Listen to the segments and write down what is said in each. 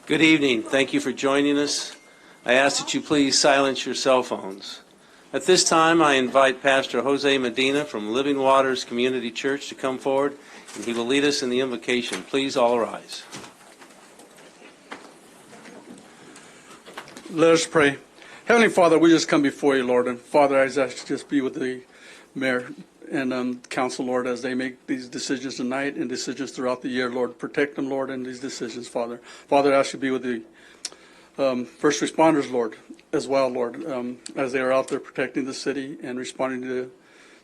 Good evening. Thank you for joining us. I ask that you please silence your cell phones. At this time, I invite Pastor Jose Medina from Living Waters Community Church to come forward, and he will lead us in the invocation. Please all rise. Let us pray. Heavenly Father, we just come before you, Lord. And Father, I ask you to just be with the mayor and council, Lord, as they make these decisions tonight and decisions throughout the year, Lord. Protect them, Lord, in these decisions, Father. Father, I ask you to be with the first responders, Lord, as well, Lord, as they are out there protecting the city and responding to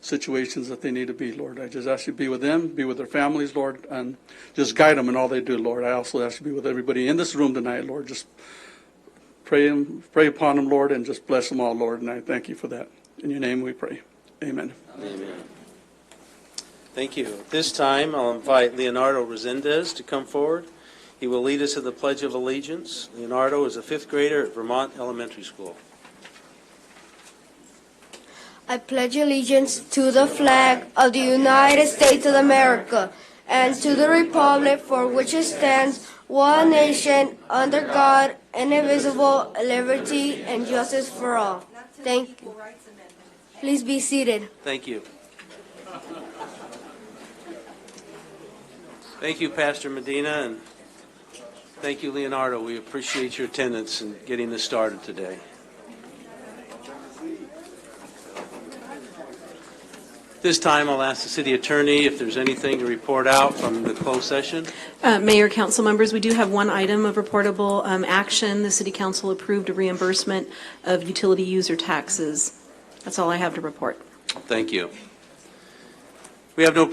situations that they need to be, Lord. I just ask you to be with them, be with their families, Lord, and just guide them in all they do, Lord. I also ask you to be with everybody in this room tonight, Lord. Just pray upon them, Lord, and just bless them all, Lord. And I thank you for that. In your name we pray. Amen. Amen. Thank you. At this time, I'll invite Leonardo Resendez to come forward. He will lead us in the Pledge of Allegiance. Leonardo is a fifth grader at Vermont Elementary School. I pledge allegiance to the flag of the United States of America and to the republic for which it stands, one nation, under God, indivisible, liberty and justice for all. Thank you. Please be seated. Thank you. Thank you, Pastor Medina, and thank you, Leonardo. We appreciate your attendance and getting this started today. This time, I'll ask the city attorney if there's anything to report out from the closed session. Mayor, council members, we do have one item of reportable action. The city council approved a reimbursement of utility user taxes. That's all I have to report. Thank you. We have no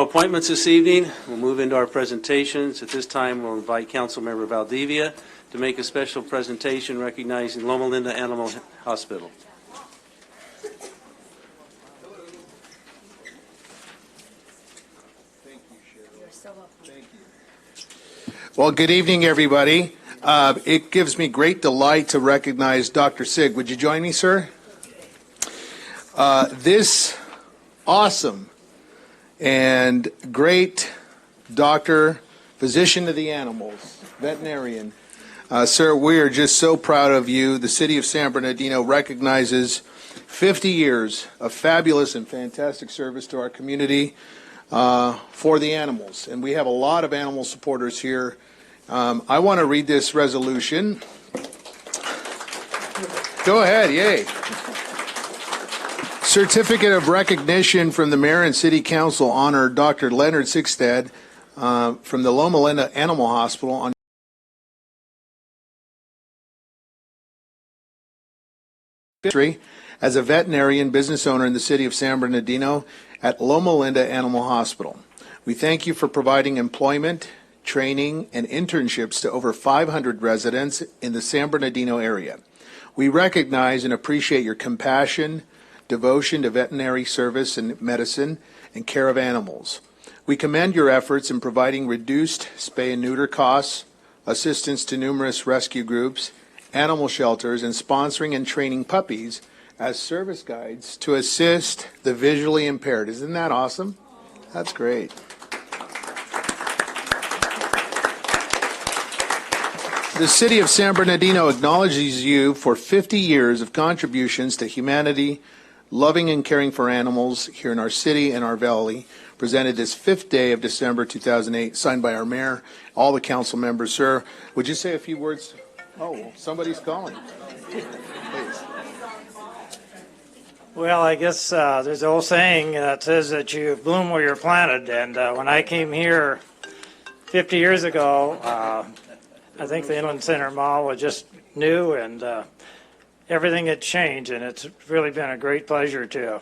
appointments this evening. We'll move into our presentations. At this time, we'll invite Councilmember Valdivia to make a special presentation recognizing Loma Linda Animal Hospital. Well, good evening, everybody. It gives me great delight to recognize Dr. Sig. Would you join me, sir? This awesome and great doctor, physician of the animals, veterinarian. Sir, we are just so proud of you. The city of San Bernardino recognizes 50 years of fabulous and fantastic service to our community for the animals. And we have a lot of animal supporters here. I want to read this resolution. Go ahead, yay. Certificate of recognition from the mayor and city council honor Dr. Leonard Sigstad from the Loma Linda Animal Hospital on history as a veterinarian business owner in the city of San Bernardino at Loma Linda Animal Hospital. We thank you for providing employment, training, and internships to over 500 residents in the San Bernardino area. We recognize and appreciate your compassion, devotion to veterinary service and medicine and care of animals. We commend your efforts in providing reduced spay and neuter costs, assistance to numerous rescue groups, animal shelters, and sponsoring and training puppies as service guides to assist the visually impaired. Isn't that awesome? That's great. The city of San Bernardino acknowledges you for 50 years of contributions to humanity, loving and caring for animals here in our city and our valley, presented this 5th day of December 2008, signed by our mayor, all the council members. Sir, would you say a few words? Oh, somebody's calling. Please. Well, I guess there's an old saying that says that you bloom where you're planted. And when I came here 50 years ago, I think the Inland Center Mall was just new and everything had changed, and it's really been a great pleasure to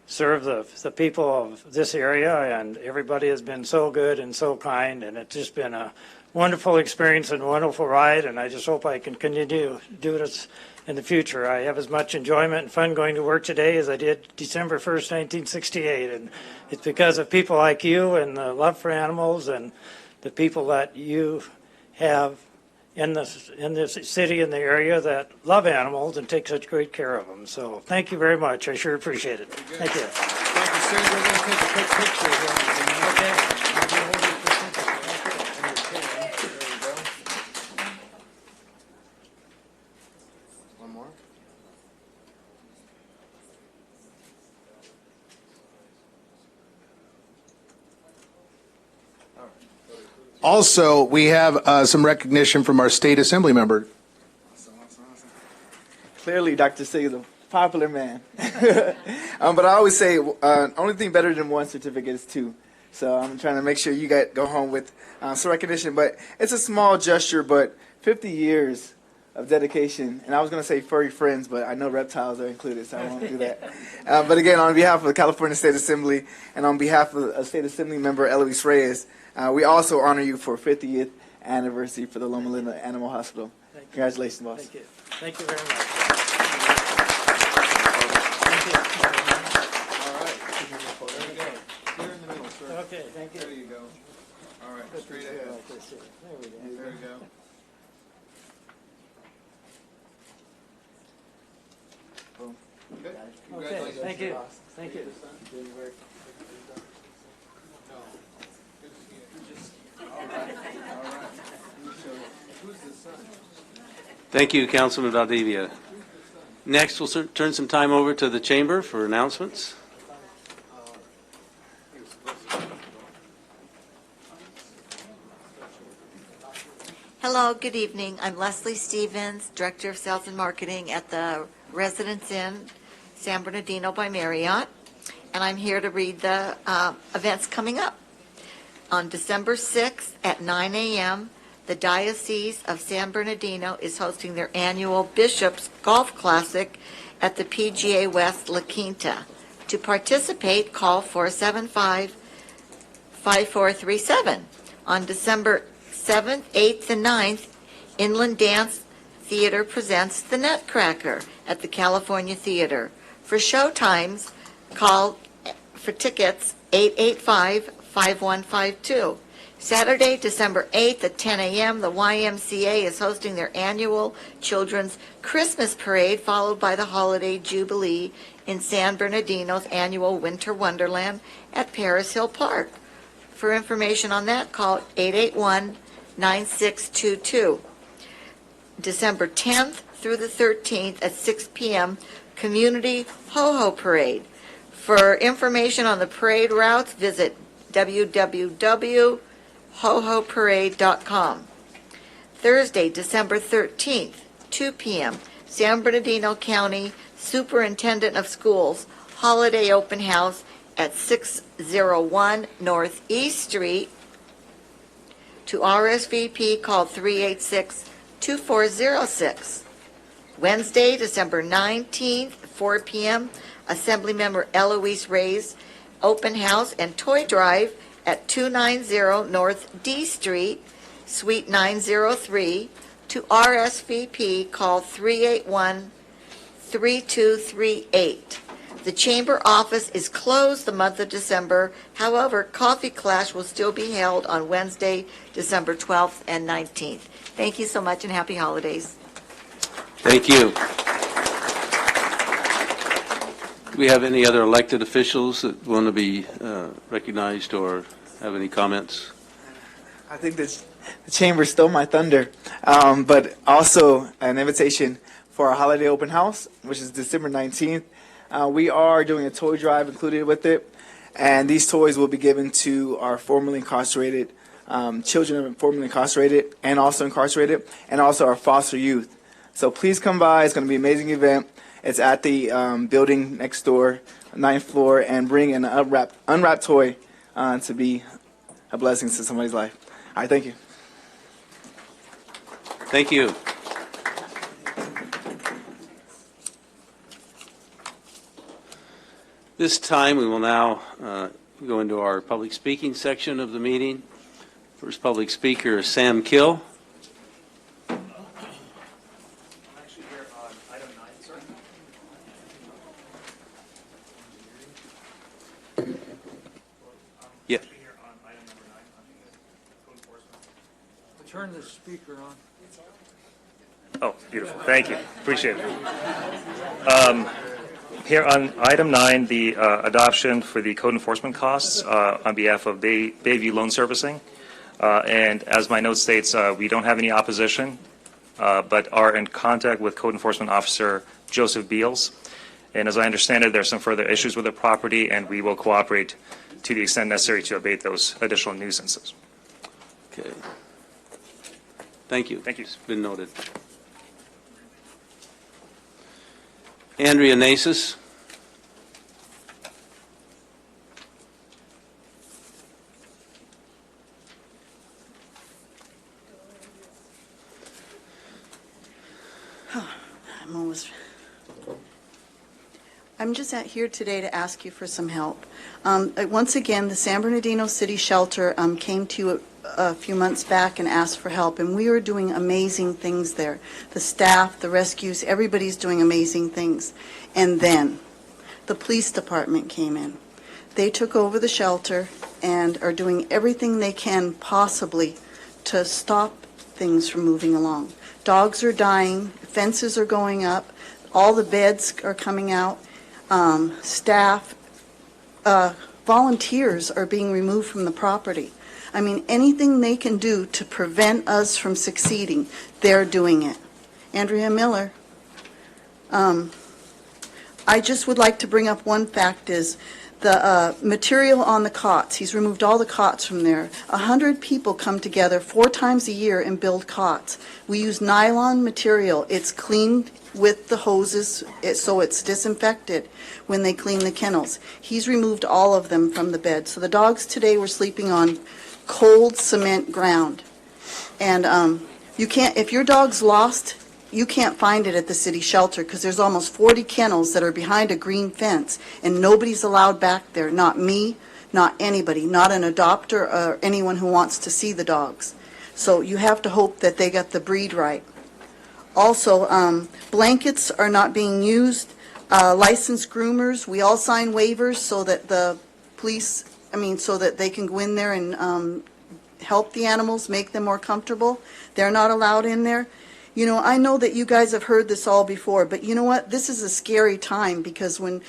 serve the people of this area, and everybody has been so good and so kind, and it's just been a wonderful experience and a wonderful ride, and I just hope I can continue to do this in the future. I have as much enjoyment and fun going to work today as I did December 1st, 1968, and it's because of people like you and the love for animals and the people that you have in this city and the area that love animals and take such great care of them. So thank you very much. I sure appreciate it. Thank you. Thank you, sir. We're going to take a quick picture here. Okay. Also, we have some recognition from our state assembly member. Clearly, Dr. Sig is a popular man. But I always say, only thing better than one certificate is two. So I'm trying to make sure you guys go home with some recognition. But it's a small gesture, but 50 years of dedication. And I was going to say furry friends, but I know reptiles are included, so I won't do that. But again, on behalf of the California State Assembly and on behalf of State Assembly member Eloise Reyes, we also honor you for 50th anniversary for the Loma Linda Animal Hospital. Congratulations, boss. Thank you. Thank you very much. Okay, thank you. There you go. All right, straight ahead. There we go. There you go. Good. Okay, thank you. Thank you. Thank you, Councilman Valdivia. Next, we'll turn some time over to the chamber for announcements. Hello, good evening. I'm Leslie Stevens, Director of Sales and Marketing at the Residence Inn, San Bernardino by Marriott, and I'm here to read the events coming up. On December 6th at 9 a.m., the Diocese of San Bernardino is hosting their annual Bishop's Golf Classic at the PGA West La Quinta. To participate, call 475-5437. On December 7th, 8th, and 9th, Inland Dance Theater presents The Nutcracker at the California Theater. For show times, call for tickets 885-5152. Saturday, December 8th at 10 a.m., the YMCA is hosting their annual Children's Christmas Parade, followed by the Holiday Jubilee in San Bernardino's annual Winter Wonderland at Paris Hill Park. For information on that, call 881-9622. December 10th through the 13th at 6 p.m., Community Ho-Ho Parade. For information on the parade routes, visit www.hohoparade.com. Thursday, December 13th, 2 p.m., San Bernardino County Superintendent of Schools Holiday Open House at 601 Northeast Street. To RSVP, call 386-2406. Wednesday, December 19th, 4 p.m., Assemblymember Eloise Reyes Open House and Toy Drive at 290 North D Street, Suite 903. To RSVP, call 381-3238. The Chamber office is closed the month of December. However, Coffee Clash will still be held on Wednesday, December 12th and 19th. Thank you so much and happy holidays. Thank you. Do we have any other elected officials that want to be recognized or have any comments? I think the chamber stole my thunder, but also an invitation for our holiday open house, which is December 19th. We are doing a toy drive included with it, and these toys will be given to our formerly incarcerated children of formerly incarcerated and also incarcerated, and also our foster youth. So please come by. It's going to be an amazing event. It's at the building next door, 9th floor, and bring an unwrapped toy to be a blessing to somebody's life. All right, thank you. Thank you. This time, we will now go into our public speaking section of the meeting. First public speaker is Sam Kill. Yeah. Turn the speaker on. Oh, beautiful. Thank you. Appreciate it. Here on item 9, the adoption for the code enforcement costs on behalf of Bayview Loan Servicing. And as my note states, we don't have any opposition, but are in contact with Code Enforcement Officer Joseph Beals. And as I understand it, there's some further issues with the property, and we will cooperate to the extent necessary to abate those additional nuisances. Okay. Thank you. Thank you. It's been noted. Andrea Nasis. I'm just here today to ask you for some help. Once again, the San Bernardino City Shelter came to you a few months back and asked for help, and we are doing amazing things there. The staff, the rescues, everybody's doing amazing things. And then the police department came in. They took over the shelter and are doing everything they can possibly to stop things from moving along. Dogs are dying, fences are going up, all the beds are coming out. Staff, volunteers are being removed from the property. I mean, anything they can do to prevent us from succeeding, they're doing it. Andrea Miller, I just would like to bring up one fact is the material on the cots. He's removed all the cots from there. 100 people come together 4 times a year and build cots. We use nylon material. It's cleaned with the hoses, so it's disinfected when they clean the kennels. He's removed all of them from the bed. So the dogs today were sleeping on cold cement ground. And you can't, if your dog's lost, you can't find it at the city shelter because there's almost 40 kennels that are behind a green fence and nobody's allowed back there. Not me, not anybody, not an adopter or anyone who wants to see the dogs. So you have to hope that they got the breed right. Also, blankets are not being used. Licensed groomers, we all sign waivers so that the police, so that they can go in there and help the animals, make them more comfortable. They're not allowed in there. You know, I know that you guys have heard this all before, but you know what? This is a scary time because when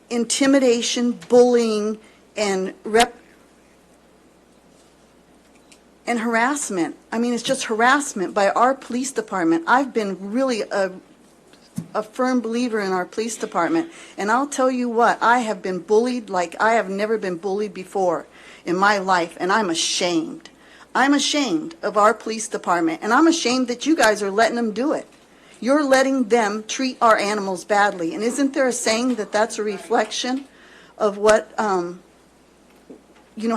intimidation, bullying, and harassment. It's just harassment by our police department. I've been really a firm believer in our police department. And I'll tell you what, I have been bullied like I have never been bullied before in my life, and I'm ashamed. I'm ashamed of our police department, and I'm ashamed that you guys are letting them do it. You're letting them treat our animals badly. And isn't there a saying that that's a reflection of what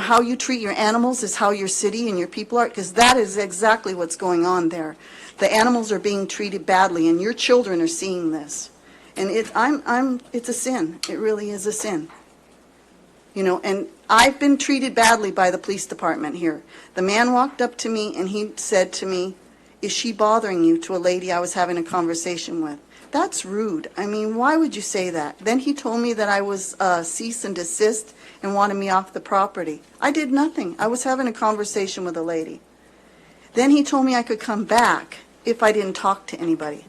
how you treat your animals is how your city and your people are, because that is exactly what's going on there. The animals are being treated badly, and your children are seeing this. And it's a sin. It really is a sin. And I've been treated badly by the police department here. The man walked up to me and he said to me, "Is she bothering you?" to a lady I was having a conversation with. That's rude. Why would you say that? Then he told me that I was cease and desist and wanted me off the property. I did nothing. I was having a conversation with a lady. Then he told me I could come back if I didn't talk to anybody.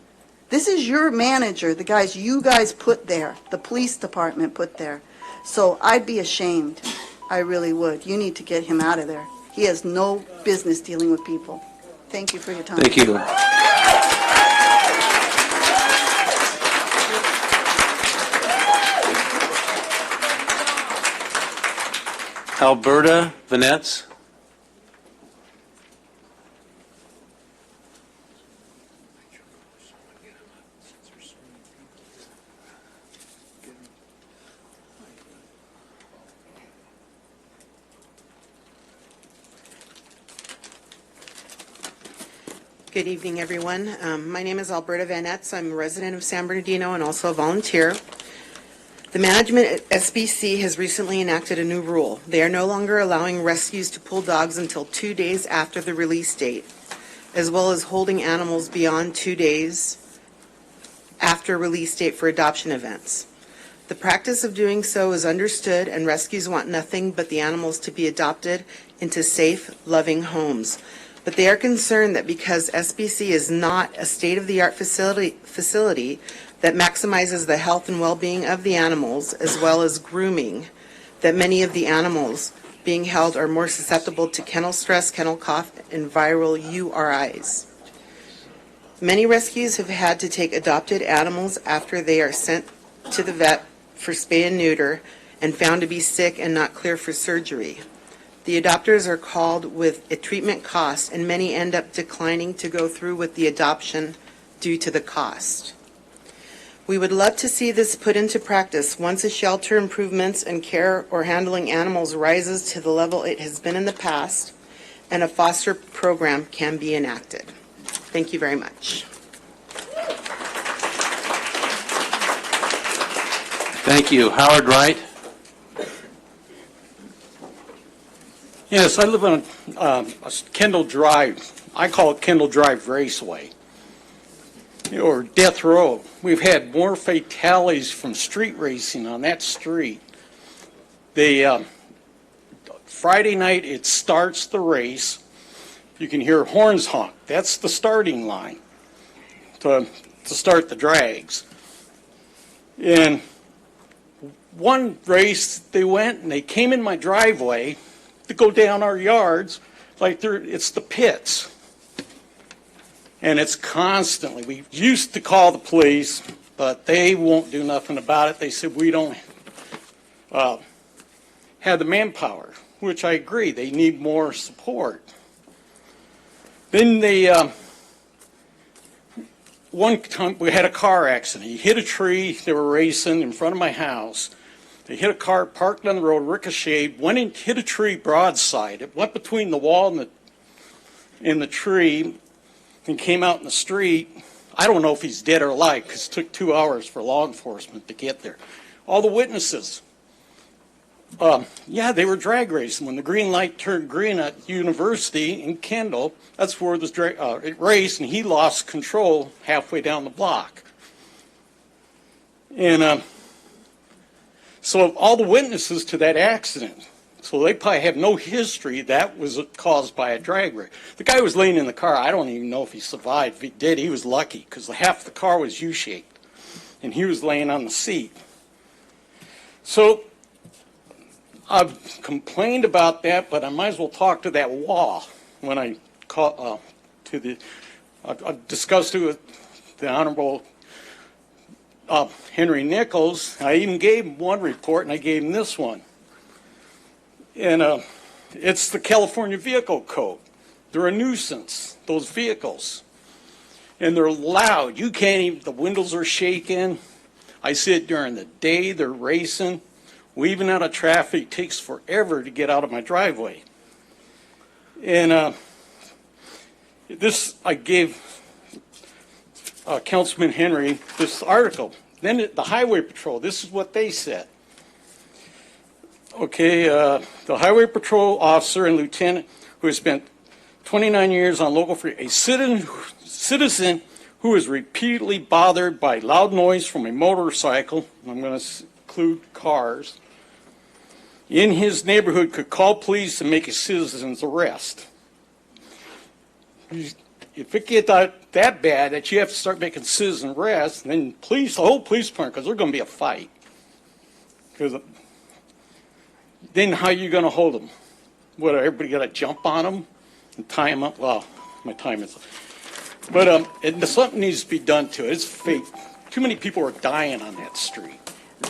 This is your manager, the guys you guys put there, the police department put there. So I'd be ashamed. I really would. You need to get him out of there. He has no business dealing with people. Thank you for your time. Thank you. Alberta Vanetz. Good evening, everyone. My name is Alberta Van Etz. I'm a resident of San Bernardino and also a volunteer. The management at SBC has recently enacted a new rule. They are no longer allowing rescues to pull dogs until 2 days after the release date, as well as holding animals beyond 2 days after release date for adoption events. The practice of doing so is understood, and rescues want nothing but the animals to be adopted into safe, loving homes. But they are concerned that because SBC is not a state-of-the-art facility that maximizes the health and well-being of the animals, as well as grooming, that many of the animals being held are more susceptible to kennel stress, kennel cough, and viral URIs. Many rescues have had to take adopted animals after they are sent to the vet for spay and neuter and found to be sick and not clear for surgery. The adopters are called with a treatment cost, and many end up declining to go through with the adoption due to the cost. We would love to see this put into practice once a shelter improvements and care or handling animals rises to the level it has been in the past, and a foster program can be enacted. Thank you very much. Thank you. Howard Wright? Yes, I live on Kendall Drive. I call it Kendall Drive Raceway, or Death Row. We've had more fatalities from street racing on that street. Friday night, it starts the race. You can hear horns honk. That's the starting line to start the drags. And one race, they went and they came in my driveway to go down our yards like it's the pits. And it's constantly, we used to call the police, but they won't do nothing about it. They said we don't have the manpower, which I agree, they need more support. Then one time we had a car accident. He hit a tree, they were racing in front of my house. They hit a car parked on the road, ricocheted, went and hit a tree broadside. It went between the wall and the tree and came out in the street. I don't know if he's dead or alive because it took 2 hours for law enforcement to get there. All the witnesses, they were drag racing. When the green light turned green at University in Kendall, that's where it raced, and he lost control halfway down the block. And so all the witnesses to that accident, so they probably have no history that was caused by a drag race. The guy was laying in the car. I don't even know if he survived. If he did, he was lucky because half the car was U-shaped, and he was laying on the seat. So I've complained about that, but I might as well talk to that wall when I I discussed it with the Honorable Henry Nichols. I even gave him one report, and I gave him this one. And it's the California Vehicle Code. They're a nuisance, those vehicles. And they're loud. You can't even, the windows are shaking. I see it during the day, they're racing. Weaving out of traffic takes forever to get out of my driveway. And I gave Councilman Henry this article. Then the Highway Patrol, this is what they said. Okay, the Highway Patrol officer and lieutenant who has spent 29 years on local free, a citizen who is repeatedly bothered by loud noise from a motorcycle, I'm going to include cars, in his neighborhood could call police and make a citizen's arrest. If it gets that bad that you have to start making citizen arrests, then the whole police department, because there's going to be a fight. Because then how are you going to hold them? What, everybody got to jump on them and tie them up? Well, my time is up. But something needs to be done to it. It's fake. Too many people are dying on that street.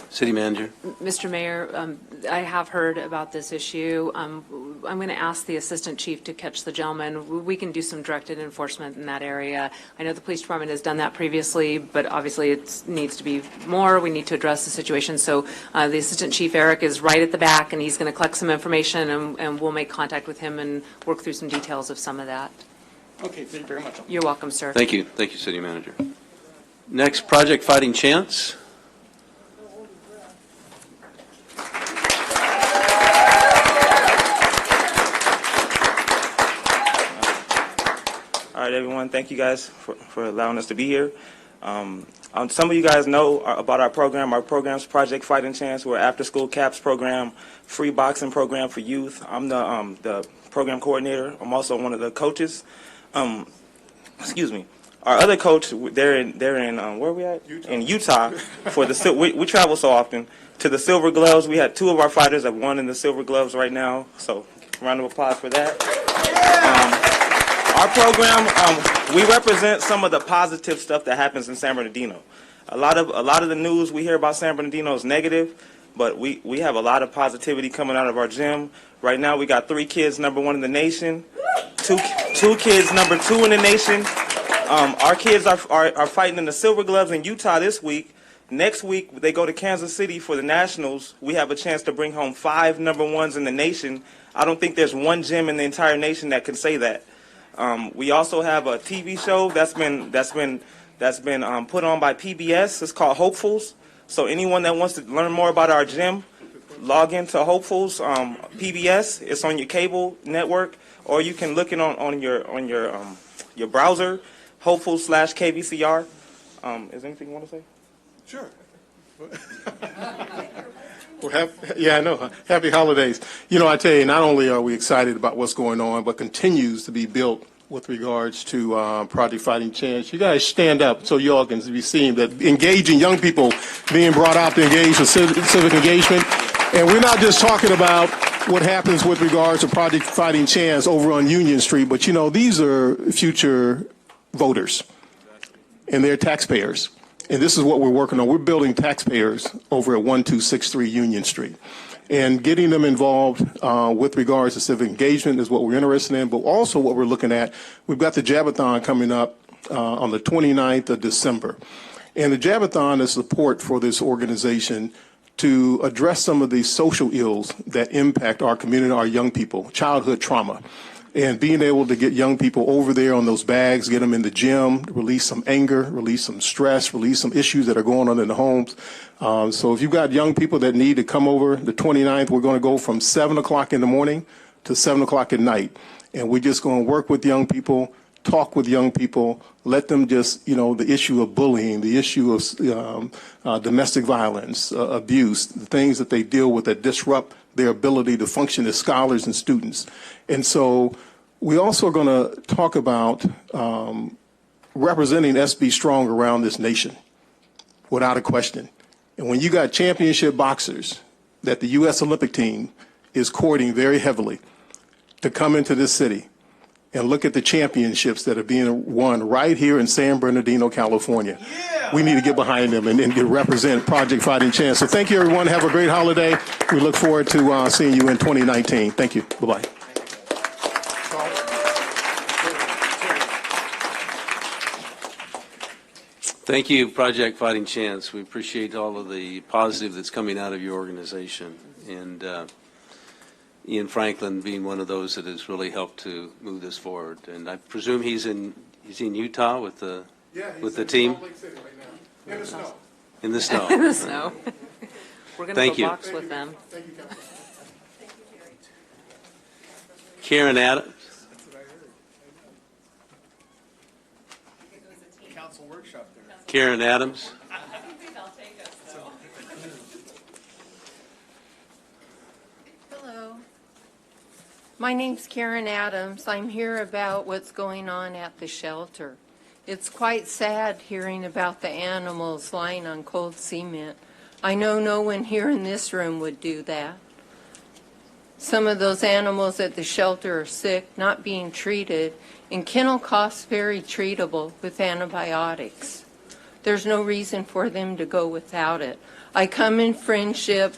City Manager. Mr. Mayor, I have heard about this issue. I'm going to ask the Assistant Chief to catch the gentleman. We can do some directed enforcement in that area. I know the Police Department has done that previously, but obviously it needs to be more. We need to address the situation. So the Assistant Chief, Eric, is right at the back, and he's going to collect some information, and we'll make contact with him and work through some details of some of that. Okay, thank you very much. You're welcome, sir. Thank you. Thank you, City Manager. Next, Project Fighting Chance. All right, everyone, thank you guys for allowing us to be here. Some of you guys know about our program. Our program's Project Fighting Chance. We're an after-school CAPS program, free boxing program for youth. I'm the program coordinator. I'm also one of the coaches. Excuse me. Our other coach, they're in where are we at? Utah. In Utah. For the we travel so often to the Silver Gloves. We had 2 of our fighters have won in the Silver Gloves right now. So, round of applause for that. Our program, we represent some of the positive stuff that happens in San Bernardino. A lot of the news we hear about San Bernardino is negative, but we have a lot of positivity coming out of our gym. Right now, we got 3 kids #1 in the nation, two kids #2 in the nation. Our kids are fighting in the Silver Gloves in Utah this week. Next week, they go to Kansas City for the Nationals. We have a chance to bring home 5 #1s in the nation. I don't think there's one gym in the entire nation that can say that. We also have a TV show that's been put on by PBS. It's called Hopefuls. So anyone that wants to learn more about our gym, log into Hopefuls PBS. It's on your cable network, or you can look it on your browser, Hopefuls/KVCR. Is there anything you want to say? Sure. Well, I know. Happy holidays. You know, I tell you, not only are we excited about what's going on, but continues to be built with regards to Project Fighting Chance. You guys stand up so you all can be seen that engaging young people being brought out to engage with civic engagement. And we're not just talking about what happens with regards to Project Fighting Chance over on Union Street, but, you know, these are future voters, and they're taxpayers. And this is what we're working on. We're building taxpayers over at 1263 Union Street. And getting them involved with regards to civic engagement is what we're interested in, but also what we're looking at, we've got the Jabathon coming up on the 29th of December. And the Jabathon is support for this organization to address some of these social ills that impact our community, our young people, childhood trauma. And being able to get young people over there on those bags, get them in the gym, release some anger, release some stress, release some issues that are going on in the homes. So if you've got young people that need to come over the 29th, we're going to go from 7 o'clock in the morning to 7 o'clock at night. And we're just going to work with young people, talk with young people, let them just, you know, the issue of bullying, the issue of domestic violence, abuse, the things that they deal with that disrupt their ability to function as scholars and students. And so we also are going to talk about representing SB Strong around this nation, without a question. And when you got championship boxers that the U.S. Olympic team is courting very heavily to come into this city and look at the championships that are being won right here in San Bernardino, California. Yeah. We need to get behind them and represent Project Fighting Chance. So thank you, everyone. Have a great holiday. We look forward to seeing you in 2019. Thank you. Bye-bye. Thank you, Project Fighting Chance. We appreciate all of the positive that's coming out of your organization. And Ian Franklin being one of those that has really helped to move this forward. And I presume he's in Utah with the team? Salt Lake City right now. In the snow. In the snow. In the snow. We're going to go box with them. Thank you, Kevin. Karen Adams. Council workshop there. Karen Adams. Hello. My name's Karen Adams. I'm here about what's going on at the shelter. It's quite sad hearing about the animals lying on cold cement. I know no one here in this room would do that. Some of those animals at the shelter are sick, not being treated, and kennel costs very treatable with antibiotics. There's no reason for them to go without it. I come in friendship.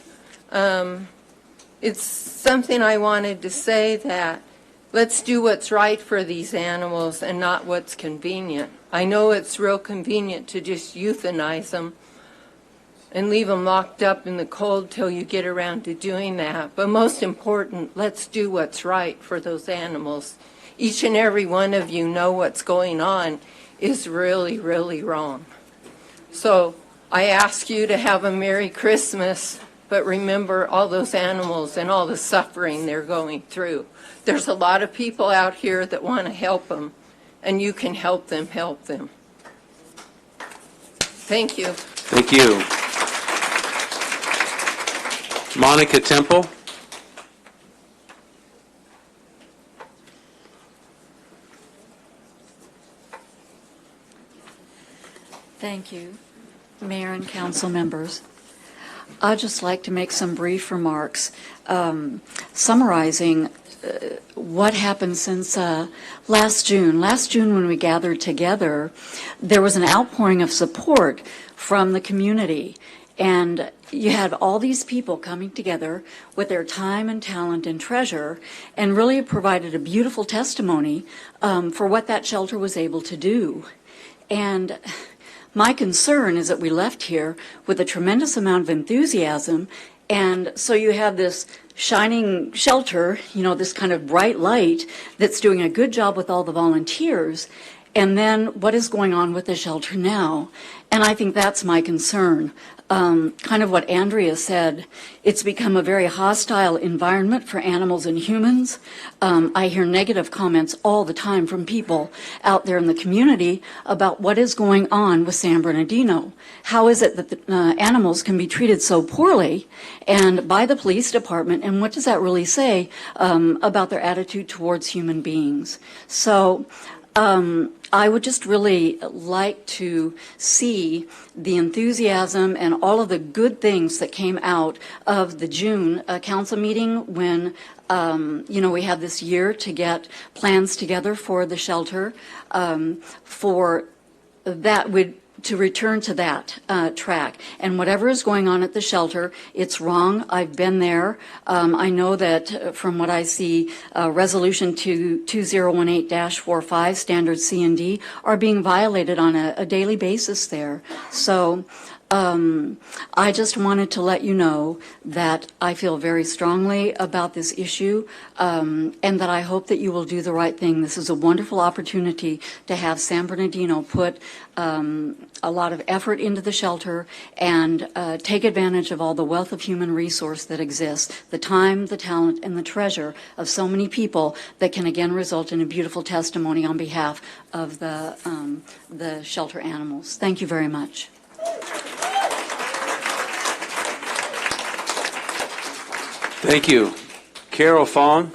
It's something I wanted to say, that let's do what's right for these animals and not what's convenient. I know it's real convenient to just euthanize them and leave them locked up in the cold till you get around to doing that. But most important, let's do what's right for those animals. Each and every one of you know what's going on is really, really wrong. So I ask you to have a Merry Christmas, but remember all those animals and all the suffering they're going through. There's a lot of people out here that want to help them, and you can help them help them. Thank you. Thank you. Monica Temple. Thank you, Mayor and council members. I'd just like to make some brief remarks summarizing what happened since last June. Last June, when we gathered together, there was an outpouring of support from the community. And you had all these people coming together with their time and talent and treasure, and really provided a beautiful testimony for what that shelter was able to do. And my concern is that we left here with a tremendous amount of enthusiasm, and so you have this shining shelter, this kind of bright light that's doing a good job with all the volunteers, and then what is going on with the shelter now? And I think that's my concern. Kind of what Andrea said, it's become a very hostile environment for animals and humans. I hear negative comments all the time from people out there in the community about what is going on with San Bernardino. How is it that the animals can be treated so poorly and by the police department, and what does that really say about their attitude towards human beings? So I would just really like to see the enthusiasm and all of the good things that came out of the June council meeting when, we have this year to get plans together for the shelter. For that would to return to that track. And whatever is going on at the shelter, it's wrong. I've been there. I know that from what I see, Resolution 2018-45, Standards C and D, are being violated on a daily basis there. So I just wanted to let you know that I feel very strongly about this issue, and that I hope that you will do the right thing. This is a wonderful opportunity to have San Bernardino put a lot of effort into the shelter and take advantage of all the wealth of human resource that exists, the time, the talent, and the treasure of so many people that can again result in a beautiful testimony on behalf of the shelter animals. Thank you very much. Thank you. Carol Fawn.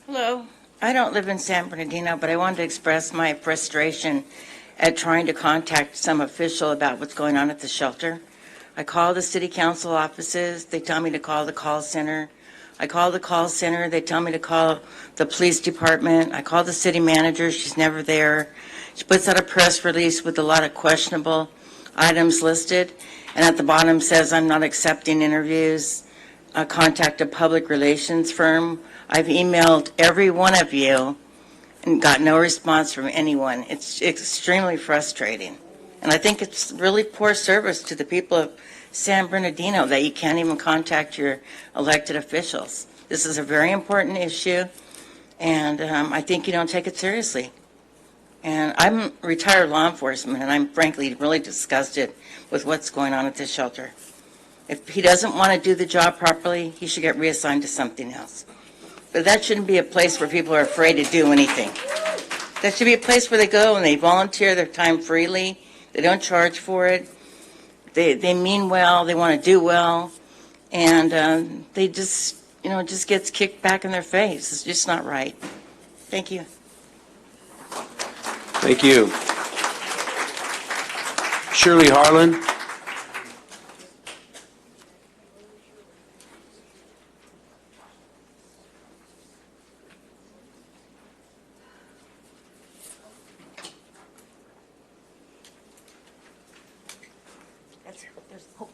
Hello. I don't live in San Bernardino, but I wanted to express my frustration at trying to contact some official about what's going on at the shelter. I call the city council offices. They tell me to call the call center. I call the call center. They tell me to call the police department. I call the city manager. She's never there. She puts out a press release with a lot of questionable items listed, and at the bottom says, I'm not accepting interviews. Contact a public relations firm. I've emailed every one of you and got no response from anyone. It's extremely frustrating. And I think it's really poor service to the people of San Bernardino that you can't even contact your elected officials. This is a very important issue, and I think you don't take it seriously. And I'm retired law enforcement, and I'm frankly really disgusted with what's going on at this shelter. If he doesn't want to do the job properly, he should get reassigned to something else. But that shouldn't be a place where people are afraid to do anything. That should be a place where they go and they volunteer their time freely. They don't charge for it. They mean well, they want to do well, and they just, just gets kicked back in their face. It's just not right. Thank you. Thank you. Shirley Harlan.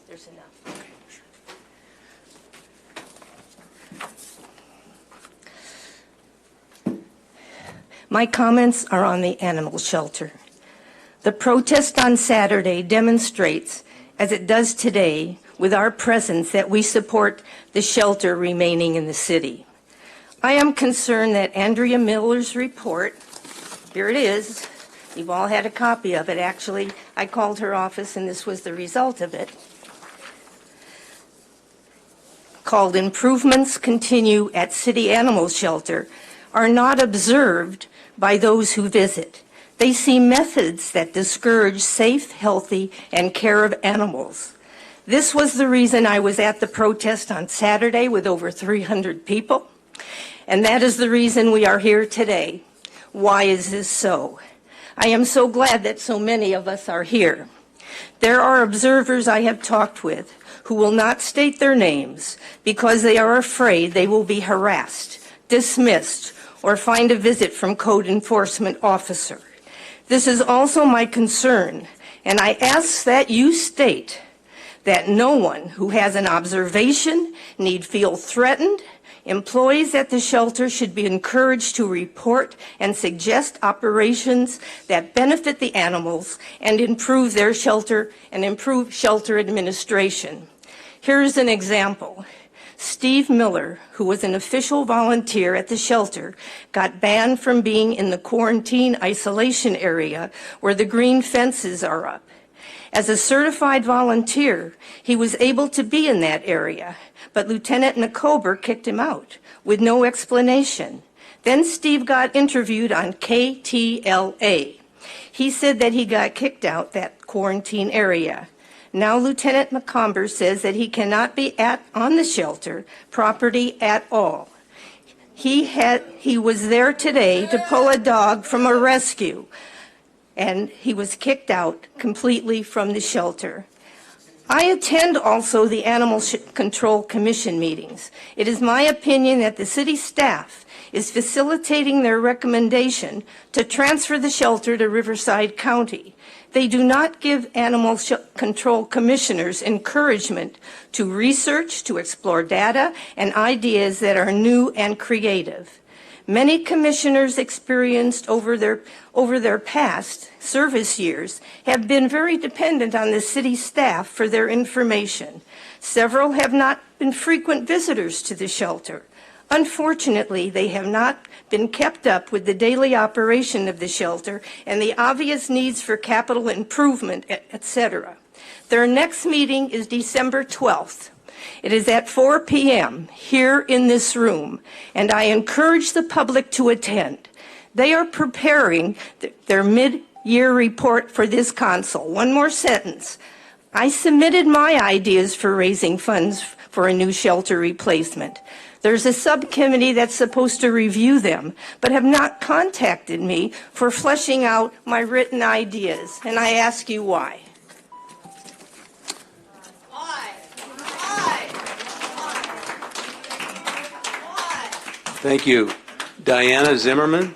There's enough. My comments are on the animal shelter. The protest on Saturday demonstrates, as it does today, with our presence that we support the shelter remaining in the city. I am concerned that Andrea Miller's report, here it is, you've all had a copy of it. Actually, I called her office and this was the result of it, called Improvements Continue at City Animal Shelter, are not observed by those who visit. They see methods that discourage safe, healthy, and care of animals. This was the reason I was at the protest on Saturday with over 300 people, and that is the reason we are here today. Why is this so? I am so glad that so many of us are here. There are observers I have talked with who will not state their names because they are afraid they will be harassed, dismissed, or find a visit from code enforcement officer. This is also my concern, and I ask that you state that no one who has an observation need feel threatened. Employees at the shelter should be encouraged to report and suggest operations that benefit the animals and improve their shelter and improve shelter administration. Here's an example. Steve Miller, who was an official volunteer at the shelter, got banned from being in the quarantine isolation area where the green fences are up. As a certified volunteer, he was able to be in that area, but Lieutenant Nakober kicked him out with no explanation. Then Steve got interviewed on KTLA. He said that he got kicked out that quarantine area. Now Lieutenant Macomber says that he cannot be on the shelter property at all. He was there today to pull a dog from a rescue, and he was kicked out completely from the shelter. I attend also the Animal Control Commission meetings. It is my opinion that the city staff is facilitating their recommendation to transfer the shelter to Riverside County. They do not give animal control commissioners encouragement to research, to explore data and ideas that are new and creative. Many commissioners experienced over their past service years have been very dependent on the city staff for their information. Several have not been frequent visitors to the shelter. Unfortunately, they have not been kept up with the daily operation of the shelter and the obvious needs for capital improvement, etc. Their next meeting is December 12th. It is at 4 p.m. here in this room, and I encourage the public to attend. They are preparing their mid-year report for this council. One more sentence. I submitted my ideas for raising funds for a new shelter replacement. There's a subcommittee that's supposed to review them, but have not contacted me for fleshing out my written ideas, and I ask you why. Thank you. Diana Zimmerman.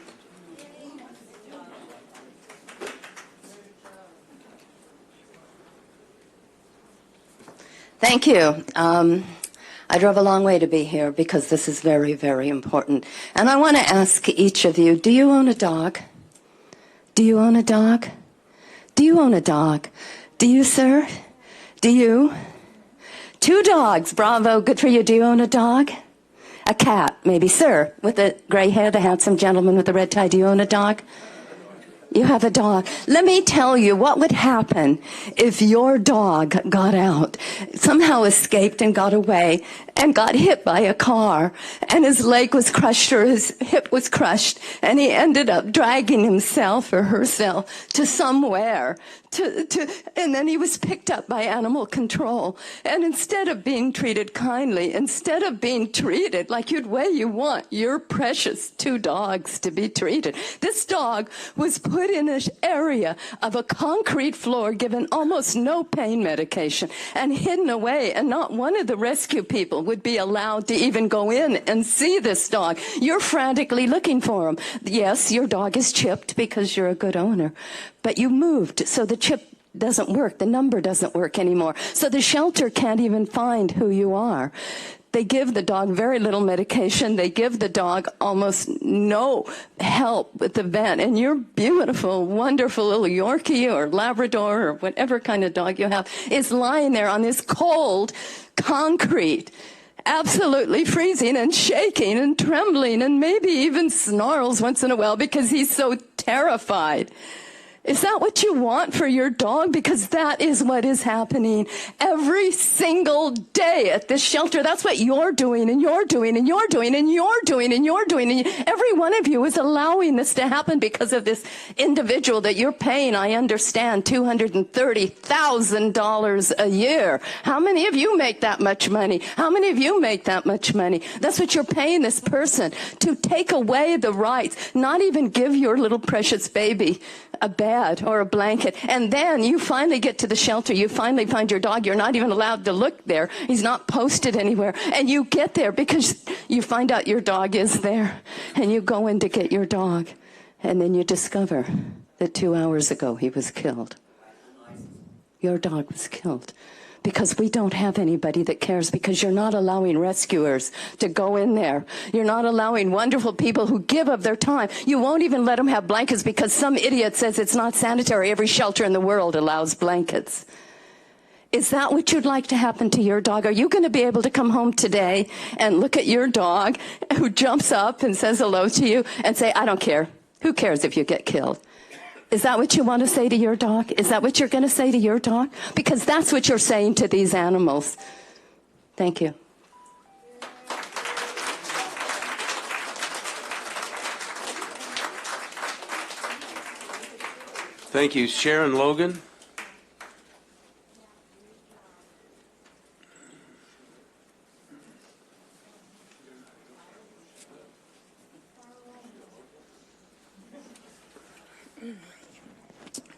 Thank you. I drove a long way to be here because this is very, very important. And I want to ask each of you, do you own a dog? Do you own a dog? Do you own a dog? Do you, sir? Do you? 2 dogs. Bravo. Good for you. Do you own a dog? A cat, maybe. Sir, with the gray hair, the handsome gentleman with the red tie. Do you own a dog? You have a dog. Let me tell you what would happen if your dog got out, somehow escaped and got away and got hit by a car and his leg was crushed or his hip was crushed and he ended up dragging himself or herself to somewhere and then he was picked up by animal control. And instead of being treated kindly, instead of being treated like you want your precious 2 dogs to be treated, this dog was put in an area of a concrete floor, given almost no pain medication, and hidden away, and not one of the rescue people would be allowed to even go in and see this dog. You're frantically looking for him. Yes, your dog is chipped because you're a good owner, but you moved, so the chip doesn't work, the number doesn't work anymore, so the shelter can't even find who you are. They give the dog very little medication. They give the dog almost no help with the vet. And your beautiful, wonderful little Yorkie or Labrador or whatever kind of dog you have is lying there on this cold concrete, absolutely freezing and shaking and trembling and maybe even snarls once in a while because he's so terrified. Is that what you want for your dog? Because that is what is happening every single day at this shelter. That's what you're doing, and you're doing, and you're doing, and you're doing, and you're doing. And every one of you is allowing this to happen because of this individual that you're paying, I understand, $230,000 a year. How many of you make that much money? How many of you make that much money? That's what you're paying this person, to take away the rights, not even give your little precious baby a bed bed or a blanket. And then you finally get to the shelter. You finally find your dog. You're not even allowed to look there. He's not posted anywhere. And you get there because you find out your dog is there. And you go in to get your dog. And then you discover that 2 hours ago he was killed. Your dog was killed. Because we don't have anybody that cares, because you're not allowing rescuers to go in there. You're not allowing wonderful people who give of their time. You won't even let them have blankets because some idiot says it's not sanitary. Every shelter in the world allows blankets. Is that what you'd like to happen to your dog? Are you going to be able to come home today and look at your dog who jumps up and says hello to you and say, I don't care. Who cares if you get killed? Is that what you want to say to your dog? Is that what you're going to say to your dog? Because that's what you're saying to these animals. Thank you. Thank you. Sharon Logan.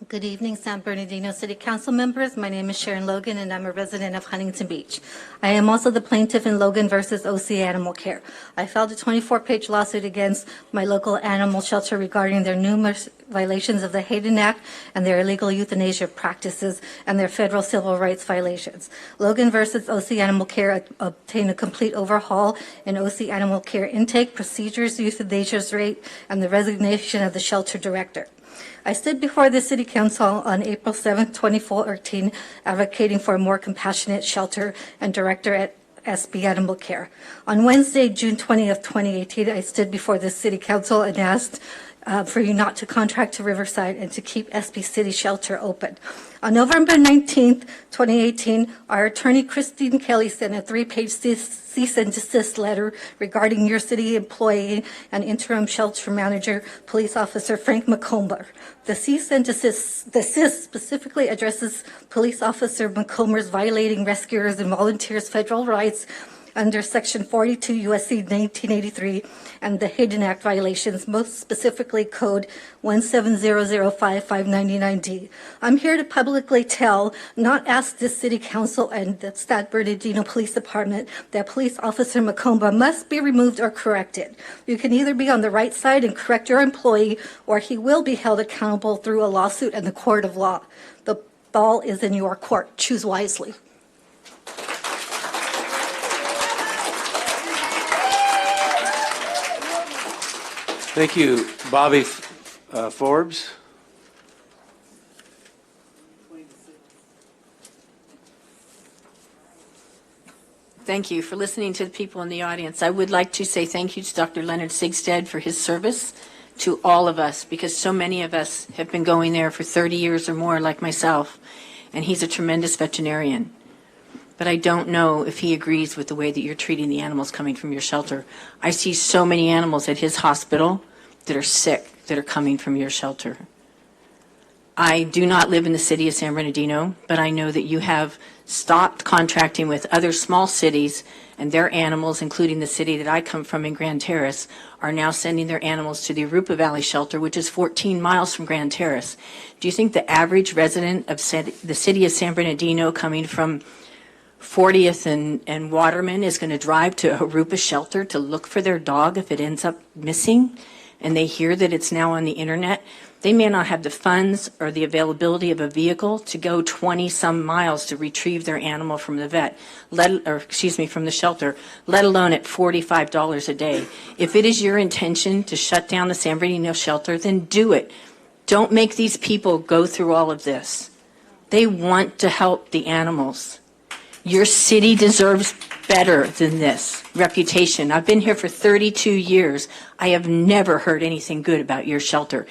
Good evening, San Bernardino City Council members. My name is Sharon Logan, and I'm a resident of Huntington Beach. I am also the plaintiff in Logan versus OC Animal Care. I filed a 24-page lawsuit against my local animal shelter regarding their numerous violations of the Hayden Act and their illegal euthanasia practices and their federal civil rights violations. Logan versus OC Animal Care obtained a complete overhaul in OC Animal Care intake, procedures, euthanasia rate, and the resignation of the shelter director. I stood before the City Council on April 7, 2014, advocating for a more compassionate shelter and director at SB Animal Care. On Wednesday, June 20th, 2018, I stood before the City Council and asked for you not to contract to Riverside and to keep SB City Shelter open. On November 19th, 2018, our attorney Christine Kelly sent a 3-page cease and desist letter regarding your city employee and interim shelter manager, police officer Frank McComber. The cease and desist specifically addresses police officer McComber's violating rescuers and volunteers' federal rights under Section 42 U.S.C. 1983 and the Hayden Act violations, most specifically Code 17005-599D. I'm here to publicly tell, not ask this City Council and the San Bernardino Police Department that Police Officer McComber must be removed or corrected. You can either be on the right side and correct your employee, or he will be held accountable through a lawsuit in the court of law. The ball is in your court. Choose wisely. Thank you. Bobby Forbes. Thank you for listening to the people in the audience. I would like to say thank you to Dr. Leonard Sigstead for his service to all of us, because so many of us have been going there for 30 years or more, like myself, and he's a tremendous veterinarian. But I don't know if he agrees with the way that you're treating the animals coming from your shelter. I see so many animals at his hospital that are sick that are coming from your shelter. I do not live in the city of San Bernardino, but I know that you have stopped contracting with other small cities, and their animals, including the city that I come from in Grand Terrace, are now sending their animals to the Arupa Valley Shelter, which is 14 miles from Grand Terrace. Do you think the average resident of the city of San Bernardino coming from 40th and Waterman is going to drive to Arupa Shelter to look for their dog if it ends up missing, and they hear that it's now on the internet? They may not have the funds or the availability of a vehicle to go 20-some miles to retrieve their animal from the from the shelter, let alone at $45 a day. If it is your intention to shut down the San Bernardino shelter, then do it. Don't make these people go through all of this. They want to help the animals. Your city deserves better than this reputation. I've been here for 32 years. I have never heard anything good about your shelter.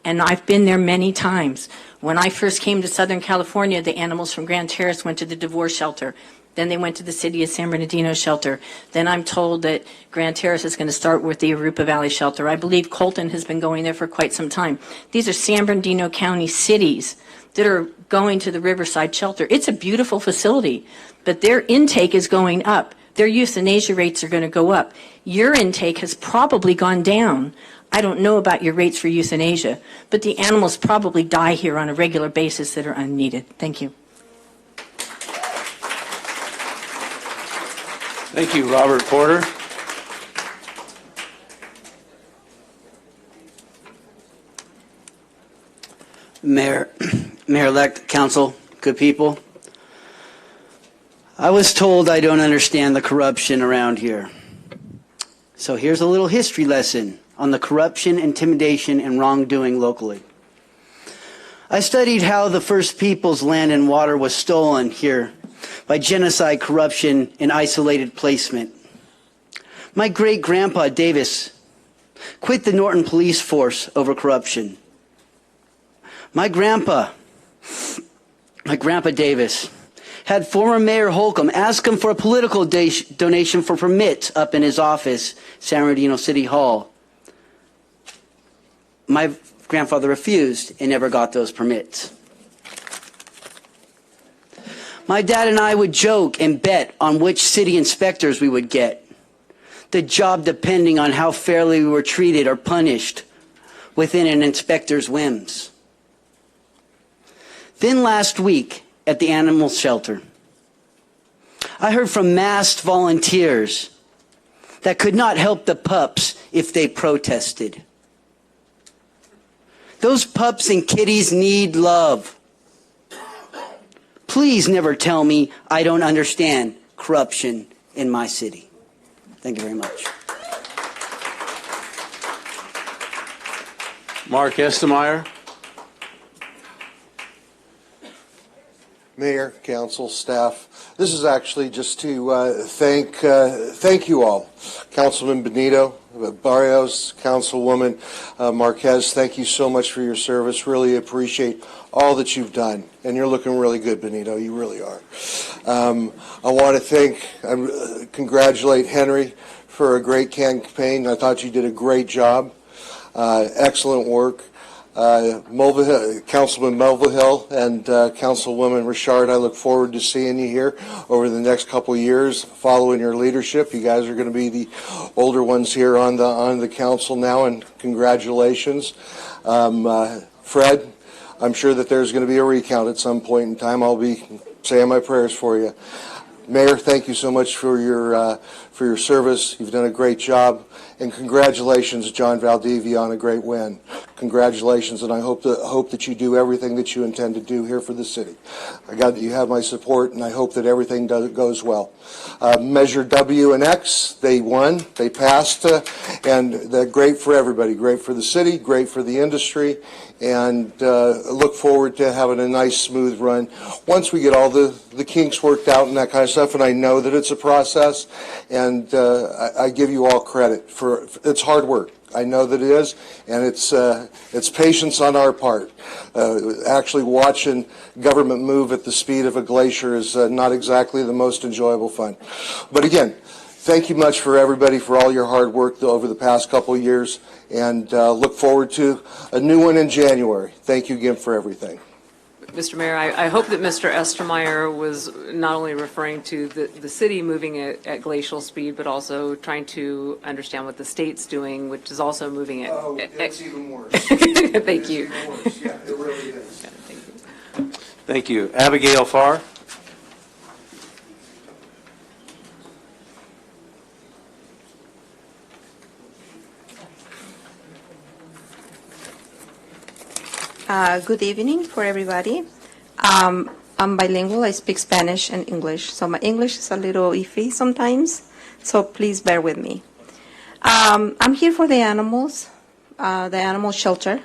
And I've been there many times. When I first came to Southern California, the animals from Grand Terrace went to the divorce shelter. Then they went to the city of San Bernardino shelter. Then I'm told that Grand Terrace is going to start with the Arupa Valley shelter. I believe Colton has been going there for quite some time. These are San Bernardino County cities that are going to the Riverside shelter. It's a beautiful facility, but their intake is going up. Their euthanasia rates are going to go up. Your intake has probably gone down. I don't know about your rates for euthanasia, but the animals probably die here on a regular basis that are unneeded. Thank you. Thank you, Robert Porter. Mayor-elect, council, good people. I was told I don't understand the corruption around here. So here's a little history lesson on the corruption, intimidation, and wrongdoing locally. I studied how the First Peoples' land and water was stolen here by genocide, corruption, and isolated placement. My great-grandpa, Davis, quit the Norton Police Force over corruption. My grandpa Davis, had former Mayor Holcomb ask him for a political donation for permits up in his office, San Bernardino City Hall. My grandfather refused and never got those permits. My dad and I would joke and bet on which city inspectors we would get, the job depending on how fairly we were treated or punished within an inspector's whims. Then last week at the animal shelter, I heard from masked volunteers that could not help the pups if they protested. Those pups and kitties need love. Please never tell me I don't understand corruption in my city. Thank you very much. Mark Estemeyer. Mayor, council, staff, this is actually just to thank you all. Councilman Benito, Barrios, Councilwoman Marquez, thank you so much for your service. Really appreciate all that you've done. And you're looking really good, Benito. You really are. I want to congratulate Henry for a great campaign. I thought you did a great job. Excellent work. Councilman Melville and Councilwoman Richard, I look forward to seeing you here over the next couple of years, following your leadership. You guys are going to be the older ones here on the council now, and congratulations. Fred, I'm sure that there's going to be a recount at some point in time. I'll be saying my prayers for you. Mayor, thank you so much for your service. You've done a great job. And congratulations, John Valdivia, on a great win. Congratulations, and I hope that you do everything that you intend to do here for the city. You have my support, and I hope that everything goes well. Measure W and X, they won, they passed, and they're great for everybody. Great for the city, great for the industry, and look forward to having a nice, smooth run. Once we get all the kinks worked out and that kind of stuff, and I know that it's a process, and I give you all credit for it's hard work. I know that it is, and it's patience on our part. Actually watching government move at the speed of a glacier is not exactly the most enjoyable fun. But again, thank you much for everybody for all your hard work over the past couple of years, and look forward to a new one in January. Thank you again for everything. Mr. Mayor, I hope that Mr. Estemeyer was not only referring to the city moving at glacial speed, but also trying to understand what the state's doing, which is also moving at... Oh, it's even worse. Thank you. Yeah, it really is. Thank you. Thank you. Abigail Farr. Good evening for everybody. I'm bilingual. I speak Spanish and English, so my English is a little iffy sometimes, so please bear with me. I'm here for the animals, the animal shelter.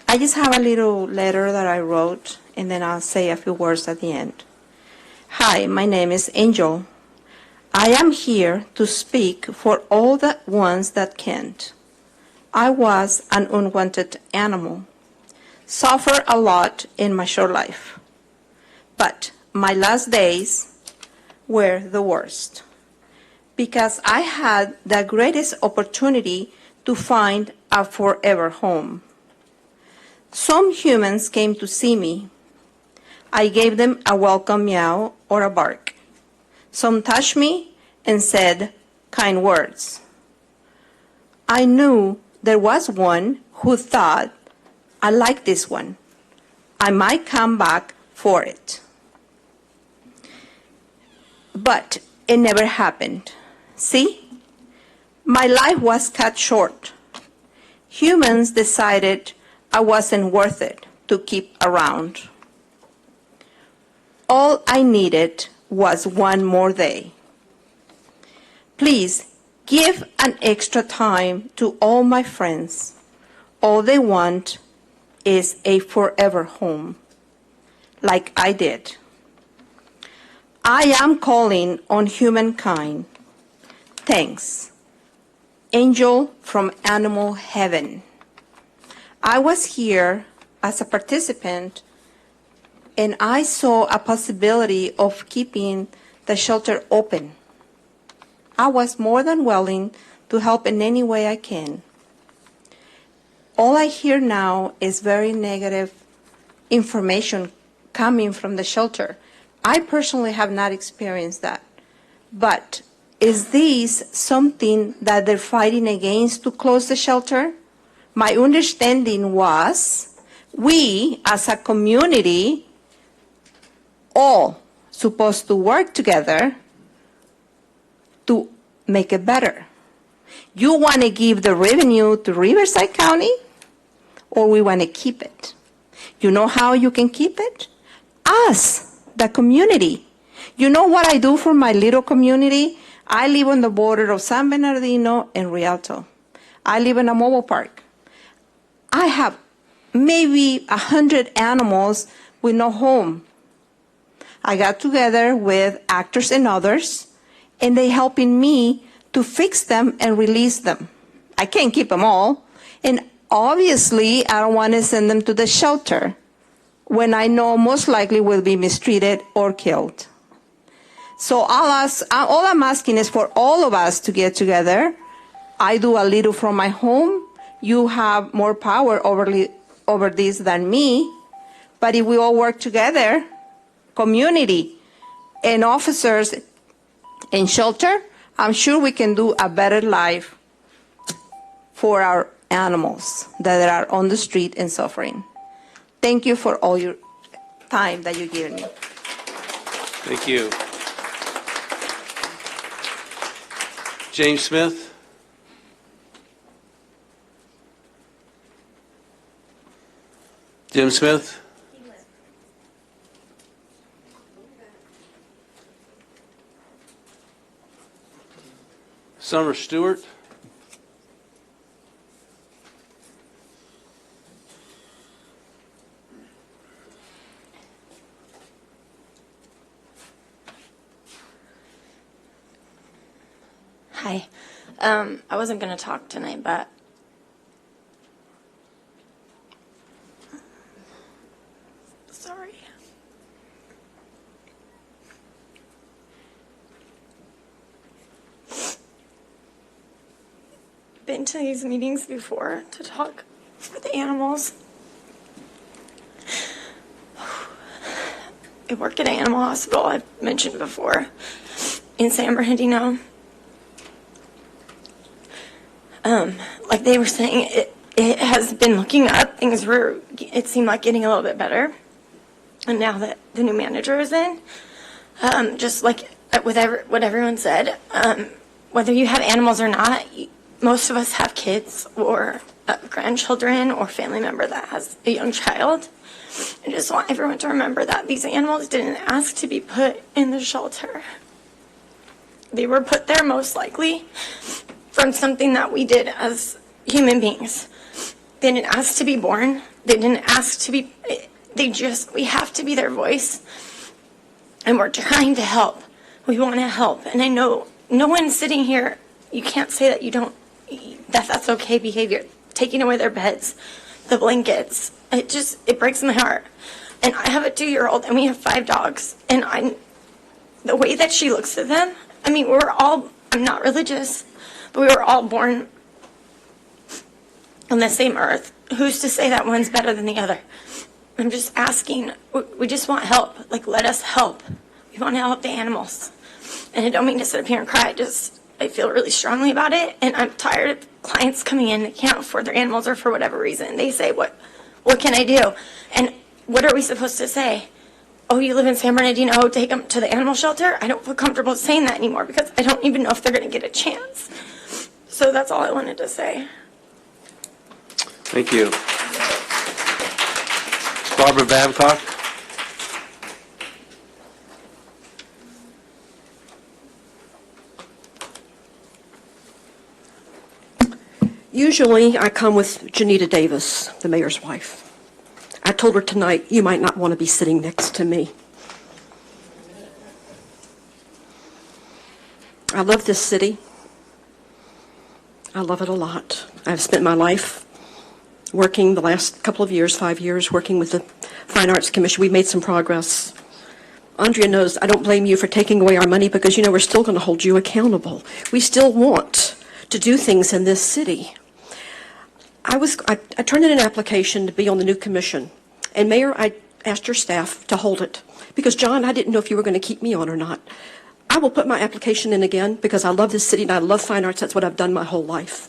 I just have a little letter that I wrote, and then I'll say a few words at the end. Hi, my name is Angel. I am here to speak for all the ones that can't. I was an unwanted animal. Suffer a lot in my short life, but my last days were the worst because I had the greatest opportunity to find a forever home. Some humans came to see me. I gave them a welcome meow or a bark. Some touched me and said kind words. I knew there was one who thought, I like this one. I might come back for it. But it never happened. See? My life was cut short. Humans decided I wasn't worth it to keep around. All I needed was one more day. Please give an extra time to all my friends. All they want is a forever home, like I did. I am calling on humankind. Thanks. Angel from Animal Heaven. I was here as a participant, and I saw a possibility of keeping the shelter open. I was more than willing to help in any way I can. All I hear now is very negative information coming from the shelter. I personally have not experienced that. But is this something that they're fighting against to close the shelter? My understanding was we as a community all supposed to work together to make it better. You want to give the revenue to Riverside County, or we want to keep it? You know how you can keep it? Us, the community. You know what I do for my little community? I live on the border of San Bernardino and Rialto. I live in a mobile park. I have maybe 100 animals with no home. I got together with actors and others, and they helping me to fix them and release them. I can't keep them all. And obviously, I don't want to send them to the shelter when I know most likely will be mistreated or killed. So all I'm asking is for all of us to get together. I do a little from my home. You have more power over this than me. But if we all work together, community and officers and shelter, I'm sure we can do a better life for our animals that are on the street and suffering. Thank you for all your time that you give me. Thank you. James Smith? Jim Smith? Summer Stewart? Hi. I wasn't going to talk tonight, but sorry. Been to these meetings before to talk with the animals. I work at an animal hospital, I've mentioned before, in San Bernardino. Like they were saying, it has been looking up. Things were, it seemed like getting a little bit better. And now that the new manager is in, just like with what everyone said, whether you have animals or not, most of us have kids or grandchildren or family member that has a young child. I just want everyone to remember that these animals didn't ask to be put in the shelter. They were put there most likely from something that we did as human beings. They didn't ask to be born. They didn't ask to be, we have to be their voice. And we're trying to help. We want to help. And I know no one sitting here, you can't say that you don't, that's okay behavior. Taking away their beds, the blankets, it breaks my heart. And I have a 2-year-old and we have 5 dogs. And the way that she looks at them, I mean, I'm not religious, but we were all born on the same earth. Who's to say that one's better than the other? I'm just asking, we just want help. Like, let us help. We want to help the animals. And I don't mean to sit up here and cry, I feel really strongly about it, and I'm tired of clients coming in that can't afford their animals or for whatever reason. They say, what can I do? And what are we supposed to say? Oh, you live in San Bernardino, take them to the animal shelter? I don't feel comfortable saying that anymore because I don't even know if they're going to get a chance. So that's all I wanted to say. Thank you. Barbara Babcock. Usually, I come with Janita Davis, the mayor's wife. I told her tonight, you might not want to be sitting next to me. I love this city. I love it a lot. I've spent my life working the last couple of years, 5 years, working with the Fine Arts Commission. We made some progress. Andrea knows I don't blame you for taking away our money because, we're still going to hold you accountable. We still want to do things in this city. I turned in an application to be on the new commission, and Mayor, I asked your staff to hold it because, John, I didn't know if you were going to keep me on or not. I will put my application in again because I love this city and I love fine arts. That's what I've done my whole life.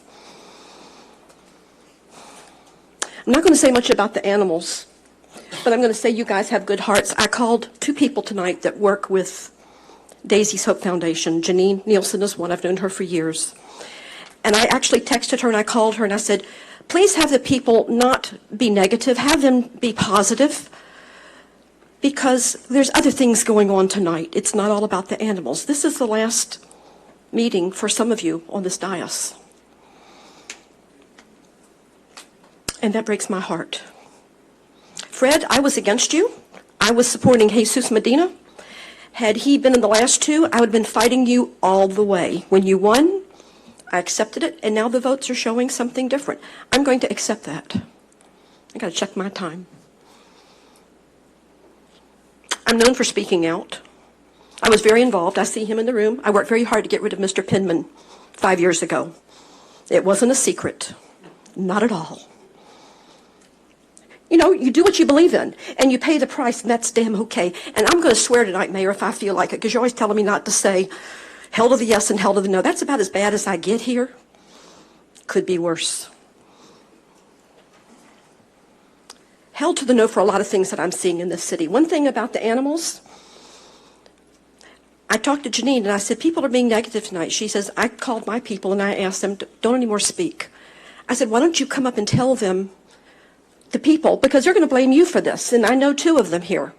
I'm not going to say much about the animals, but I'm going to say you guys have good hearts. I called 2 people tonight that work with Daisy's Hope Foundation. Janine Nielsen is one. I've known her for years. And I actually texted her and I called her and I said, please have the people not be negative, have them be positive, because there's other things going on tonight. It's not all about the animals. This is the last meeting for some of you on this dais. And that breaks my heart. Fred, I was against you. I was supporting Jesus Medina. Had he been in the last 2, I would have been fighting you all the way. When you won, I accepted it, and now the votes are showing something different. I'm going to accept that. I got to check my time. I'm known for speaking out. I was very involved. I see him in the room. I worked very hard to get rid of Mr. Penman 5 years ago. It wasn't a secret. Not at all. You do what you believe in, and you pay the price, and that's damn okay. And I'm going to swear tonight, Mayor, if I feel like it, because you're always telling me not to say hell to the yes and hell to the no. That's about as bad as I get here. Could be worse. Hell to the no for a lot of things that I'm seeing in this city. One thing about the animals, I talked to Janine and I said, people are being negative tonight. She says, I called my people and I asked them, don't anymore speak. I said, why don't you come up and tell them, the people, because they're going to blame you for this. And I know 2 of them here.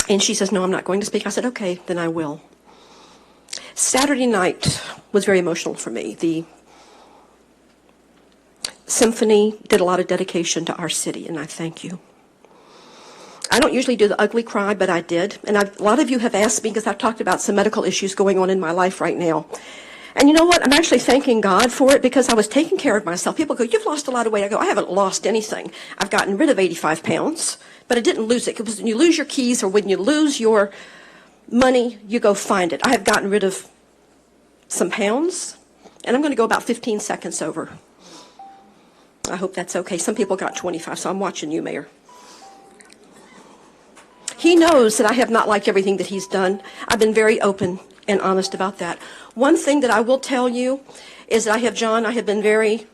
And she says, no, I'm not going to speak. I said, okay, then I will. Saturday night was very emotional for me. The symphony did a lot of dedication to our city, and I thank you. I don't usually do the ugly cry, but I did. And a lot of you have asked me, because I've talked about some medical issues going on in my life right now. And you know what? I'm actually thanking God for it because I was taking care of myself. People go, you've lost a lot of weight. I go, I haven't lost anything. I've gotten rid of 85 pounds, but I didn't lose it. Because when you lose your keys or when you lose your money, you go find it. I have gotten rid of some pounds, and I'm going to go about 15 seconds over. I hope that's okay. Some people got 25, so I'm watching you, Mayor. He knows that I have not liked everything that he's done. I've been very open and honest about that. One thing that I will tell you is that I have been very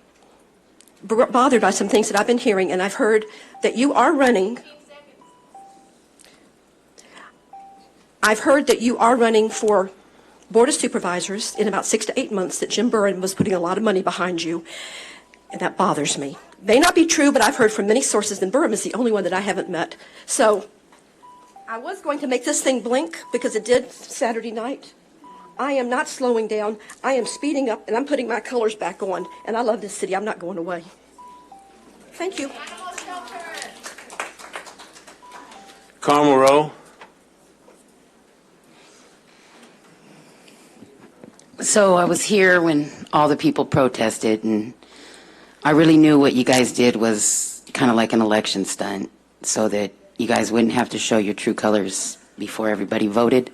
bothered by some things that I've been hearing, and I've heard that you are running. I've heard that you are running for Board of Supervisors in about 6 to 8 months, that Jim Burren was putting a lot of money behind you, and that bothers me. May not be true, but I've heard from many sources, and Burren is the only one that I haven't met. So I was going to make this thing blink because it did Saturday night. I am not slowing down. I am speeding up, and I'm putting my colors back on, and I love this city. I'm not going away. Thank you. Carmel Rowe. So I was here when all the people protested, and I really knew what you guys did was kind of like an election stunt so that you guys wouldn't have to show your true colors before everybody voted.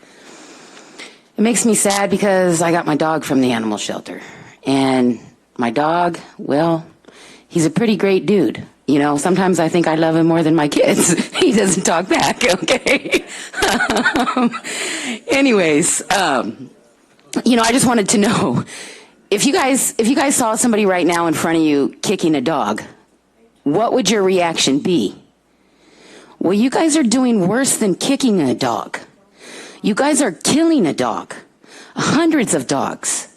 It makes me sad because I got my dog from the animal shelter. And my dog, well, he's a pretty great dude. You know, sometimes I think I love him more than my kids. He doesn't talk back, okay? Anyways, I just wanted to know, if you guys saw somebody right now in front of you kicking a dog, what would your reaction be? Well, you guys are doing worse than kicking a dog. You guys are killing a dog. Hundreds of dogs.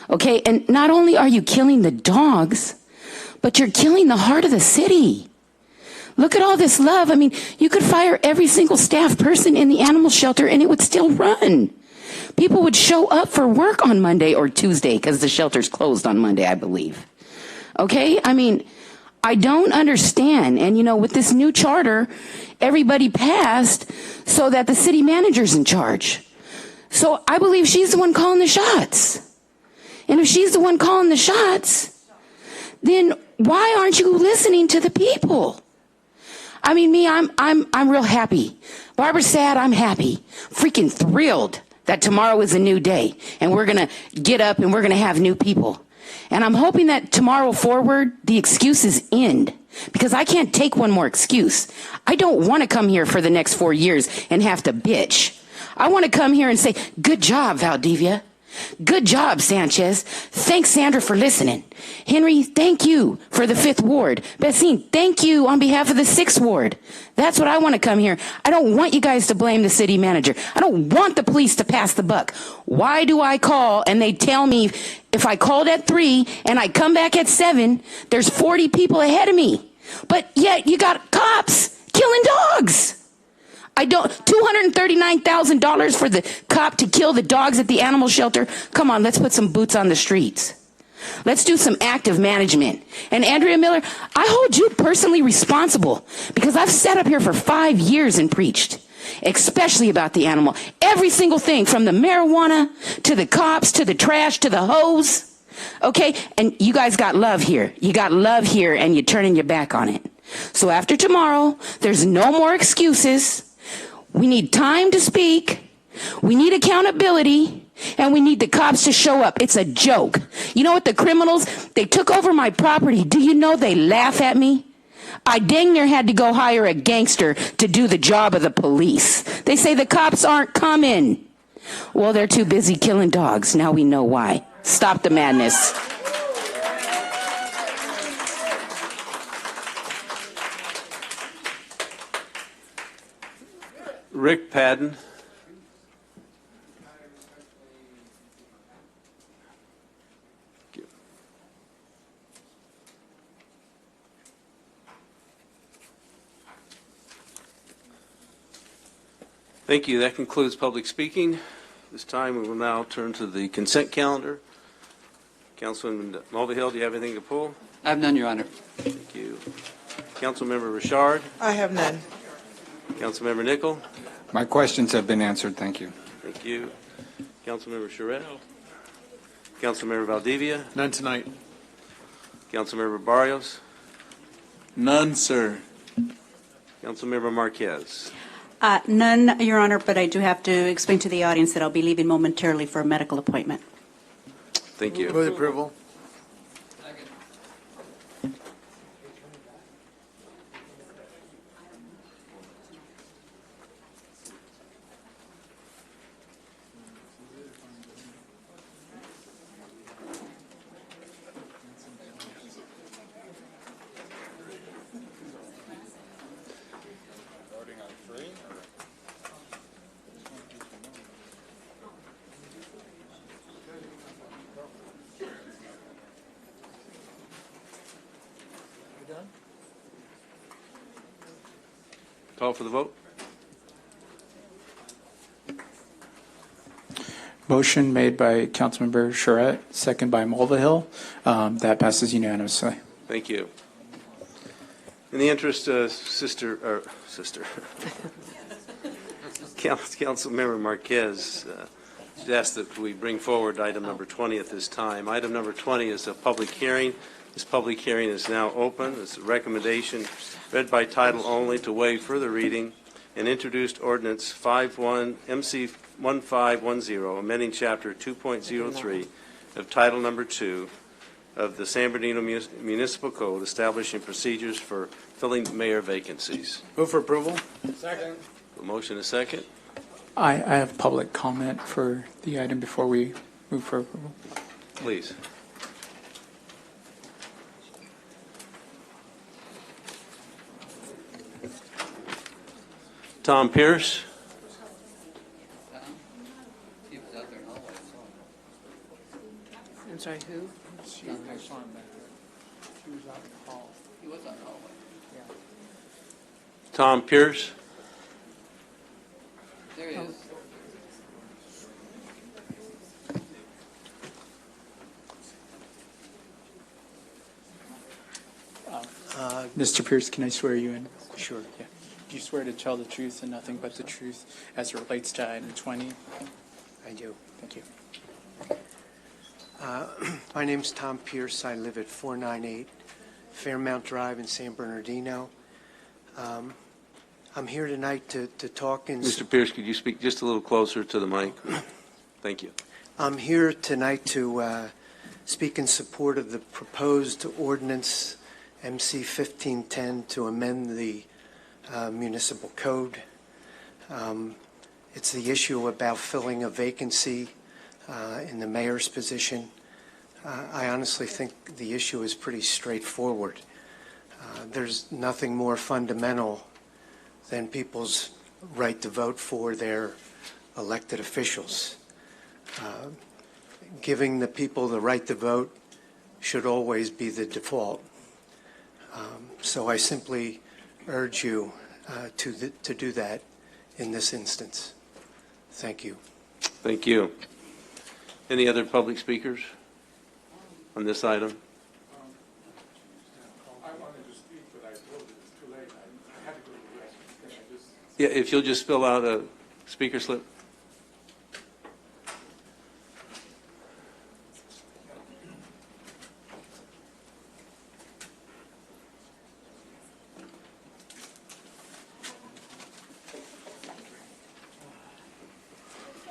Okay, and not only are you killing the dogs, but you're killing the heart of the city. Look at all this love. I mean, you could fire every single staff person in the animal shelter and it would still run. People would show up for work on Monday or Tuesday because the shelter's closed on Monday, I believe. Okay, I mean, I don't understand. And with this new charter, everybody passed so that the city manager's in charge. So I believe she's the one calling the shots. And if she's the one calling the shots, then why aren't you listening to the people? I mean, I'm real happy. Barbara's sad, I'm happy. Freaking thrilled that tomorrow is a new day and we're going to get up and we're going to have new people. And I'm hoping that tomorrow forward, the excuses end, because I can't take one more excuse. I don't want to come here for the next 4 years and have to bitch. I want to come here and say, good job, Valdivia. Good job, Sanchez. Thanks, Sandra, for listening. Henry, thank you for the 5th Ward. Bessine, thank you on behalf of the 6th Ward. That's what I want to come here. I don't want you guys to blame the city manager. I don't want the police to pass the buck. Why do I call and they tell me if I called at 3 and I come back at 7, there's 40 people ahead of me. But yet you got cops killing dogs. $239,000 for the cop to kill the dogs at the animal shelter. Come on, let's put some boots on the streets. Let's do some active management. And Andrea Miller, I hold you personally responsible because I've sat up here for 5 years and preached, especially about the animal. Every single thing from the marijuana to the cops to the trash to the hose. Okay? And you guys got love here. You got love here and you're turning your back on it. So after tomorrow, there's no more excuses. We need time to speak, we need accountability, and we need the cops to show up. It's a joke. You know what, the criminals, they took over my property. Do you know they laugh at me? I dang near had to go hire a gangster to do the job of the police. They say the cops aren't coming. Well, they're too busy killing dogs. Now we know why. Stop the madness. Rick Padden. Thank you. That concludes public speaking. This time we will now turn to the consent calendar. Councilman Mulvihill, do you have anything to pull? I have none, Your Honor. Thank you. Councilmember Richard? I have none. Councilmember Nickel? My questions have been answered. Thank you. Thank you. Councilmember Charette? Councilmember Valdivia? None tonight. Councilmember Barrios? None, sir. Councilmember Marquez? None, Your Honor, but I do have to explain to the audience that I'll be leaving momentarily for a medical appointment. Thank you. Move the approval. Call for the vote. Motion made by Councilmember Charette, second by Mulvihill. That passes unanimously. Thank you. In the interest of Councilmember Marquez asked that we bring forward item number 20 at this time. Item number 20 is a public hearing. This public hearing is now open. It's a recommendation read by title only to waive further reading and introduced ordinance 51 MC 1510, amending chapter 2.03 of title number 2 of the San Bernardino Municipal Code, establishing procedures for filling mayor vacancies. Move for approval. Second. A motion, a second. I have public comment for the item before we Move for approval. Please. Tom Pierce. I'm sorry, who? Tom Pierce. There he is. Mr. Pierce, can I swear you in? Sure, yeah. Do you swear to tell the truth and nothing but the truth as it relates to item 20? I do. Thank you. My name's Tom Pierce. I live at 498 Fairmount Drive in San Bernardino. I'm here tonight to talk in... Mr. Pierce, could you speak just a little closer to the mic? Thank you. I'm here tonight to speak in support of the proposed ordinance MC 1510 to amend the municipal code. It's the issue about filling a vacancy in the mayor's position. I honestly think the issue is pretty straightforward. There's nothing more fundamental than people's right to vote for their elected officials. Giving the people the right to vote should always be the default. So I simply urge you to do that in this instance. Thank you. Thank you. Any other public speakers on this item? I wanted to speak, but I told it was too late. I had to go to the restroom. Can I just... Yeah, if you'll just fill out a speaker slip.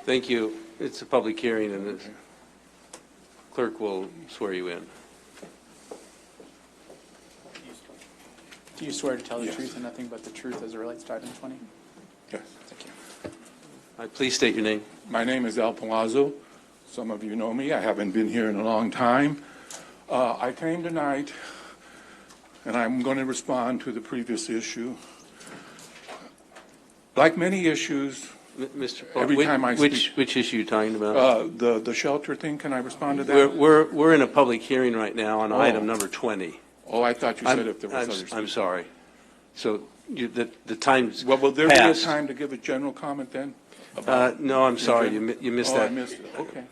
Thank you. It's a public hearing, and the clerk will swear you in. Do you swear to tell the truth and nothing but the truth as it relates to item 20? Yes. Thank you. Please state your name. My name is Al Palazzo. Some of you know me. I haven't been here in a long time. I came tonight, and I'm going to respond to the previous issue. Like many issues, Mr. every time I speak... Which issue are you talking about? The shelter thing, can I respond to that? We're in a public hearing right now on item number 20. Oh, I thought you said if there was others. I'm sorry. So the time's Well, will there be a passed. time to give a general comment then? No, I'm sorry. You missed that. Oh, I missed it. Okay.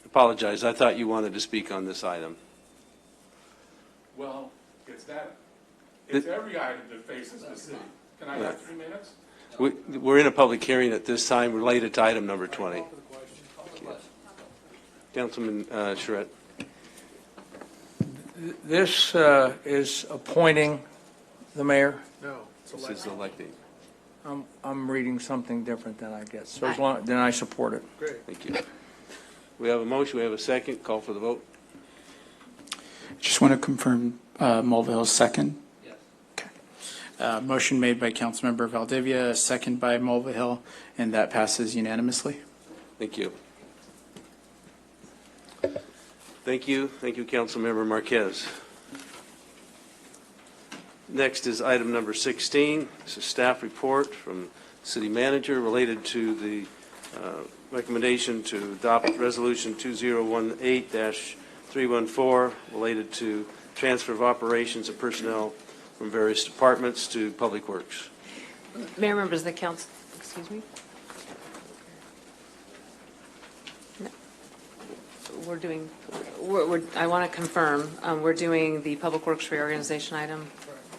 Apologize. I thought you wanted to speak on this item. Well, it's every item that faces the city. Can I have 3 minutes? We're in a public hearing at this time related to item number 20. Councilman Charette. This is appointing the mayor? No. This is electing. I'm reading something different than I guess. So as long, then I support it. Great. Thank you. We have a motion. We have a second. Call for the vote. Just want to confirm Mulvihill's second. Yes. Okay. Motion made by Councilmember Valdivia, second by Mulvihill, and that passes unanimously. Thank you. Thank you. Thank you, Councilmember Marquez. Next is item number 16. It's a staff report from City Manager related to the recommendation to adopt Resolution 2018-314 related to transfer of operations and personnel from various departments to Public Works. Mayor, members of the council, excuse me? I want to confirm, we're doing the Public Works reorganization item?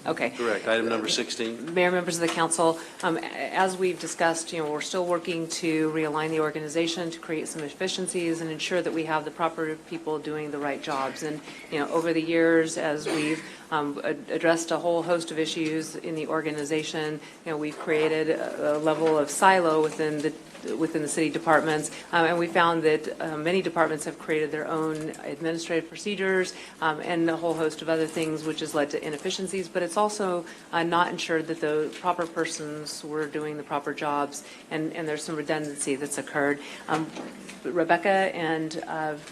Okay. Correct. Item number 16. Mayor, members of the council, as we've discussed, we're still working to realign the organization to create some efficiencies and ensure that we have the proper people doing the right jobs. And, over the years, as we've addressed a whole host of issues in the organization. We've created a level of silo within the city departments, and we found that many departments have created their own administrative procedures and a whole host of other things, which has led to inefficiencies, but it's also not ensured that the proper persons were doing the proper jobs, and there's some redundancy that's occurred. Rebecca and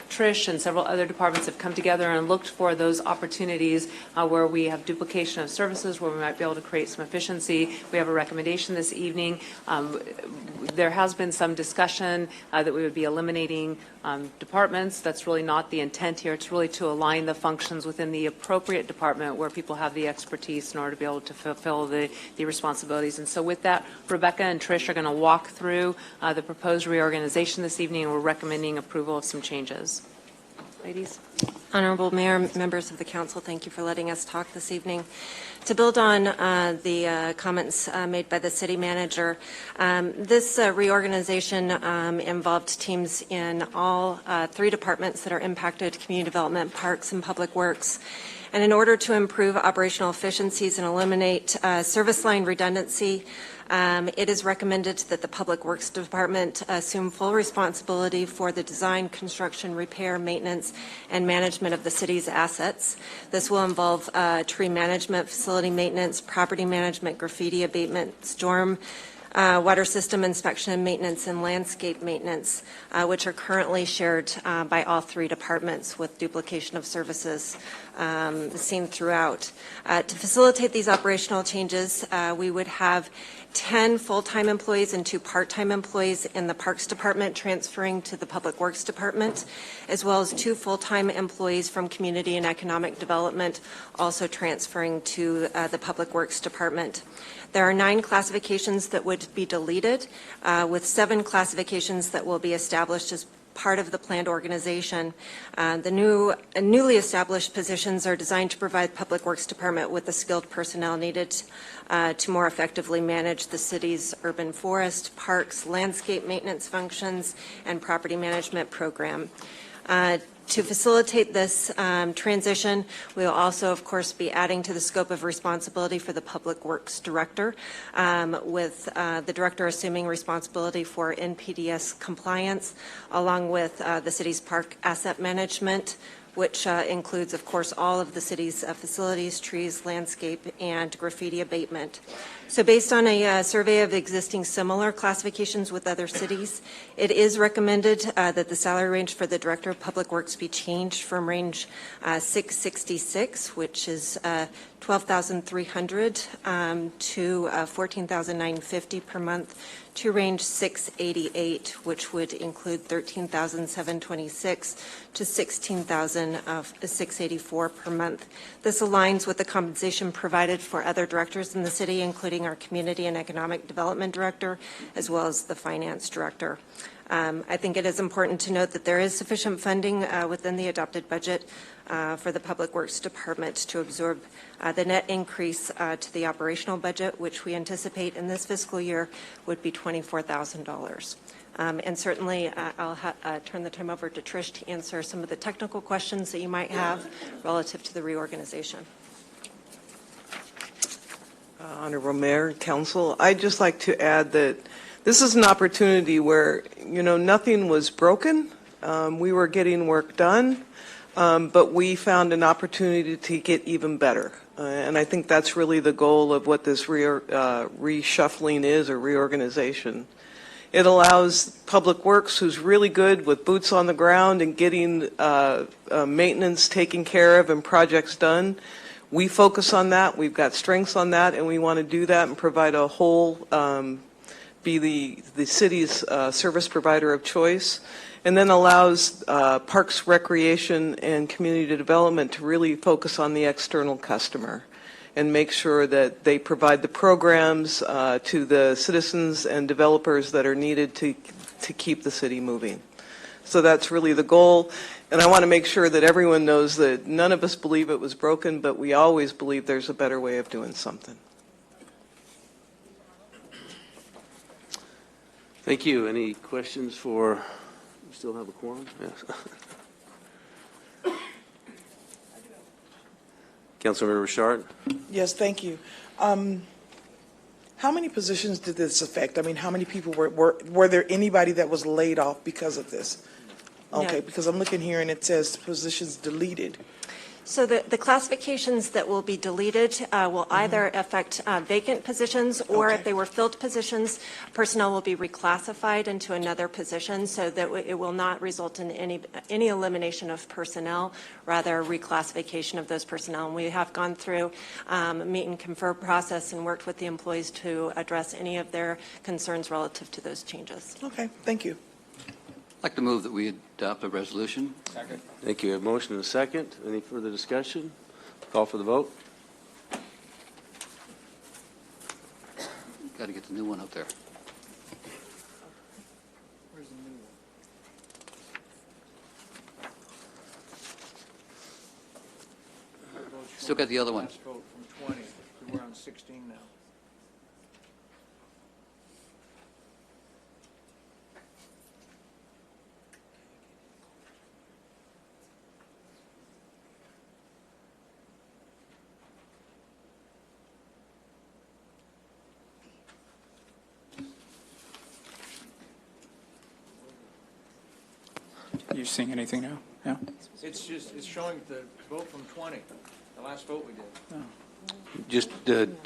Trish and several other departments have come together and looked for those opportunities where we have duplication of services, where we might be able to create some efficiency. We have a recommendation this evening. There has been some discussion that we would be eliminating departments. That's really not the intent here. It's really to align the functions within the appropriate department where people have the expertise in order to be able to fulfill the responsibilities. And so with that, Rebecca and Trish are going to walk through the proposed reorganization this evening, and we're recommending approval of some changes. Ladies. Honorable Mayor, members of the council, thank you for letting us talk this evening. To build on the comments made by the city manager, this reorganization involved teams in all three departments that are impacted: community development, parks, and public works. And in order to improve operational efficiencies and eliminate service line redundancy, it is recommended that the Public Works Department assume full responsibility for the design, construction, repair, maintenance, and management of the city's assets. This will involve tree management, facility maintenance, property management, graffiti abatement, storm water system inspection and maintenance, and landscape maintenance, which are currently shared by all three departments with duplication of services seen throughout. To facilitate these operational changes, we would have 10 full-time employees and 2 part-time employees in the Parks Department transferring to the Public Works Department, as well as 2 full-time employees from Community and Economic Development also transferring to the Public Works Department. There are 9 classifications that would be deleted, with 7 classifications that will be established as part of the planned organization. The newly established positions are designed to provide Public Works Department with the skilled personnel needed to more effectively manage the city's urban forest, parks, landscape maintenance functions, and property management program. To facilitate this transition, we will also, of course, be adding to the scope of responsibility for the Public Works Director, with the Director assuming responsibility for NPDES compliance, along with the city's park asset management, which includes, of course, all of the city's facilities, trees, landscape, and graffiti abatement. So based on a survey of existing similar classifications with other cities, it is recommended that the salary range for the Director of Public Works be changed from range 666, which is $12,300 to $14,950 per month, to range 688, which would include $13,726 to $16,684 per month. This aligns with the compensation provided for other directors in the city, including our Community and Economic Development Director, as well as the Finance Director. I think it is important to note that there is sufficient funding within the adopted budget for the Public Works Department to absorb the net increase to the operational budget, which we anticipate in this fiscal year would be $24,000. And certainly, I'll turn the time over to Trish to answer some of the technical questions that you might have relative to the reorganization. Honorable Mayor and Council, I'd just like to add that this is an opportunity where, nothing was broken. We were getting work done, but we found an opportunity to get even better. And I think that's really the goal of what this reshuffling is, or reorganization. It allows Public Works, who's really good with boots on the ground and getting maintenance taken care of and projects done. We focus on that. We've got strengths on that, and we want to do that and provide a whole, be the city's service provider of choice, and then allows Parks, Recreation, and Community Development to really focus on the external customer and make sure that they provide the programs to the citizens and developers that are needed to keep the city moving. So that's really the goal. And I want to make sure that everyone knows that none of us believe it was broken, but we always believe there's a better way of doing something. Thank you. Any questions for, we still have a quorum? Yes. Councilmember Richard? Yes, thank you. How many positions did this affect? I mean, how many people were there anybody that was laid off because of this? Okay, No. because I'm looking here and it says positions deleted. So the classifications that will be deleted will either affect vacant positions, or if they were filled positions, personnel will be reclassified into another position, so that it will not result in any elimination of personnel, rather reclassification of those personnel. And we have gone through a meet and confer process and worked with the employees to address any of their concerns relative to those changes. Okay, thank you. I'd like to move that we adopt a resolution. Second. Thank you. A motion and a second. Any further discussion? Call for the vote. Got to get the new one up there. Where's the new one? Still got the other one. Last vote from 20, we're on 16 now. You seeing anything now? No? It's showing the vote from 20, the last vote we did. Just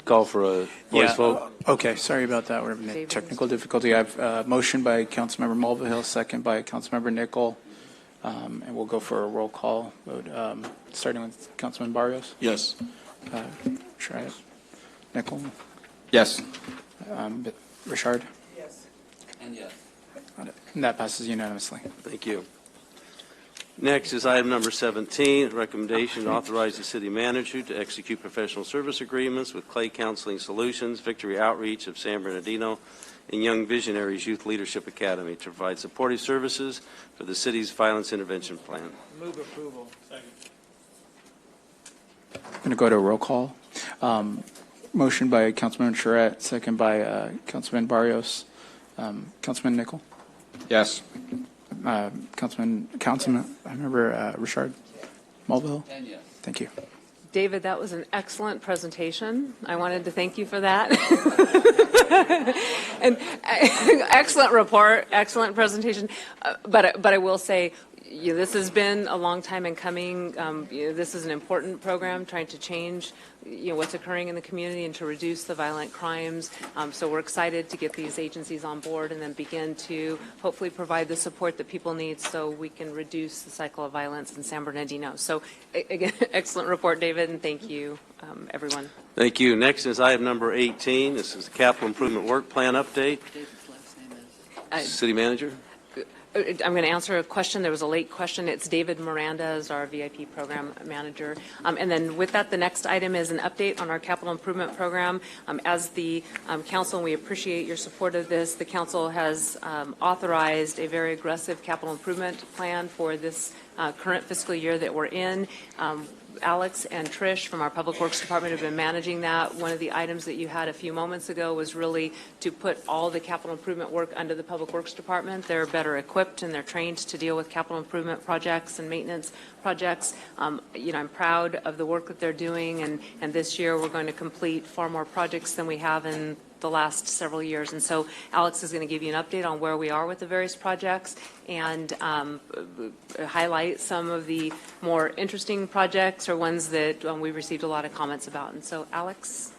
call for a voice vote. Okay, sorry about that. We're having a technical difficulty. I have a motion by Councilmember Mulvihill, second by Councilmember Nickel, and we'll go for a roll call vote, starting with Councilman Barrios. Yes. Schreier. Nickel. Yes. Richard. Yes. And yes. And that passes unanimously. Thank you. Next is item number 17, recommendation to authorize the city manager to execute professional service agreements with Clay Counseling Solutions, Victory Outreach of San Bernardino, and Young Visionaries Youth Leadership Academy to provide supportive services for the city's violence intervention plan. Move approval. Second. I'm going to go to a roll call. Motion by Councilman Charette, second by Councilman Barrios. Councilman Nickel. Yes. Councilman, I remember Richard Mulvihill. And yes. Thank you. David, that was an excellent presentation. I wanted to thank you for that. And excellent report, excellent presentation. But I will say, this has been a long time in coming. This is an important program trying to change what's occurring in the community and to reduce the violent crimes. So we're excited to get these agencies on board and then begin to hopefully provide the support that people need so we can reduce the cycle of violence in San Bernardino. So again, excellent report, David, and thank you, everyone. Thank you. Next is item number 18. This is the capital improvement work plan update. David's last name is? City manager? I'm going to answer a question. There was a late question. It's David Miranda as our VIP program manager. And then with that, the next item is an update on our capital improvement program. As the council, and we appreciate your support of this, the council has authorized a very aggressive capital improvement plan for this current fiscal year that we're in. Alex and Trish from our Public Works Department have been managing that. One of the items that you had a few moments ago was really to put all the capital improvement work under the Public Works Department. They're better equipped and they're trained to deal with capital improvement projects and maintenance projects. I'm proud of the work that they're doing, and this year we're going to complete far more projects than we have in the last several years. And so Alex is going to give you an update on where we are with the various projects and highlight some of the more interesting projects or ones that we received a lot of comments about. And so, Alex.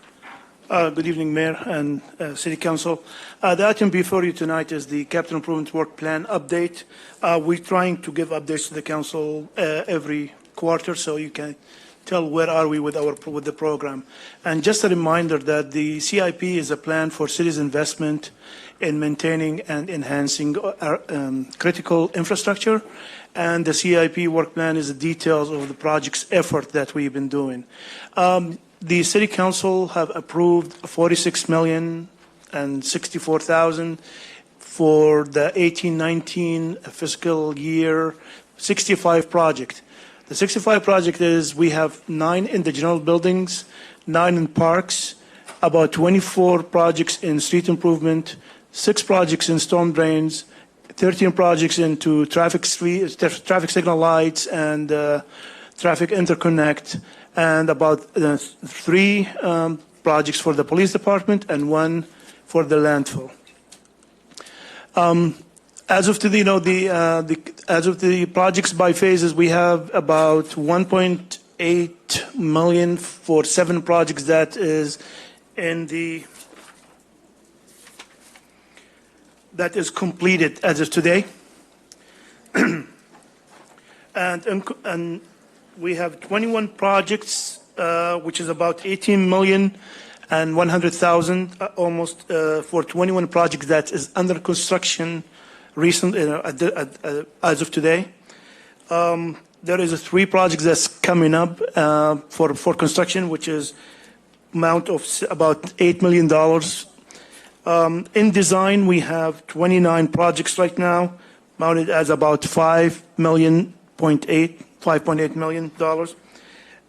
Good evening, Mayor and City Council. The item before you tonight is the Capital Improvement Work Plan update. We're trying to give updates to the Council every quarter so you can tell where are we with the program. And just a reminder that the CIP is a plan for city's investment in maintaining and enhancing critical infrastructure, and the CIP work plan is the details of the project's effort that we've been doing. The City Council have approved $46,064,000 for the 18-19 fiscal year 65 project. The 65 project is we have 9 in the general buildings, 9 in parks, about 24 projects in street improvement, 6 projects in storm drains, 13 projects into traffic signal lights and traffic interconnect, and about 3 projects for the police department and 1 for the landfill. As of today, as of the projects by phases, we have about 1.8 million for 7 projects that is completed as of today. and we have 21 projects, which is about 18 million and 100,000, almost for 21 projects that is under construction as of today. There is 3 projects that's coming up for construction, which is amount of about $8 million. In design, we have 29 projects right now, mounted as about $5.8 million.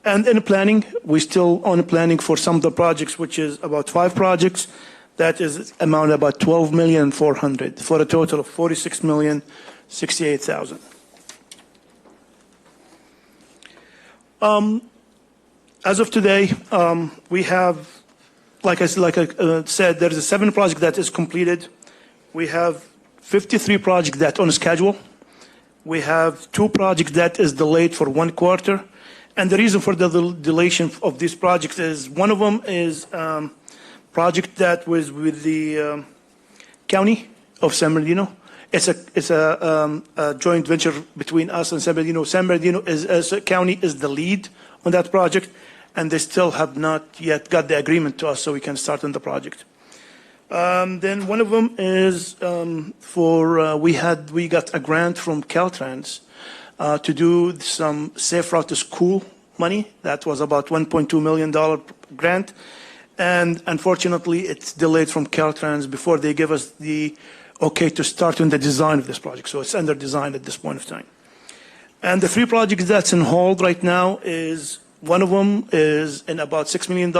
And in planning, we're still on planning for some of the projects, which is about 5 projects. That is amount about $12,400,000 for a total of $46,068,000. As of today, we have, like I said, there is a 7 project that is completed. We have 53 projects that on schedule. We have 2 projects that is delayed for 1 quarter. And the reason for the delay of these projects is one of them is project that was with the county of San Bernardino. It's a joint venture between us and San Bernardino. San Bernardino as a county is the lead on that project, and they still have not yet got the agreement to us so we can start on the project. Then one of them is we got a grant from Caltrans to do some Safe Route to School money. That was about $1.2 million grant. And unfortunately, it's delayed from Caltrans before they give us the okay to start on the design of this project. So it's under design at this point of time. And the 3 projects that's in hold right now is, one of them is in about $6 million,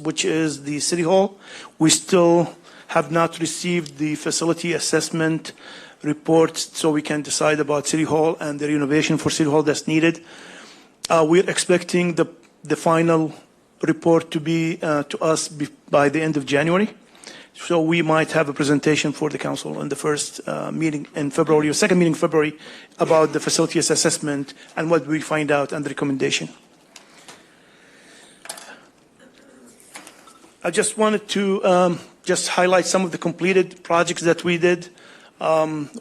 which is the City Hall. We still have not received the facility assessment reports so we can decide about City Hall and the renovation for City Hall that's needed. We're expecting the final report to be to us by the end of January. So we might have a presentation for the council in the first meeting in February or second meeting in February about the facility assessment and what we find out and the recommendation. I just wanted to just highlight some of the completed projects that we did.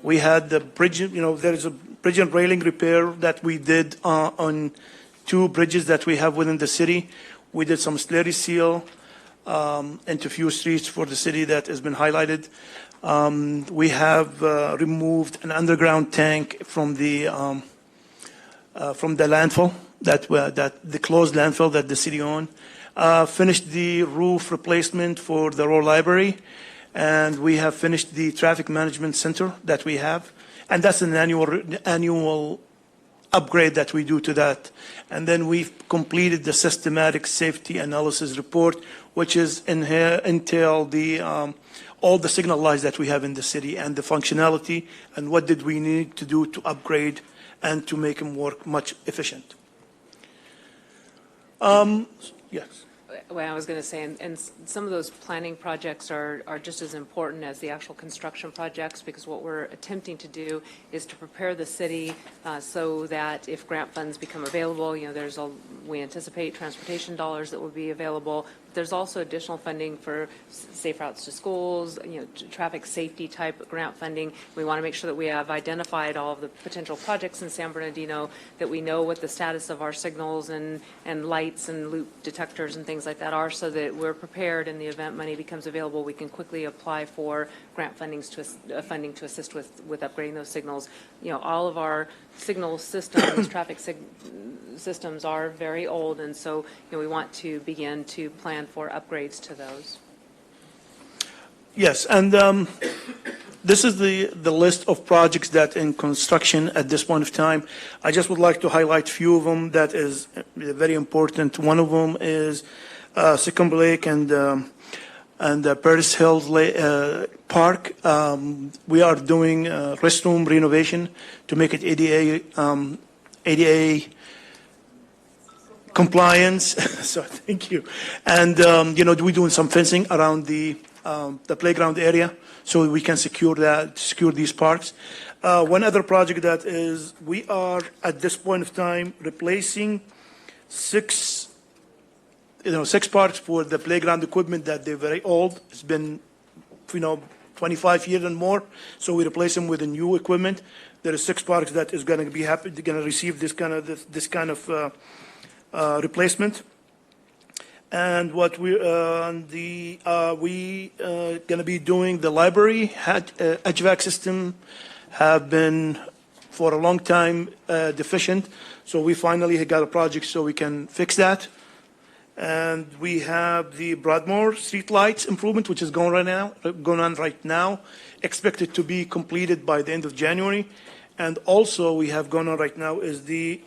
We had the bridge, there is a bridge and railing repair that we did on 2 bridges that we have within the city. We did some slurry seal into a few streets for the city that has been highlighted. We have removed an underground tank from the landfill, that the closed landfill that the city owned. Finished the roof replacement for the Royal Library, and we have finished the traffic management center that we have, and that's an annual upgrade that we do to that. And then we've completed the systematic safety analysis report, which is entail all the signal lights that we have in the city and the functionality and what did we need to do to upgrade and to make them work much efficient. Yes. Well, I was going to say, and some of those planning projects are just as important as the actual construction projects, because what we're attempting to do is to prepare the city so that if grant funds become available, we anticipate transportation dollars that will be available. There's also additional funding for safe routes to schools, traffic safety type grant funding. We want to make sure that we have identified all of the potential projects in San Bernardino, that we know what the status of our signals and lights and loop detectors and things like that are, so that we're prepared in the event money becomes available. We can quickly apply for grant funding to assist with upgrading those signals. All of our signal systems, traffic systems are very old, and so we want to begin to plan for upgrades to those. Yes, and this is the list of projects that in construction at this point of time. I just would like to highlight a few of them that is very important. One of them is Sycamore Lake and Paris Hills Park. We are doing restroom renovation to make it ADA compliance. So thank you. And, we're doing some fencing around the playground area so we can secure these parks. One other project that is, we are at this point of time replacing six parks for the playground equipment that they're very old. It's been, 25 years and more. So we replace them with the new equipment. There are 6 parks that is going to be happy. They're going to receive this kind of replacement. And what we going to be doing, the library HVAC system have been for a long time deficient. So we finally got a project so we can fix that. And we have the Broadmoor street lights improvement, which is going on right now, expected to be completed by the end of January. And also we have going on right now is the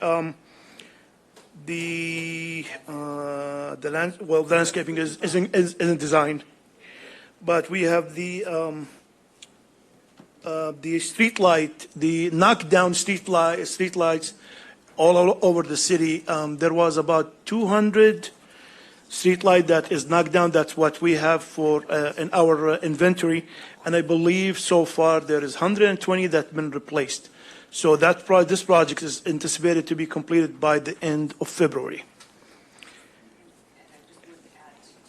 landscaping isn't designed, but we have the street light, the knockdown street lights all over the city. There was about 200 street light that is knocked down. That's what we have for in our inventory, and I believe so far there is 120 that have been replaced. So this project is anticipated to be completed by the end of February.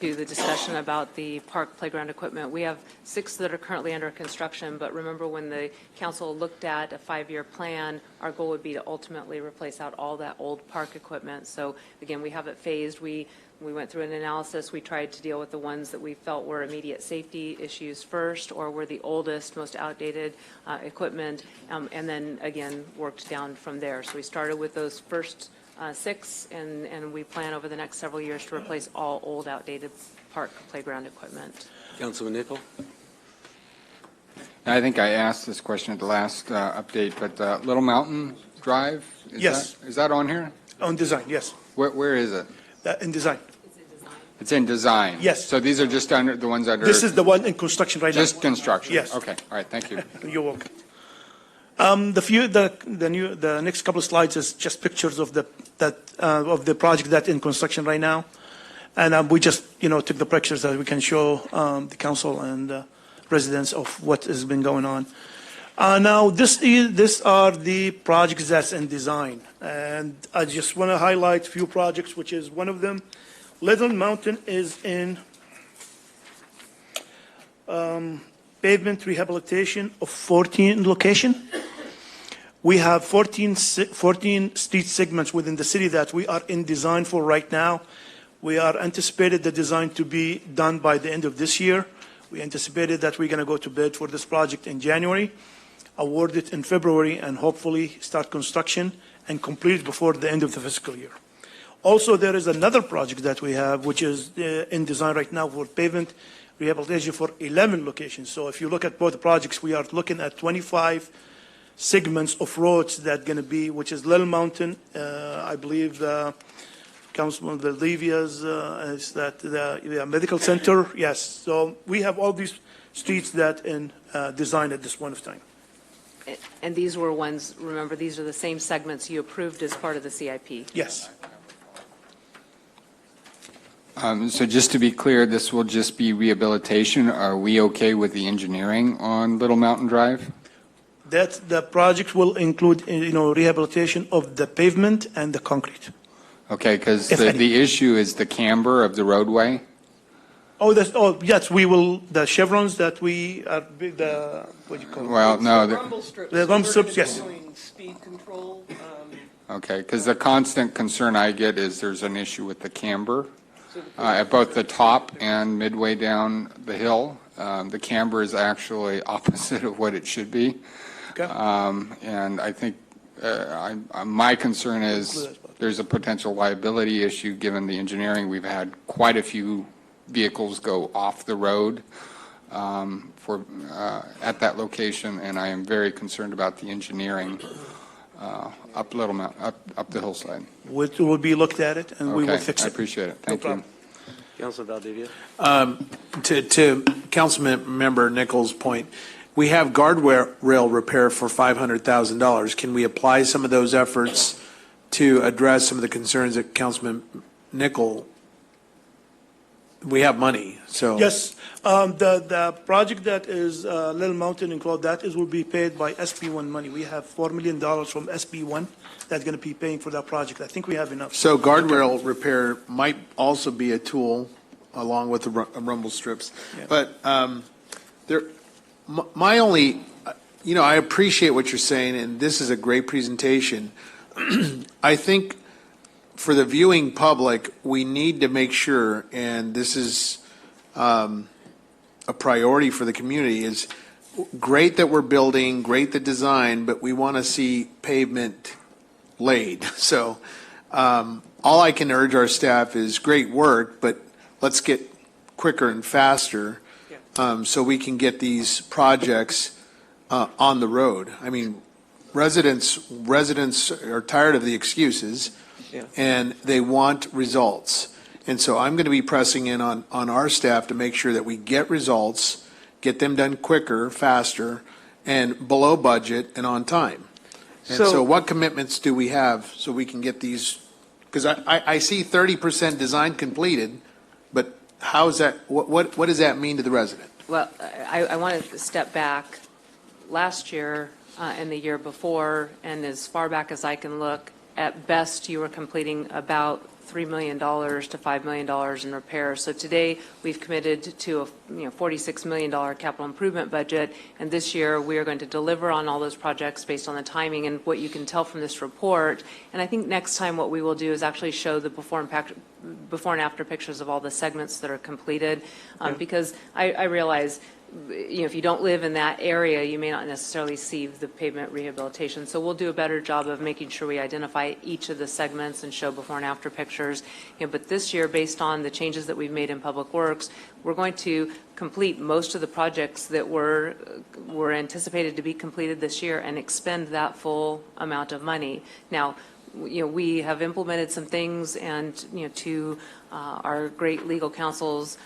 To the discussion about the park playground equipment, we have 6 that are currently under construction, but remember when the council looked at a 5-year plan, our goal would be to ultimately replace out all that old park equipment. So again, we have it phased. We went through an analysis. We tried to deal with the ones that we felt were immediate safety issues first, or were the oldest, most outdated equipment, and then again worked down from there. So we started with those first 6, and we plan over the next several years to replace all old, outdated park playground equipment. Councilman Nickel? I think I asked this question at the last update, but Little Mountain Drive? Yes. Is that on here? On design, yes. Where is it? In design. It's in design? Yes. So these are just the ones under? This is the one in construction right now. Just construction? Yes. Okay, all right, thank you. You're welcome. The next couple of slides is just pictures of the project that's in construction right now, and we just took the pictures that we can show the council and residents of what has been going on. Now these are the projects that's in design, and I just want to highlight a few projects, which is one of them. Little Mountain is in pavement rehabilitation of 14 location. We have 14 street segments within the city that we are in design for right now. We are anticipated the design to be done by the end of this year. We anticipated that we're going to go to bid for this project in January, award it in February, and hopefully start construction and complete it before the end of the fiscal year. Also, there is another project that we have, which is in design right now for pavement rehabilitation for 11 locations. So if you look at both projects, we are looking at 25 segments of roads that going to be, which is Little Mountain, I believe Councilman Valdivia's is that the medical center. Yes. So we have all these streets that in design at this point of time. And these were ones, remember, these are the same segments you approved as part of the CIP? Yes. So just to be clear, this will just be rehabilitation. Are we okay with the engineering on Little Mountain Drive? That the project will include, rehabilitation of the pavement and the concrete. Okay, because the issue is the camber of the roadway. Yes, we will, the chevrons that we are, what do you call it? Well, no. The rumble strips. The rumble strips, yes. Doing speed control. Okay, because the constant concern I get is there's an issue with the camber at both the top and midway down the hill. The camber is actually opposite of what it should be. Okay. And I think my concern is there's a potential liability issue given the engineering. We've had quite a few vehicles go off the road at that location, and I am very concerned about the engineering up Little Mountain, up the hillside. We'll be looked at it, and we will fix it. I appreciate it. Thank you. Councilor Valdivia? To Councilman Member Nichols' point, we have guardrail repair for $500,000. Can we apply some of those efforts to address some of the concerns that Councilman Nickel, we have money, so. Yes, the project that is Little Mountain and Claude, will be paid by SB1 money. We have $4 million from SB1 that's going to be paying for that project. I think we have enough. So guardrail repair might also be a tool along with the rumble strips. Yeah. But my only, I appreciate what you're saying, and this is a great presentation. I think for the viewing public, we need to make sure, and this is a priority for the community, is great that we're building, great the design, but we want to see pavement laid. So all I can urge our staff is great work, but let's get quicker and faster so we can get these projects on the road. I mean, residents are tired of the excuses, and they want results. And so I'm going to be pressing in on our staff to make sure that we get results, get them done quicker, faster, and below budget and on time. And so what commitments do we have so we can get these? Because I see 30% design completed, but how is that, what does that mean to the resident? Well, I want to step back. Last year and the year before, and as far back as I can look, at best you were completing about $3 million to $5 million in repairs. So today we've committed to a $46 million capital improvement budget, and this year we are going to deliver on all those projects based on the timing and what you can tell from this report. And I think next time what we will do is actually show the before and after pictures of all the segments that are completed, because I realize if you don't live in that area, you may not necessarily see the pavement rehabilitation. So we'll do a better job of making sure we identify each of the segments and show before and after pictures. But this year, based on the changes that we've made in Public Works, we're going to complete most of the projects that were anticipated to be completed this year and expend that full amount of money. Now, we have implemented some things, and to our great legal counsel's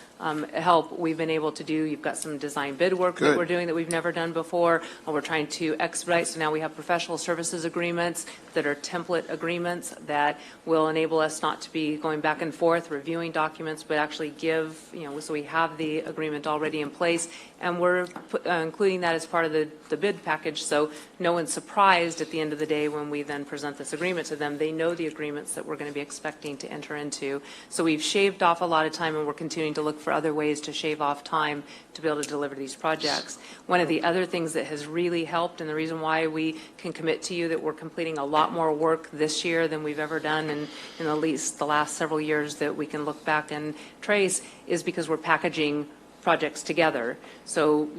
help, we've been able to do. You've got some design bid work that we're doing that we've never done before. We're trying to expedite. So now we have professional services agreements that are template agreements that will enable us not to be going back and forth reviewing documents, but actually give. So we have the agreement already in place, and we're including that as part of the bid package. So no one's surprised at the end of the day when we then present this agreement to them. They know the agreements that we're going to be expecting to enter into. So we've shaved off a lot of time, and we're continuing to look for other ways to shave off time to be able to deliver these projects. One of the other things that has really helped, and the reason why we can commit to you that we're completing a lot more work this year than we've ever done in at least the last several years that we can look back and trace, is because we're packaging projects together. So,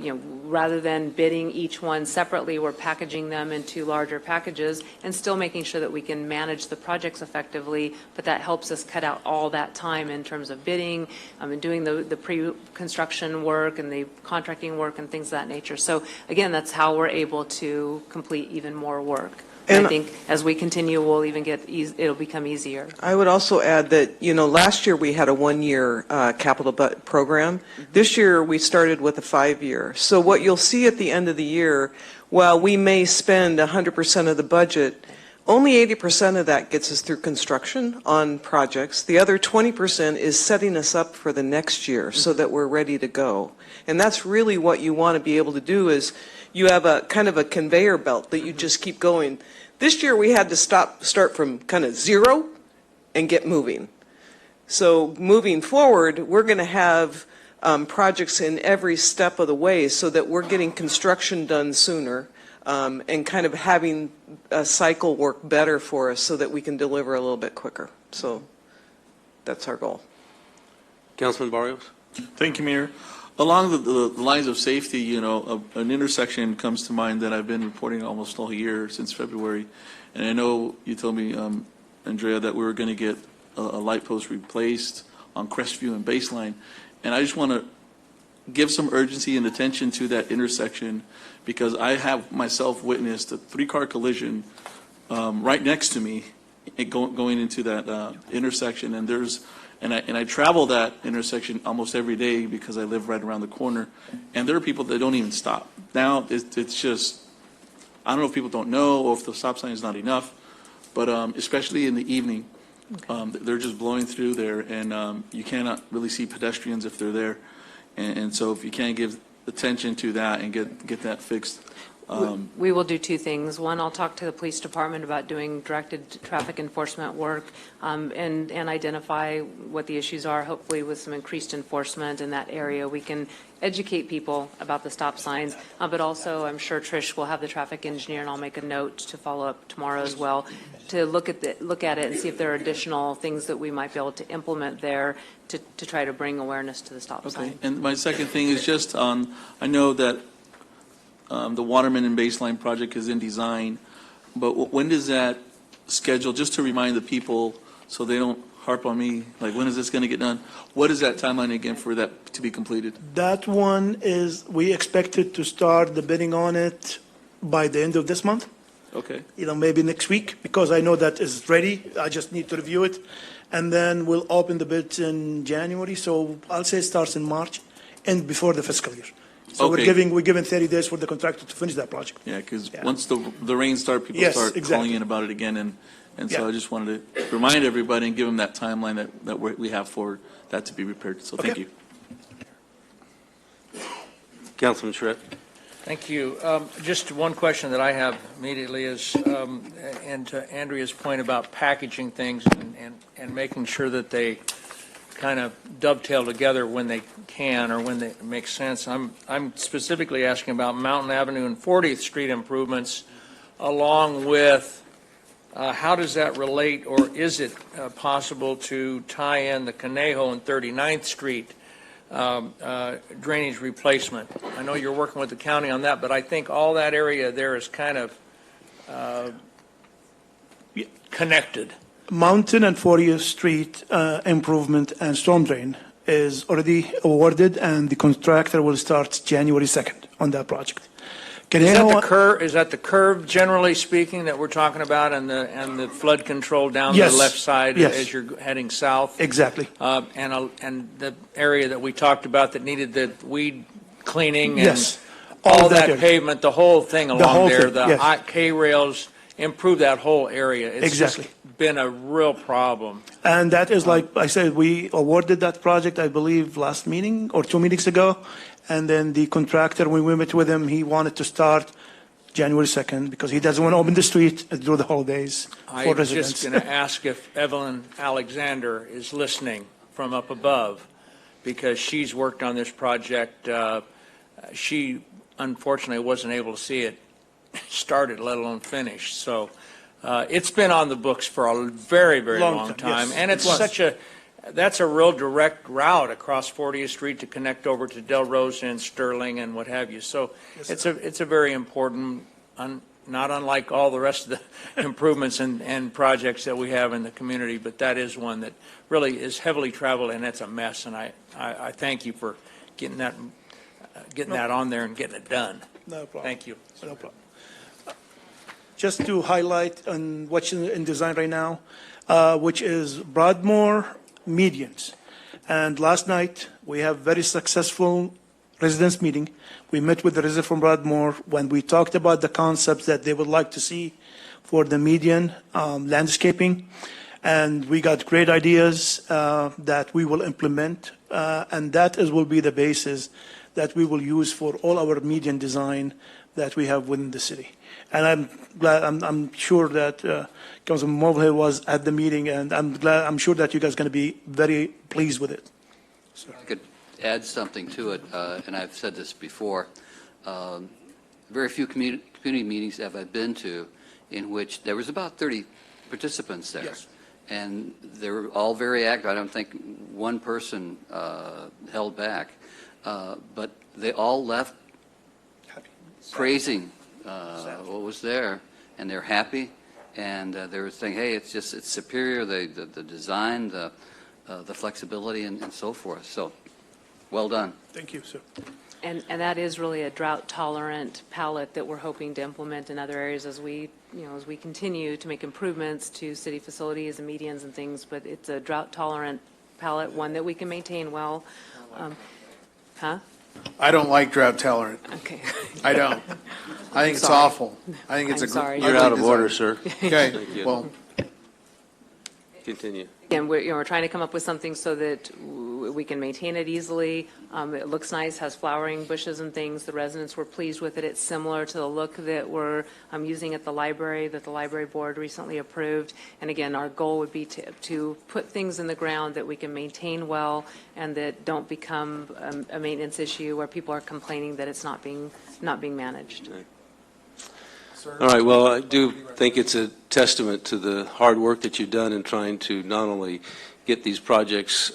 rather than bidding each one separately, we're packaging them into larger packages and still making sure that we can manage the projects effectively, but that helps us cut out all that time in terms of bidding and doing the pre-construction work and the contracting work and things of that nature. So again, that's how we're able to complete even more work. And I think as we continue, we'll even it'll become easier. I would also add that, last year we had a one-year capital program. This year we started with a 5-year. So what you'll see at the end of the year, while we may spend 100% of the budget, only 80% of that gets us through construction on projects. The other 20% is setting us up for the next year so that we're ready to go. And that's really what you want to be able to do, is you have a kind of a conveyor belt that you just keep going. This year we had to start from kind of zero and get moving. So moving forward, we're going to have projects in every step of the way so that we're getting construction done sooner and kind of having a cycle work better for us so that we can deliver a little bit quicker. So that's our goal. Councilman Barrios? Thank you, Mayor. Along the lines of safety, an intersection comes to mind that I've been reporting almost all year since February. And I know you told me, Andrea, that we were going to get a light post replaced on Crestview and Baseline. And I just want to give some urgency and attention to that intersection, because I have myself witnessed a 3-car collision right next to me going into that intersection. And I travel that intersection almost every day because I live right around the corner, and there are people that don't even stop. Now it's just, I don't know if people don't know or if the stop sign is not enough, but especially in the evening, they're just blowing through there, and you cannot really see pedestrians if they're there. And so if you can't give attention to that and get that fixed. We will do two things. One, I'll talk to the police department about doing directed traffic enforcement work and identify what the issues are, hopefully with some increased enforcement in that area. We can educate people about the stop signs, but also I'm sure Trish will have the traffic engineer, and I'll make a note to follow up tomorrow as well, to look at it and see if there are additional things that we might be able to implement there to try to bring awareness to the stop sign. And my second thing is just on, I know that the Waterman and Baseline project is in design, but when does that schedule, just to remind the people so they don't harp on me, like when is this going to get done? What is that timeline again for that to be completed? That one is, we expected to start the bidding on it by the end of this month, Okay. maybe next week, because I know that is ready. I just need to review it. And then we'll open the bids in January, so I'll say it starts in March and before the fiscal year. So Okay. we're giving 30 days for the contractor to finish that project. Yeah, because once the rains start, people Yes, start exactly. calling in about it again, and so Yeah. I just wanted to remind everybody and give them that timeline that we have for that to be repaired. So thank Okay. you. Councilman Schritt. Thank you. Just one question that I have immediately is, and to Andrea's point about packaging things and making sure that they kind of dovetail together when they can or when it makes sense. I'm specifically asking about Mountain Avenue and 40th Street improvements, along with how does that relate, or is it possible to tie in the Conejo and 39th Street drainage replacement? I know you're working with the county on that, but I think all that area there is kind of connected. Mountain and 40th Street improvement and storm drain is already awarded, and the contractor will start January 2nd on that project. Is that the curve, generally speaking, that we're talking about, and the flood control down Yes. the left side Yes. as you're heading south? Exactly. And the area that we talked about that needed the weed cleaning and Yes. all that that area. pavement, the whole thing The along whole there, thing, the yes. K-rails, improve that whole area. It's Exactly. just been a real problem. And that is, like I said, we awarded that project, I believe, last meeting or 2 meetings ago. And then the contractor, when we met with him, he wanted to start January 2nd because he doesn't want to open the street during the holidays for I'm residents. just going to ask if Evelyn Alexander is listening from up above, because she's worked on this project. She unfortunately wasn't able to see it started, let alone finished. So it's been on the books for a very, very long time. yes, And it's it was. that's a real direct route across 40th Street to connect over to Del Rosa and Sterling and what have you. So it's a very important, not unlike all the rest of the improvements and projects that we have in the community, but that is one that really is heavily traveled, and it's a mess. And I thank you for getting that on there and getting it done. No problem. Thank you. No problem. Just to highlight on what's in design right now, which is Broadmoor medians. And last night, we have very successful residents meeting. We met with the resident from Broadmoor when we talked about the concepts that they would like to see for the median landscaping. And we got great ideas that we will implement. And that will be the basis that we will use for all our median design that we have within the city. And I'm glad, I'm sure that Councilman Mulvihill was at the meeting, and I'm sure that you guys are going to be very pleased with it. I could add something to it, and I've said this before. Very few community meetings have I been to in which there was about 30 participants there. Yes. And they were all very active. I don't think one person held back. But they all left praising what was there, and they're happy, and they were saying, hey, it's superior, the design, the flexibility, and so forth. So, well done. Thank you, sir. And that is really a drought-tolerant palette that we're hoping to implement in other areas as we continue to make improvements to city facilities and medians and things. But it's a drought-tolerant palette, one that we can maintain well. I don't like drought tolerant. Okay. I don't. I think it's Sorry. awful. I think it's I'm sorry. You're out of order, sir. Okay, Thank you. well, continue. Again, we're trying to come up with something so that we can maintain it easily. It looks nice, has flowering bushes and things. The residents were pleased with it. It's similar to the look that we're using at the library, that the library board recently approved. And again, our goal would be to put things in the ground that we can maintain well and that don't become a maintenance issue where people are complaining that it's not being managed. All right, well, I do think it's a testament to the hard work that you've done in trying to not only get these projects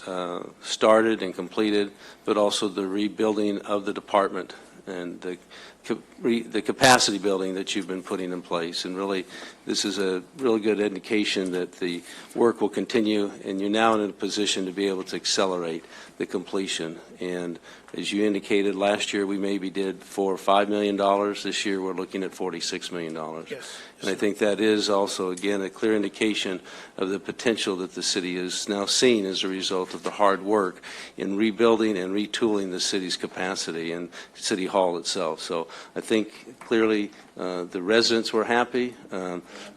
started and completed, but also the rebuilding of the department and the capacity building that you've been putting in place. And really, this is a really good indication that the work will continue, and you're now in a position to be able to accelerate the completion. And as you indicated, last year we maybe did $4 or $5 million. This year we're looking at $46 million. Yes. And I think that is also, again, a clear indication of the potential that the city is now seeing as a result of the hard work in rebuilding and retooling the city's capacity and City Hall itself. So I think clearly the residents were happy.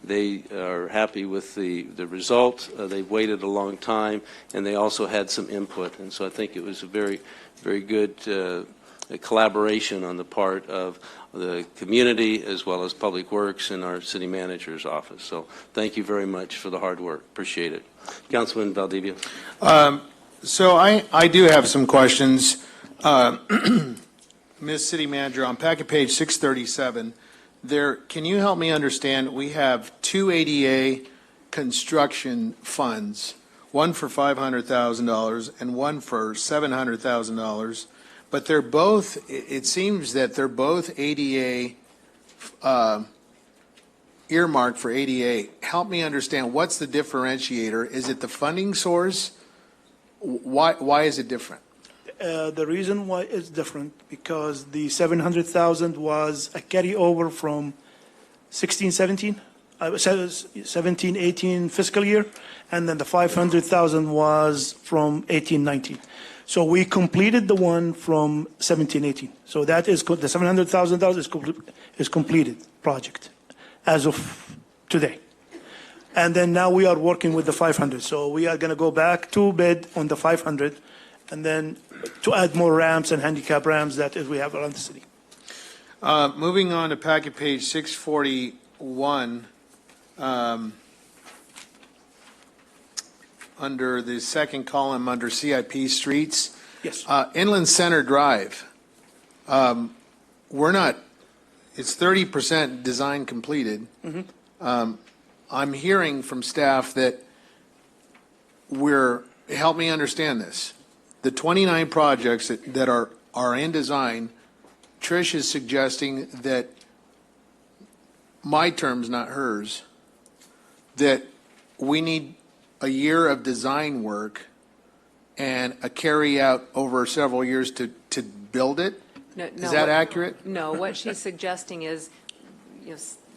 They are happy with the result. They've waited a long time, and they also had some input. And so I think it was a very, very good collaboration on the part of the community as well as Public Works and our city manager's office. So thank you very much for the hard work. Appreciate it. Councilman Valdivia. So I do have some questions. Ms. City Manager, on packet page 637, can you help me understand, we have two ADA construction funds, one for $500,000 and one for $700,000, but they're both, it seems that they're both ADA, earmarked for ADA. Help me understand, what's the differentiator? Is it the funding source? Why is it different? The reason why it's different, because the 700,000 was a carryover from 17, 18 fiscal year, and then the 500,000 was from 18-19. So we completed the one from 17-18. So that is, the $700,000 is completed project as of today. And then now we are working with the 500. So we are going to go back to bid on the 500, and then to add more ramps and handicap ramps that we have around the city. Moving on to packet page 641, under the second column under CIP streets. Yes. Inland Center Drive. We're not, it's 30% design completed. I'm hearing from staff that help me understand this. The 29 projects that are in design, Trish is suggesting that, my terms, not hers, that we need a year of design work and a carry out over several years to build it? No, Is that accurate? No, what she's suggesting is,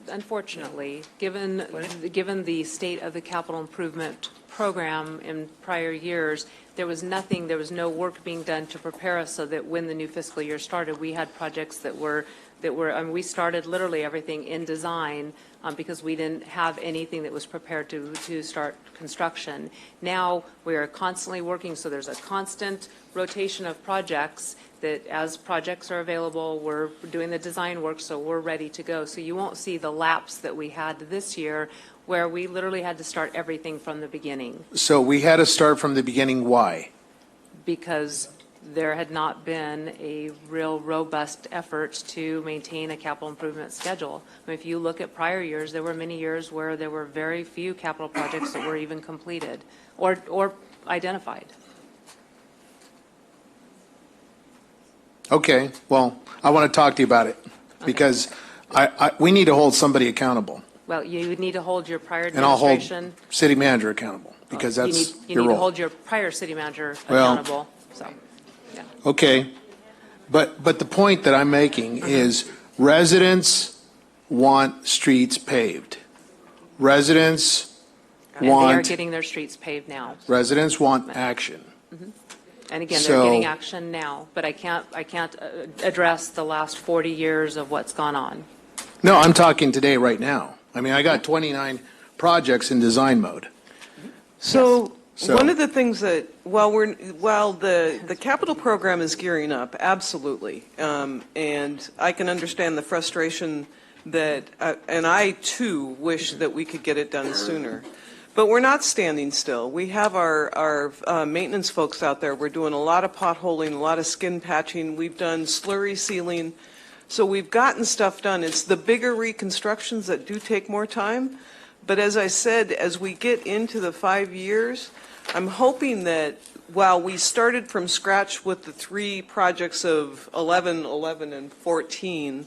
unfortunately, given the state of the capital improvement program in prior years, there was no work being done to prepare us so that when the new fiscal year started, we had projects that were, we started literally everything in design because we didn't have anything that was prepared to start construction. Now we are constantly working, so there's a constant rotation of projects that as projects are available, we're doing the design work, so we're ready to go. So you won't see the lapse that we had this year where we literally had to start everything from the beginning. So we had to start from the beginning. Why? Because there had not been a real robust effort to maintain a capital improvement schedule. I mean, if you look at prior years, there were many years where there were very few capital projects that were even completed or identified. Okay, well, I want to talk to you about it because we need to hold somebody accountable. Well, you would need to hold your prior And I'll hold administration. city manager accountable because that's You your need to role. hold your prior city manager Well- accountable, so. Okay, but the point that I'm making is residents want streets paved. Residents And they are want, getting their streets paved now. residents want action. And again, they're So- getting action now, but I can't address the last 40 years of what's gone on. No, I'm talking today, right now. I mean, I got 29 projects in design mode. So, So- one of the things that, while the capital program is gearing up, absolutely, and I can understand the frustration that, and I too wish that we could get it done sooner. But we're not standing still. We have our maintenance folks out there. We're doing a lot of potholing, a lot of skin patching. We've done slurry sealing. So we've gotten stuff done. It's the bigger reconstructions that do take more time. But as I said, as we get into the 5 years, I'm hoping that while we started from scratch with the 3 projects of 11, 11, and 14,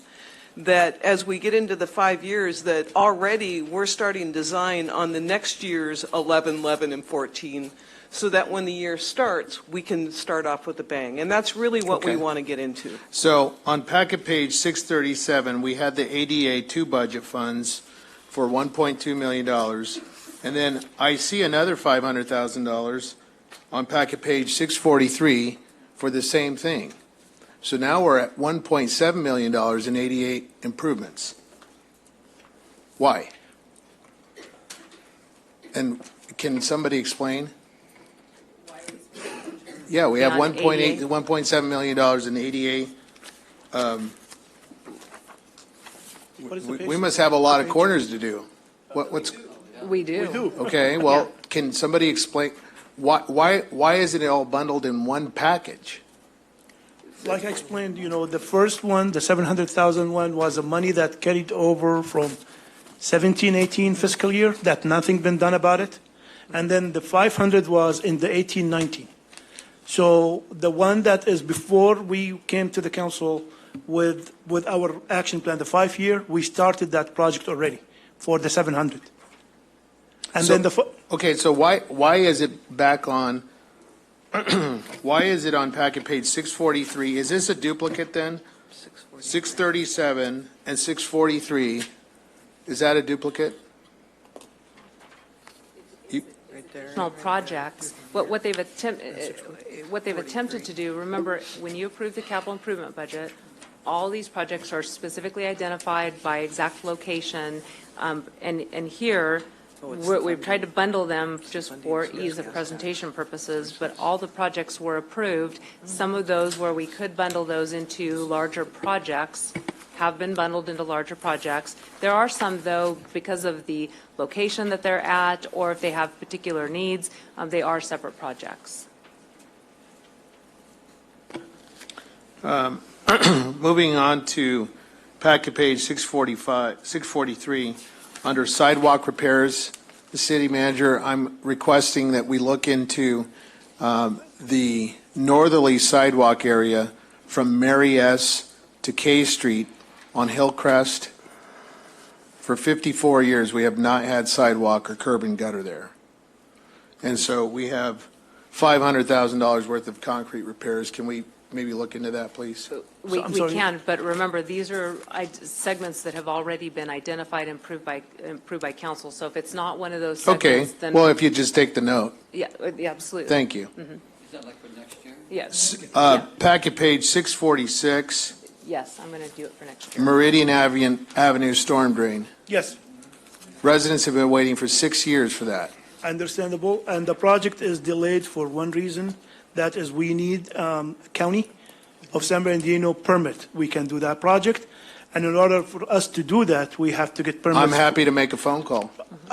that as we get into the 5 years, that already we're starting design on the next year's 11, 11, and 14, so that when the year starts, we can start off with a bang. And that's really what we Okay. want to get into. So on packet page 637, we had the ADA 2 budget funds for $1.2 million. And then I see another $500,000 on packet page 643 for the same thing. So now we're at $1.7 million in 88 improvements. Why? And can somebody explain? Yeah, we have Beyond 1.8, $1.7 million in ADA. What is the We page? must have a lot of corners to do. What's, We do. We do. okay, well, can somebody explain, why isn't it all bundled in one package? Like I explained, the first one, the 700,000 one, was the money that carried over from 17-18 fiscal year, that nothing been done about it. And then the 500 was in the 18-19. So the one that is before we came to the council with our action plan, the 5-year, we started that project already for the 700. And So- then Okay, so why is it back on, why is it on packet page 643? Is this a duplicate then? 637 and 643, is that a duplicate? Small projects, what they've attempted to do, remember, when you approve the capital improvement budget, all these projects are specifically identified by exact location, and here, we've tried to bundle them just for ease of presentation purposes, but all the projects were approved. Some of those where we could bundle those into larger projects have been bundled into larger projects. There are some, though, because of the location that they're at, or if they have particular needs, they are separate projects. Moving on to packet page 643, under sidewalk repairs, the city manager, I'm requesting that we look into the northerly sidewalk area from Mary S. to K Street on Hillcrest. For 54 years, we have not had sidewalk or curb and gutter there. And so we have $500,000 worth of concrete repairs. Can we maybe look into that, please? We I'm sorry. can, but remember, these are segments that have already been identified and approved by council. So if it's not one of those Okay, segments, then. well, if you just take the note, Yeah, absolutely. thank you. Is that like for next year? Yes, Packet page 646, yes, I'm going to do it for next year. Meridian Avenue storm drain. yes, Residents have been waiting for 6 years for that. understandable. And the project is delayed for one reason. That is, we need County of San Bernardino permit. We can do that project. And in order for us to do that, we have to get permits. I'm happy to make a phone call.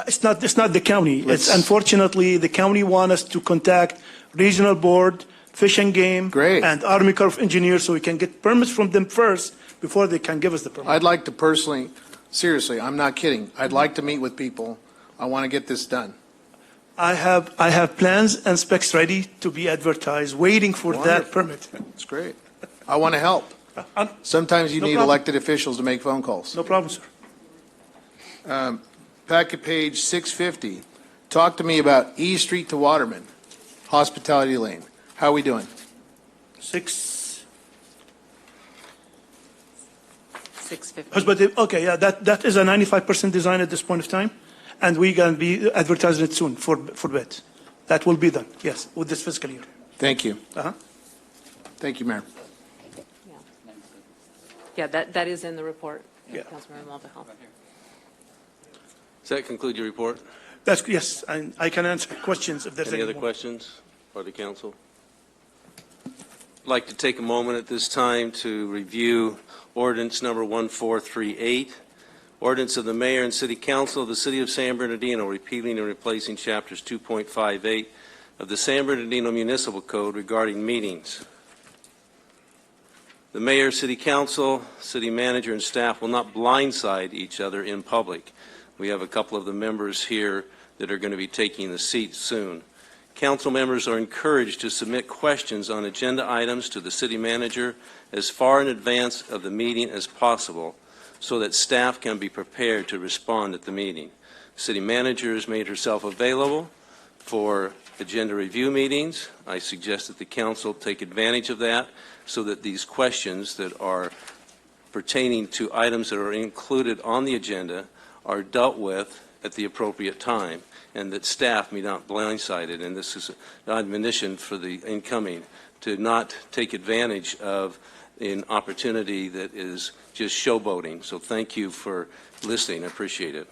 It's not the county. It's Let's- unfortunately, the county want us to contact regional board, Fish and Game. Great. And Army Corps of Engineers, so we can get permits from them first before they can give us the permit. I'd like to personally, seriously, I'm not kidding, I'd like to meet with people. I want to get this done. I have plans and specs ready to be advertised, waiting for that Wonderful. permit. It's great. I want to help. Sometimes you No need problem. elected officials to make phone calls. No problem, sir. Packet page 650, talk to me about E Street to Waterman, Hospitality Lane. How are we doing? 650. But, okay, yeah, that is a 95% design at this point of time, and we can be advertising it soon for bid. That will be done, yes, with this fiscal year. Thank you. Uh-huh. Thank you, Mayor. Yeah, that is in the report, Yeah. Councilmember Mulvihill. Does that conclude your report? That's, yes, and I can answer questions if there's Any any other more. questions for the council? I'd like to take a moment at this time to review ordinance number 1438, ordinance of the mayor and city council of the city of San Bernardino repealing and replacing chapters 2.58 of the San Bernardino Municipal Code regarding meetings. The mayor, city council, city manager, and staff will not blindside each other in public. We have a couple of the members here that are going to be taking the seat soon. Council members are encouraged to submit questions on agenda items to the city manager as far in advance of the meeting as possible so that staff can be prepared to respond at the meeting. City manager has made herself available for agenda review meetings. I suggest that the council take advantage of that so that these questions that are pertaining to items that are included on the agenda are dealt with at the appropriate time, and that staff be not blindsided. And this is an admonition for the incoming to not take advantage of an opportunity that is just showboating. So thank you for listening. I appreciate it.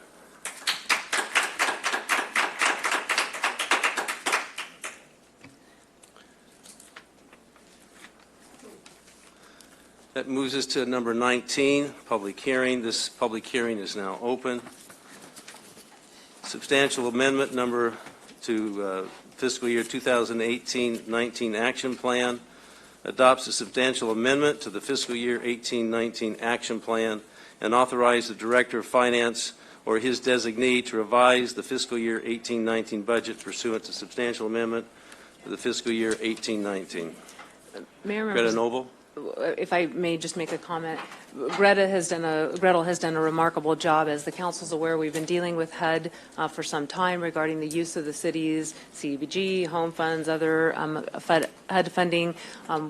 That moves us to number 19, public hearing. This public hearing is now open. Substantial amendment number to fiscal year 2018-19 action plan adopts a substantial amendment to the fiscal year 18-19 action plan and authorize the director of finance or his designee to revise the fiscal year 18-19 budget pursuant to substantial amendment to the fiscal year 18-19. Mayor, Greta Noble. if I may just make a comment, Gretel has done a remarkable job. As the council's aware, we've been dealing with HUD for some time regarding the use of the city's CDBG, home funds, other HUD funding.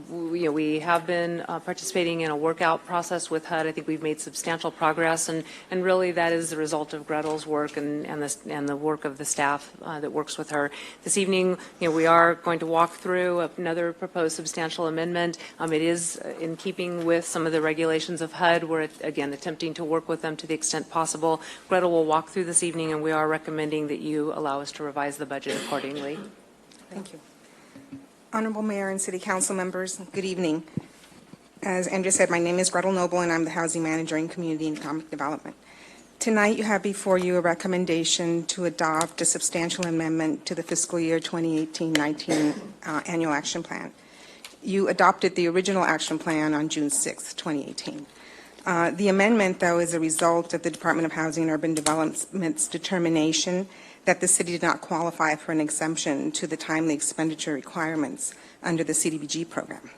We have been participating in a workout process with HUD. I think we've made substantial progress, and really that is the result of Gretel's work and the work of the staff that works with her. This evening, we are going to walk through another proposed substantial amendment. It is in keeping with some of the regulations of HUD. We're, again, attempting to work with them to the extent possible. Gretel will walk through this evening, and we are recommending that you allow us to revise the budget accordingly. Thank you. Honorable Mayor and City Council members, good evening. As Andrea said, my name is Gretel Noble, and I'm the Housing Manager in Community and Economic Development. Tonight, you have before you a recommendation to adopt a substantial amendment to the fiscal year 2018-19 annual action plan. You adopted the original action plan on June 6, 2018. The amendment, though, is a result of the Department of Housing and Urban Development's determination that the city did not qualify for an exemption to the timely expenditure requirements under the CDBG program.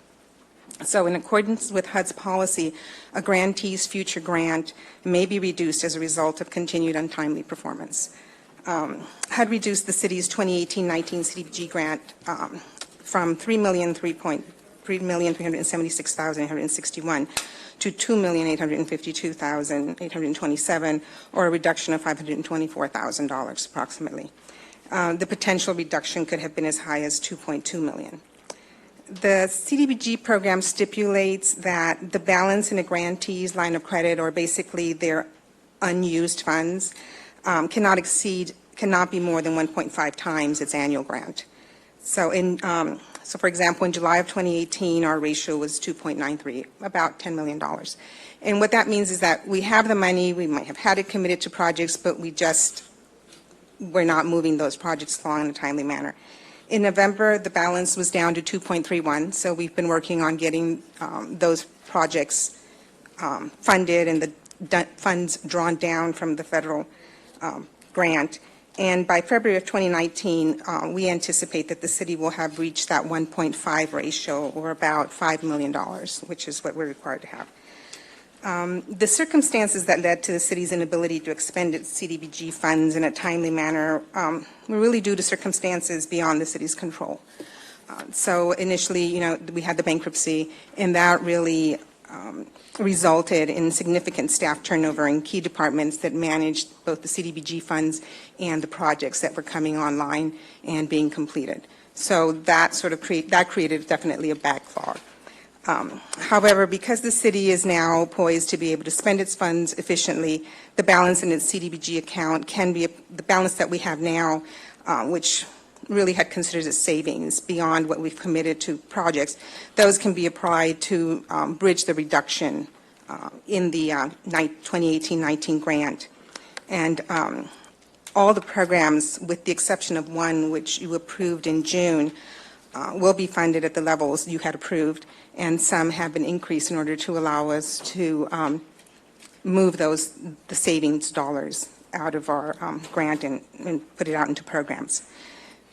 So in accordance with HUD's policy, a grantee's future grant may be reduced as a result of continued untimely performance. HUD reduced the city's 2018-19 CDBG grant from $3,376,861 to $2,852,827, or a reduction of $524,000 approximately. The potential reduction could have been as high as $2.2 million. The CDBG program stipulates that the balance in a grantee's line of credit, or basically their unused funds, cannot be more than 1.5 times its annual grant. So for example, in July of 2018, our ratio was 2.93, about $10 million. And what that means is that we have the money, we might have had it committed to projects, but we're not moving those projects along in a timely manner. In November, the balance was down to 2.31, so we've been working on getting those projects funded and the funds drawn down from the federal grant. And by February of 2019, we anticipate that the city will have reached that 1.5 ratio, or about $5 million, which is what we're required to have. The circumstances that led to the city's inability to expend its CDBG funds in a timely manner were really due to circumstances beyond the city's control. So initially, we had the bankruptcy, and that really resulted in significant staff turnover in key departments that managed both the CDBG funds and the projects that were coming online and being completed. So that created definitely a backlog. However, because the city is now poised to be able to spend its funds efficiently, the balance in its CDBG account can be the balance that we have now, which really had considered as savings beyond what we've committed to projects. Those can be applied to bridge the reduction in the 2018-19 grant. And all the programs, with the exception of one which you approved in June, will be funded at the levels you had approved, and some have been increased in order to allow us to move the savings dollars out of our grant and put it out into programs.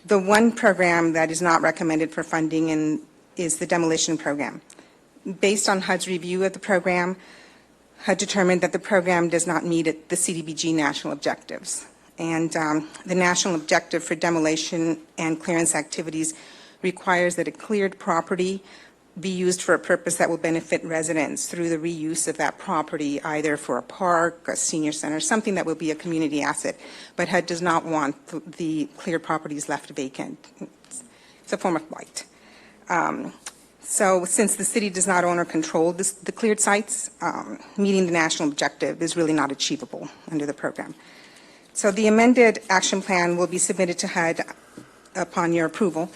The one program that is not recommended for funding is the demolition program. Based on HUD's review of the program, HUD determined that the program does not meet the CDBG national objectives. And the national objective for demolition and clearance activities requires that a cleared property be used for a purpose that will benefit residents through the reuse of that property, either for a park, a senior center, something that will be a community asset. But HUD does not want the cleared properties left vacant. It's a form of blight. So since the city does not own or control the cleared sites, meeting the national objective is really not achievable under the program. So the amended action plan will be submitted to HUD upon your approval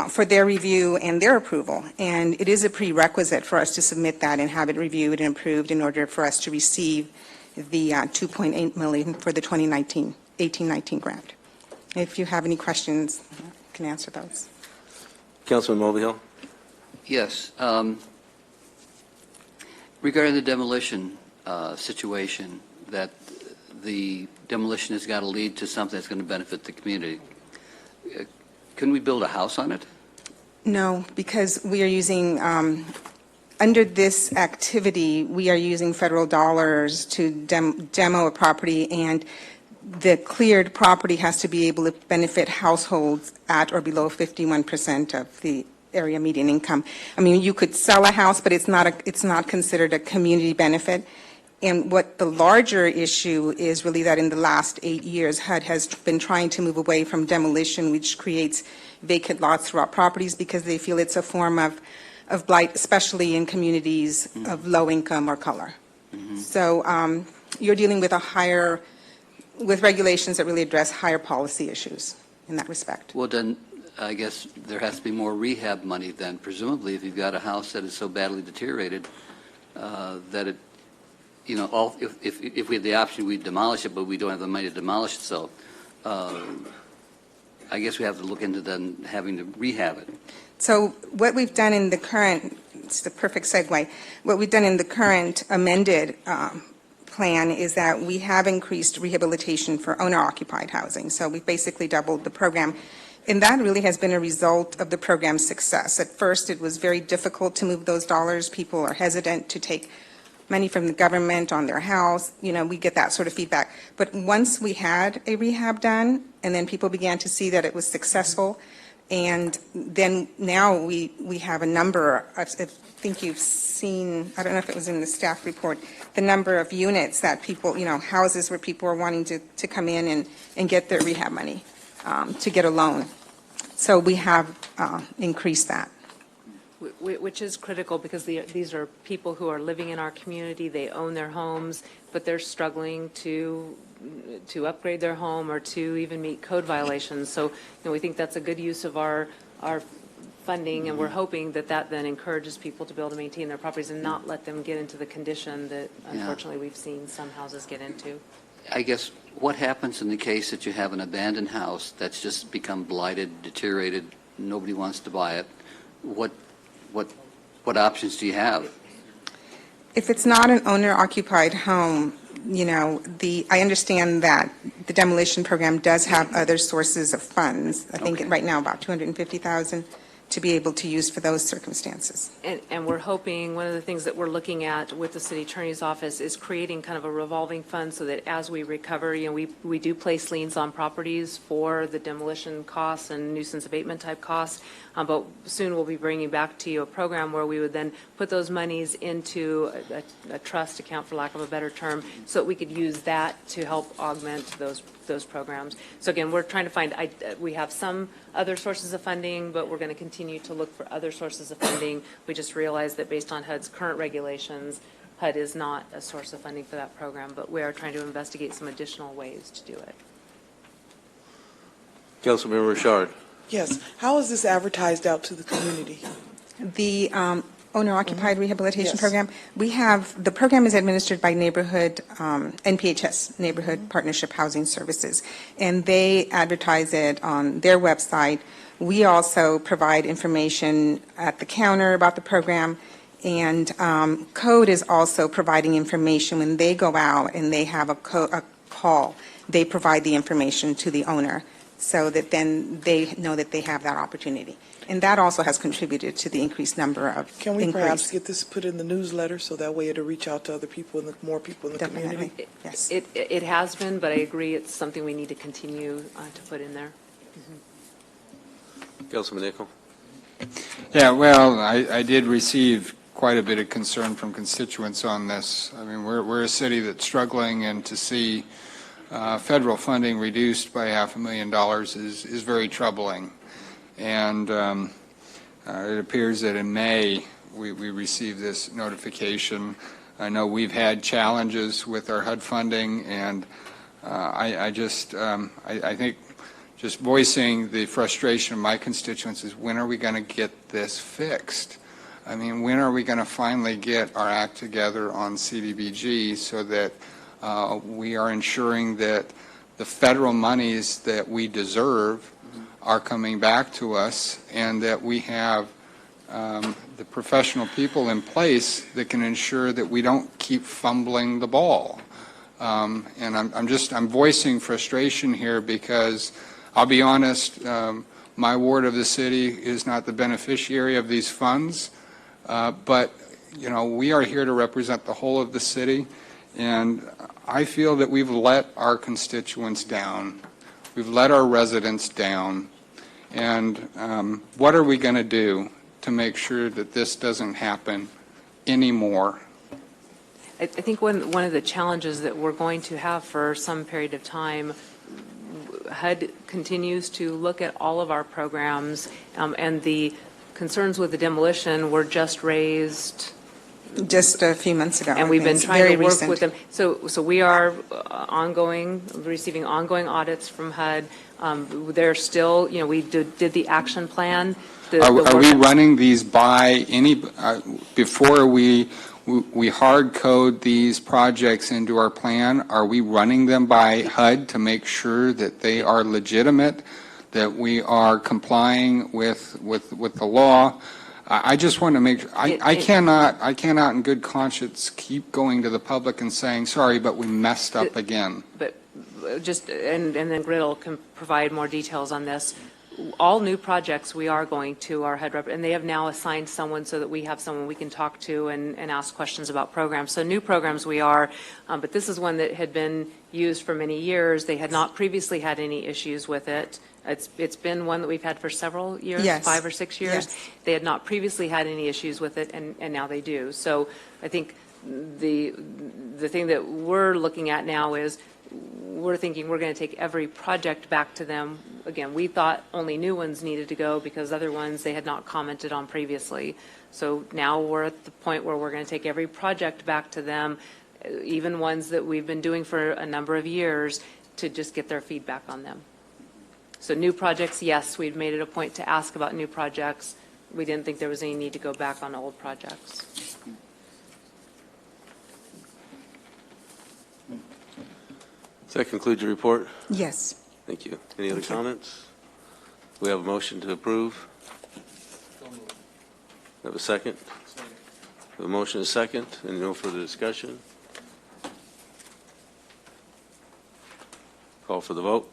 for their review and their approval. And it is a prerequisite for us to submit that and have it reviewed and approved in order for us to receive the $2.8 million for the 2018-19 grant. If you have any questions, I can answer those. Councilman Mulvihill. Yes. Regarding the demolition situation, that the demolition has got to lead to something that's going to benefit the community. Can we build a house on it? No, because we are using, under this activity, we are using federal dollars to demo a property, and the cleared property has to be able to benefit households at or below 51% of the area median income. I mean, you could sell a house, but it's not considered a community benefit. And what the larger issue is really that in the last 8 years, HUD has been trying to move away from demolition, which creates vacant lots throughout properties, because they feel it's a form of blight, especially in communities of low income or color. So you're dealing with with regulations that really address higher policy issues in that respect. Well, then I guess there has to be more rehab money then, presumably, if you've got a house that is so badly deteriorated that it, you know, if we had the option, we'd demolish it, but we don't have the money to demolish it. So I guess we have to look into then having to rehab it. So what we've done in the current, it's the perfect segue, what we've done in the current amended plan is that we have increased rehabilitation for owner-occupied housing. So we've basically doubled the program. And that really has been a result of the program's success. At first, it was very difficult to move those dollars. People are hesitant to take money from the government on their house. You know, we get that sort of feedback. But once we had a rehab done, and then people began to see that it was successful, and then now we have a number, I think you've seen, I don't know if it was in the staff report, the number of units that people, you know, houses where people are wanting to come in and get their rehab money, to get a loan. So we have increased that. Which is critical, because these are people who are living in our community, they own their homes, but they're struggling to upgrade their home or to even meet code violations. So, you know, we think that's a good use of our funding, and we're hoping that then encourages people to be able to maintain their properties and not let them get into the condition that unfortunately we've seen some houses get into. I guess what happens in the case that you have an abandoned house that's just become blighted, deteriorated, nobody wants to buy it? What options do you have? If it's not an owner-occupied home, you know, I understand that the demolition program does have other sources of funds. I think right now about $250,000 to be able to use for those circumstances. And we're hoping, one of the things that we're looking at with the city attorney's office is creating kind of a revolving fund so that as we recover, you know, we do place liens on properties for the demolition costs and nuisance abatement type costs, but soon we'll be bringing back to you a program where we would then put those monies into a trust account, for lack of a better term, so that we could use that to help augment those programs. So again, we're trying to find, we have some other sources of funding, but we're going to continue continue to look for other sources of funding. We just realized that based on HUD's current regulations, HUD is not a source of funding for that program, but we are trying to investigate some additional ways to do it. Councilmember Richard. Yes. How is this advertised out to the community? The owner-occupied rehabilitation Yes. program, the program is administered by NPHS, Neighborhood Partnership Housing Services, and they advertise it on their website. We also provide information at the counter about the program, and Code is also providing information when they go out and they have a call. They provide the information to the owner so that then they know that they have that opportunity. And that also has contributed to the increased number of Can we inquiries. perhaps get this put in the newsletter so that way it'll reach out to other people and more people in the community? Yes. It has been, but I agree it's something we need to continue to put in there. Councilman Nichol. Yeah, well, I did receive quite a bit of concern from constituents on this. I mean, we're a city that's struggling, and to see federal funding reduced by $500,000 is very troubling. And it appears that in May, we received this notification. I know we've had challenges with our HUD funding, and I think just voicing the frustration of my constituents is, when are we going to get this fixed? I mean, when are we going to finally get our act together on CDBG so that we are ensuring that the federal monies that we deserve are coming back to us, and that we have the professional people in place that can ensure that we don't keep fumbling the ball. And I'm voicing frustration here because, I'll be honest, my ward of the city is not the beneficiary of these funds, but you know, we are here to represent the whole of the city, and I feel that we've let our constituents down. We've let our residents down. And what are we going to do to make sure that this doesn't happen anymore? I think one of the challenges that we're going to have for some period of time, HUD continues to look at all of our programs, and the concerns with the demolition were just raised just a few months ago. and we've been It's trying very to work recent. with them. So we are receiving ongoing audits from HUD. They're still, you know, we did the action plan. Are we running these by any, before we hard code these projects into our plan, are we running them by HUD to make sure that they are legitimate, that we are complying with the law? I just want to make sure, I cannot in good conscience keep going to the public and saying, sorry, but we messed up again. But just, and then Griddle can provide more details on this. All new projects, we are going to our HUD rep, and they have now assigned someone so that we have someone we can talk to and ask questions about programs. So new programs we are, but this is one that had been used for many years. They had not previously had any issues with it. It's been one that we've had for several years, Yes. 5 or 6 years. Yes. They had not previously had any issues with it, and now they do. So I think the thing that we're looking at now is we're thinking we're going to take every project back to them. Again, we thought only new ones needed to go because other ones they had not commented on previously. So now we're at the point where we're going to take every project back to them, even ones that we've been doing for a number of years, to just get their feedback on them. So new projects, yes, we've made it a point to ask about new projects. We didn't think there was any need to go back on old projects. Does that conclude your report? Yes. Thank you. Any other comments? We have a motion to approve. Have a second? We have a motion and a second, and no further discussion. Call for the vote.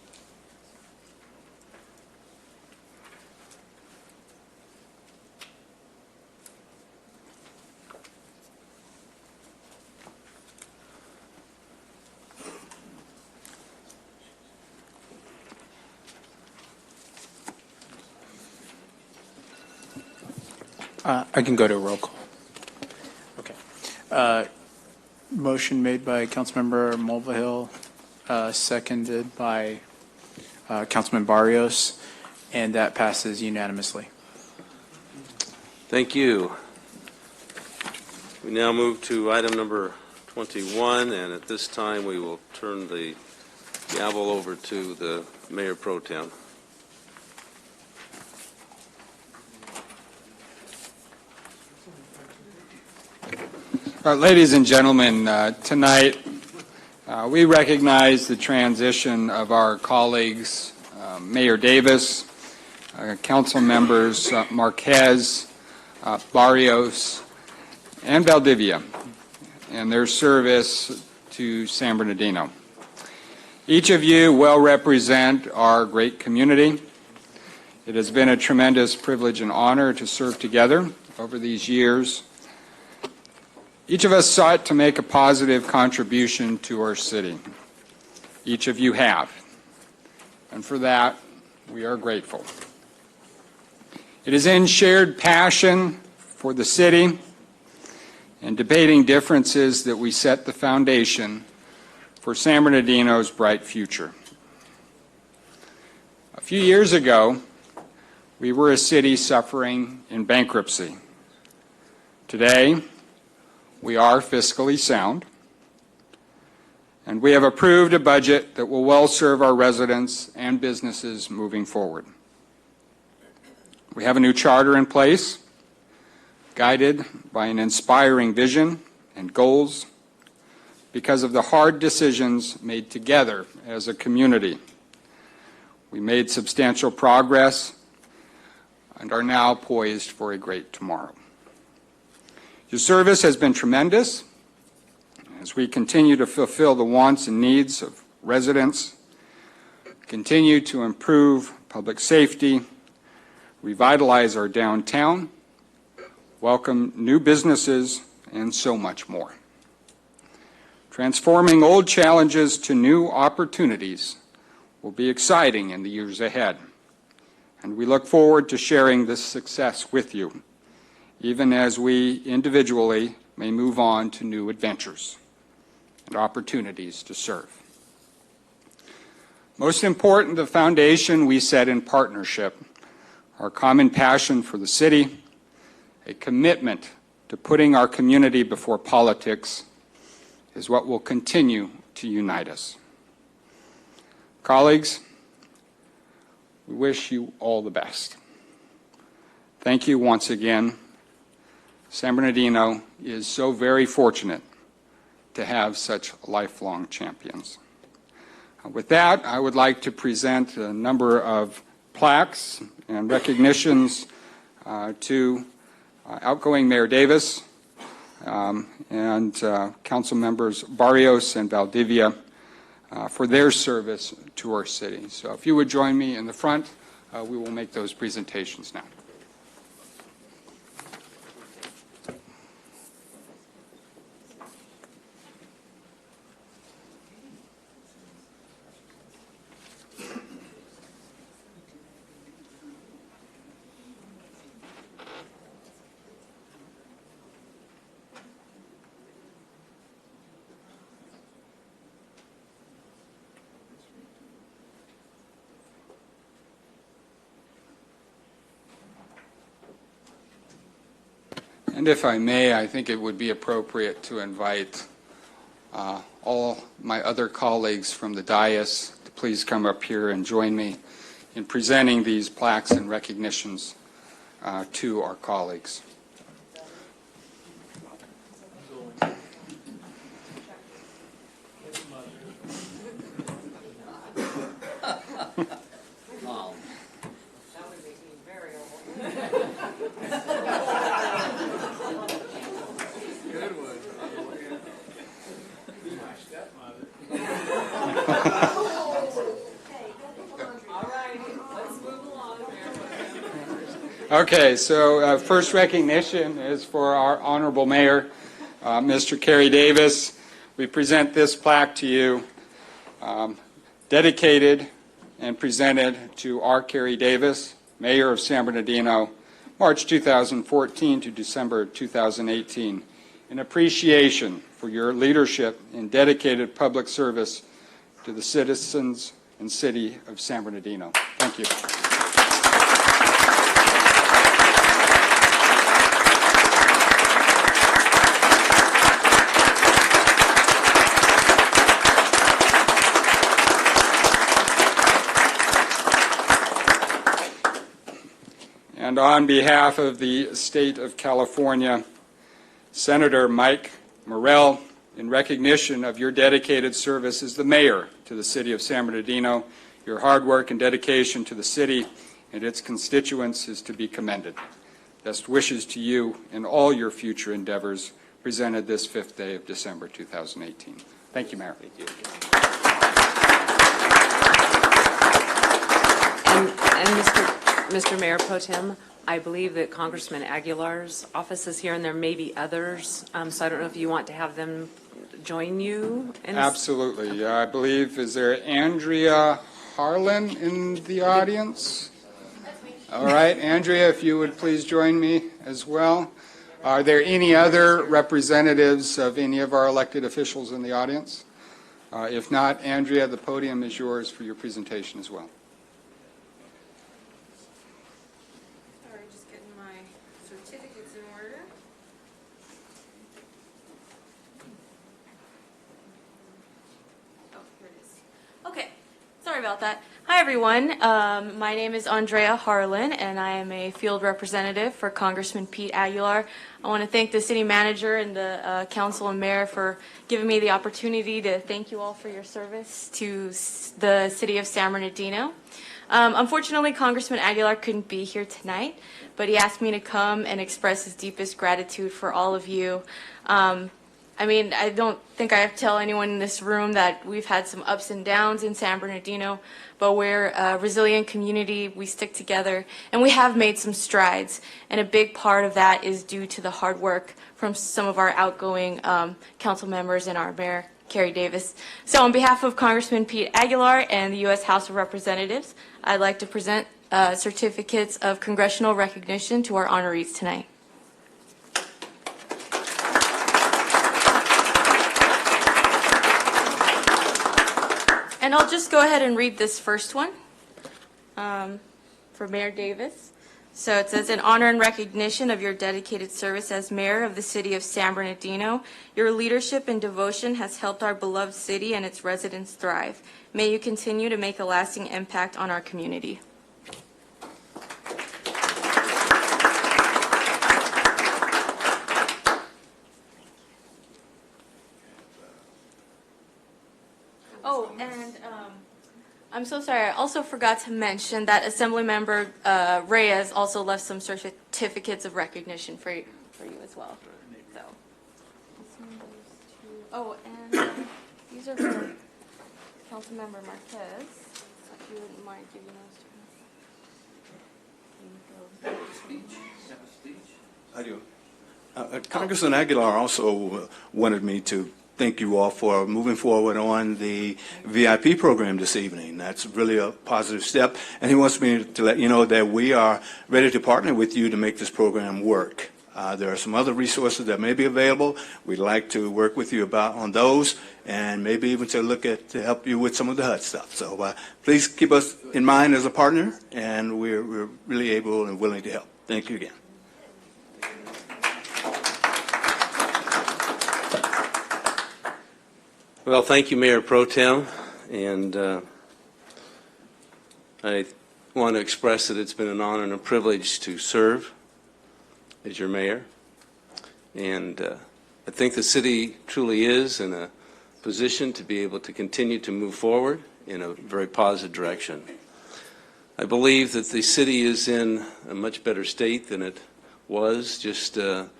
I can go to a roll call. Okay. Motion made by Councilmember Mulvihill, seconded by Councilman Barrios, and that passes unanimously. Thank you. We now move to item number 21, and at this time, we will turn the gavel over to the Mayor Pro Tem. Ladies and gentlemen, tonight we recognize the transition of our colleagues, Mayor Davis, council members Marquez, Barrios, and Valdivia, and their service to San Bernardino. Each of you well represent our great community. It has been a tremendous privilege and honor to serve together over these years. Each of us sought to make a positive contribution to our city. Each of you have, and for that, we are grateful. It is in shared passion for the city and debating differences that we set the foundation for San Bernardino's bright future. A few years ago, we were a city suffering in bankruptcy. Today, we are fiscally sound, and we have approved a budget that will well serve our residents and businesses moving forward. We have a new charter in place, guided by an inspiring vision and goals because of the hard decisions made together as a community. We made substantial progress and are now poised for a great tomorrow. Your service has been tremendous as we continue to fulfill the wants and needs of residents, continue to improve public safety, revitalize our downtown, welcome new businesses, and so much more. Transforming old challenges to new opportunities will be exciting in the years ahead, and we look forward to sharing this success with you, even as we individually may move on to new adventures and opportunities to serve. Most important, the foundation we set in partnership, our common passion for the city, a commitment to putting our community before politics, is what will continue to unite us. Colleagues, we wish you all the best. Thank you once again. San Bernardino is so very fortunate to have such lifelong champions. With that, I would like to present a number of plaques and recognitions to outgoing Mayor Davis and council members Barrios and Valdivia for their service to our city. So if you would join me in the front, we will make those presentations now. And if I may, I think it would be appropriate to invite all my other colleagues from the dais to please come up here and join me in presenting these plaques and recognitions to our colleagues. Okay, so first recognition is for our honorable mayor, Mr. Kerry Davis. We present this plaque to you, dedicated and presented to our Kerry Davis, Mayor of San Bernardino, March 2014 to December 2018, in appreciation for your leadership in dedicated public service to the citizens and city of San Bernardino. Thank you. And on behalf of the state of California, Senator Mike Morrell, in recognition of your dedicated service as the mayor to the city of San Bernardino, your hard work and dedication to the city and its constituents is to be commended. Best wishes to you in all your future endeavors, presented this 5th day of December 2018. Thank you, Mayor. Thank you. And Mr. Mayor Pro Tem, I believe that Congressman Aguilar's office is here, and there may be others, so I don't know if you want to have them join you. Absolutely. I believe, is there Andrea Harlan in the audience? All right, Andrea, if you would please join me as well. Are there any other representatives of any of our elected officials in the audience? If not, Andrea, the podium is yours for your presentation as well. Sorry, just getting my certificates in order. Oh, here it is. Okay, sorry about that. Hi, everyone. My name is Andrea Harlan, and I am a field representative for Congressman Pete Aguilar. I want to thank the city manager and the council and mayor for giving me the opportunity to thank you all for your service to the city of San Bernardino. Unfortunately, Congressman Aguilar couldn't be here tonight, but he asked me to come and express his deepest gratitude for all of you. I mean, I don't think I have to tell anyone in this room that we've had some ups and downs in San Bernardino, but we're a resilient community, we stick together, and we have made some strides. And a big part of that is due to the hard work from some of our outgoing council members and our mayor, Kerry Davis. So on behalf of Congressman Pete Aguilar and the U.S. House of Representatives, I'd like to present certificates of congressional recognition to our honorees tonight. And I'll just go ahead and read this first one for Mayor Davis. So it says, in honor and recognition of your dedicated service as mayor of the city of San Bernardino, your leadership and devotion has helped our beloved city and its residents thrive. May you continue to make a lasting impact on our community. Oh, and I'm so sorry. I also forgot to mention that Assemblymember Reyes also left some certificates of recognition for you as well. So, oh, and these are for Councilmember Marquez. If you wouldn't mind giving those to me. I do. Congressman Aguilar also wanted me to thank you all for moving forward on the VIP program this evening. That's really a positive step. And he wants me to let you know that we are ready to partner with you to make this program work. There are some other resources that may be available. We'd like to work with you on those, and maybe even to help you with some of the HUD stuff. So please keep us in mind as a partner, and we're really able and willing to help. Thank you again. Well, thank you, Mayor Pro Tem, and I want to express that it's been an honor and a privilege to serve as your mayor, and I think the city truly is in a position to be able to continue to move forward in a very positive direction. I believe that the city is in a much better state than it was just a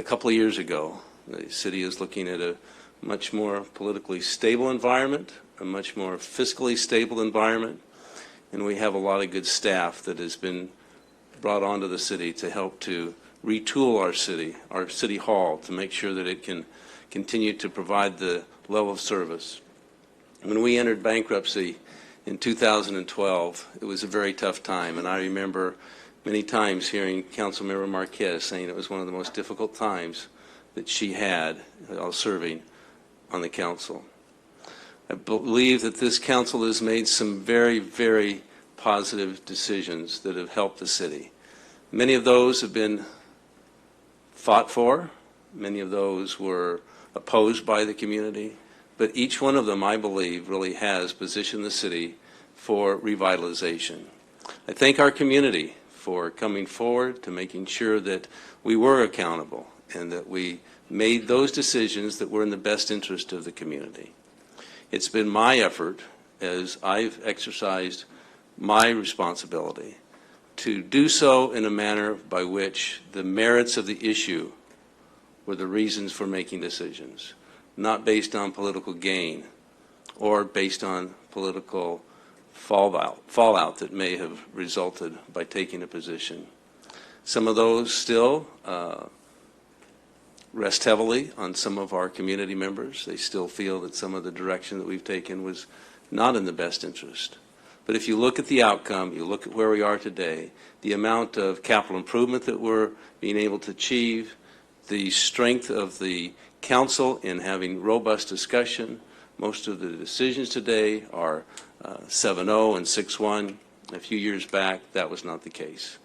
couple of years ago. The city is looking at a much more politically stable environment, a much more fiscally stable environment, and we have a lot of good staff that has been brought onto the city to help to retool our city hall, to make sure that it can continue to provide the level of service. When we entered bankruptcy in 2012, it was a very tough time, and I remember many times hearing Councilmember Marquez saying it was one of the most difficult times that she had while serving on the council. I believe that this council has made some very, very positive decisions that have helped the city. Many of those have been fought for. Many of those were opposed by the community. But each one of them, I believe, really has positioned the city for revitalization. I thank our community for coming forward, to making sure that we were accountable and that we made those decisions that were in the best interest of the community. It's been my effort, as I've exercised my responsibility, to do so in a manner by which the merits of the issue were the reasons for making decisions, not based on political gain or based on political fallout that may have resulted by taking a position. Some of those still rest heavily on some of our community members. They still feel that some of the direction that we've taken was not in the best interest. But if you look at the outcome, you look at where we are today, the amount of capital improvement that we're being able to achieve, the strength of the council in having robust discussion. Most of the decisions today are 7-0 and 6-1. A few years back, that was not the case.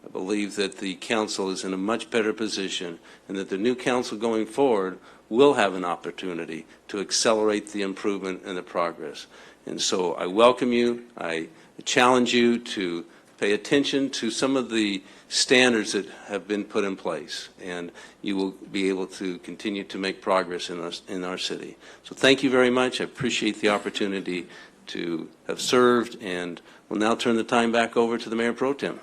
I believe that the council is in a much better position and that the new council going forward will have an opportunity to accelerate the improvement and the progress. And so I welcome you. I challenge you to pay attention to some of the standards that have been put in place, and you will be able to continue to make progress in our city. So thank you very much. I appreciate the opportunity to have served, and will now turn the time back over to the Mayor Pro Tem.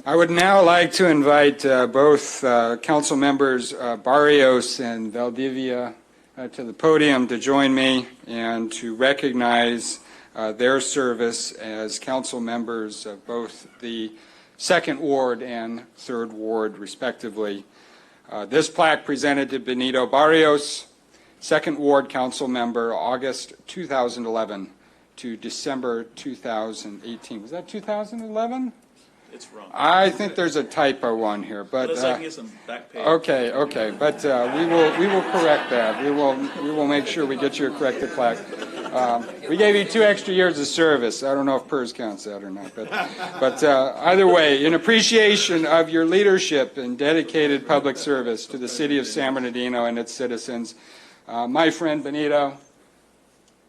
I would now like to invite both council members Barrios and Valdivia to the podium to join me and to recognize their service as council members of both the 2nd Ward and 3rd Ward, respectively. This plaque presented to Benito Barrios, 2nd Ward council member, August 2011 to December 2018. Was that 2011? It's wrong. I think there's a typo on here, but Looks like it's some back page. okay, but we will correct that. We will make sure we get you a corrected plaque. We gave you 2 extra years of service. I don't know if PERS counts that or not, but either way, in appreciation of your leadership and dedicated public service to the city of San Bernardino and its citizens, my friend Benito,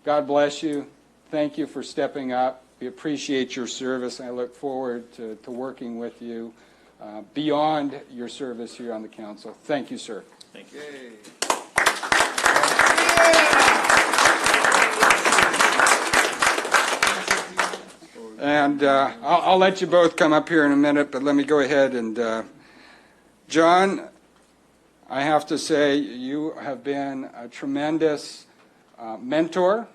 God bless you. Thank you for stepping up. We appreciate your service. I look forward to working with you beyond your service here on the council. Thank you, sir. Thank you. And I'll let you both come up here in a minute, but let me go ahead and, John, I have to say you have been a tremendous mentor.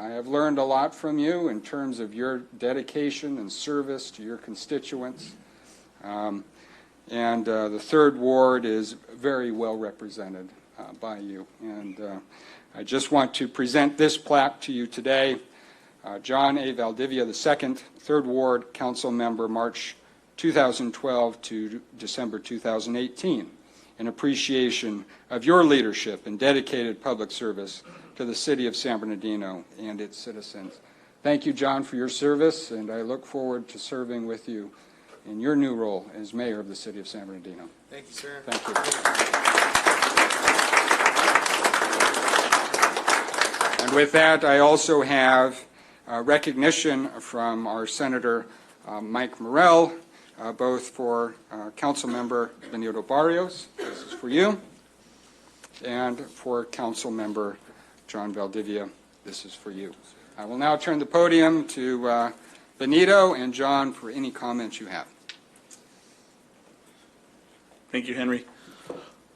I have learned a lot from you in terms of your dedication and service to your constituents. And the 3rd Ward is very well represented by you. And I just want to present this plaque to you today. John A. Valdivia II, 3rd Ward Council Member, March 2012 to December 2018, in appreciation of your leadership and dedicated public service to the city of San Bernardino and its citizens. Thank you, John, for your service, and I look forward to serving with you in your new role as mayor of the city of San Bernardino. Thank you, sir. Thank you. And with that, I also have recognition from our Senator Mike Morell, both for Council Member Benito Barrios, this is for you, and for Council Member John Valdivia, this is for you. I will now turn the podium to Benito and John for any comments you have. Thank you, Henry.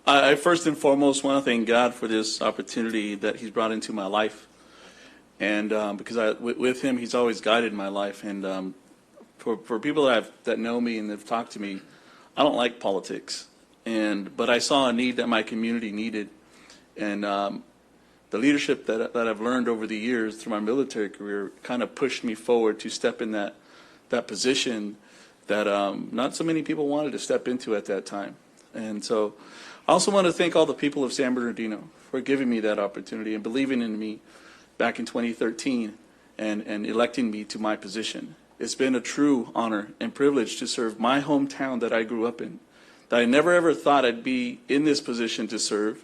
I first and foremost want to thank God for this opportunity that He's brought into my life. And because with Him, He's always guided my life. And for people that know me and have talked to me, I don't like politics. But I saw a need that my community needed. And the leadership that I've learned over the years through my military career kind of pushed me forward to step in that position that not so many people wanted to step into at that time. And so I also want to thank all the people of San Bernardino for giving me that opportunity and believing in me back in 2013 and electing me to my position. It's been a true honor and privilege to serve my hometown that I grew up in, that I never ever thought I'd be in this position to serve.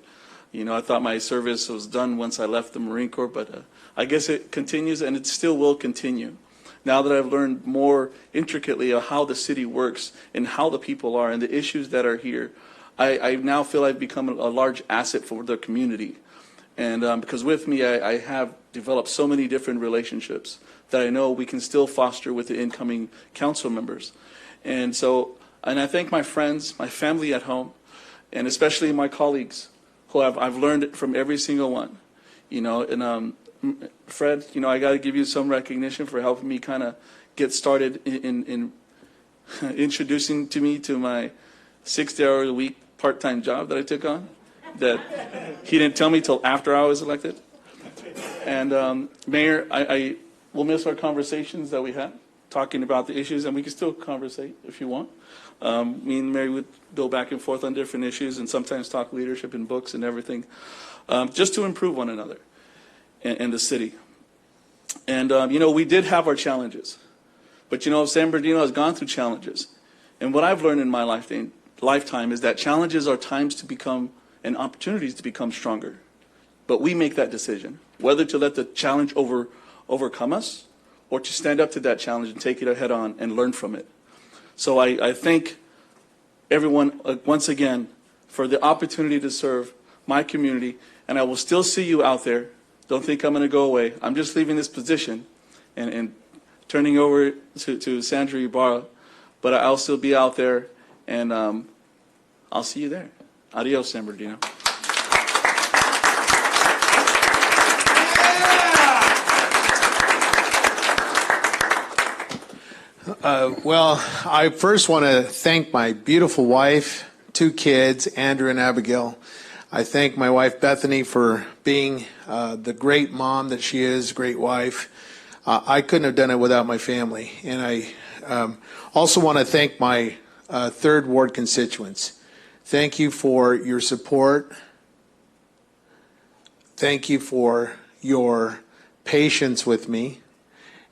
You know, I thought my service was done once I left the Marine Corps, but I guess it continues, and it still will continue. Now that I've learned more intricately of how the city works and how the people are and the issues that are here, I now feel I've become a large asset for the community. And because with me, I have developed so many different relationships that I know we can still foster with the incoming council members. And I thank my friends, my family at home, and especially my colleagues who I've learned from every single one. You know, and Fred, you know, I got to give you some recognition for helping me kind of get started in introducing to me to my 60-hour-a-week part-time job that I took on, that he didn't tell me till after I was elected. And Mayor, I will miss our conversations that we had, talking about the issues, and we can still conversate if you want. Me and Mary would go back and forth on different issues and sometimes talk leadership and books and everything, just to improve one another and the city. And, you know, we did have our challenges. But, you know, San Bernardino has gone through challenges. And what I've learned in my lifetime is that challenges are times to become and opportunities to become stronger. But we make that decision, whether to let the challenge overcome us or to stand up to that challenge and take it head on and learn from it. So I thank everyone once again for the opportunity to serve my community, and I will still see you out there. Don't think I'm going to go away. I'm just leaving this position and turning over to Sandra Ibarra, but I'll still be out there, and I'll see you there. Adios, San Bernardino. Well, I first want to thank my beautiful wife, 2 kids, Andrew and Abigail. I thank my wife, Bethany, for being the great mom that she is, great wife. I couldn't have done it without my family. And I also want to thank my 3rd Ward constituents. Thank you for your support. Thank you for your patience with me.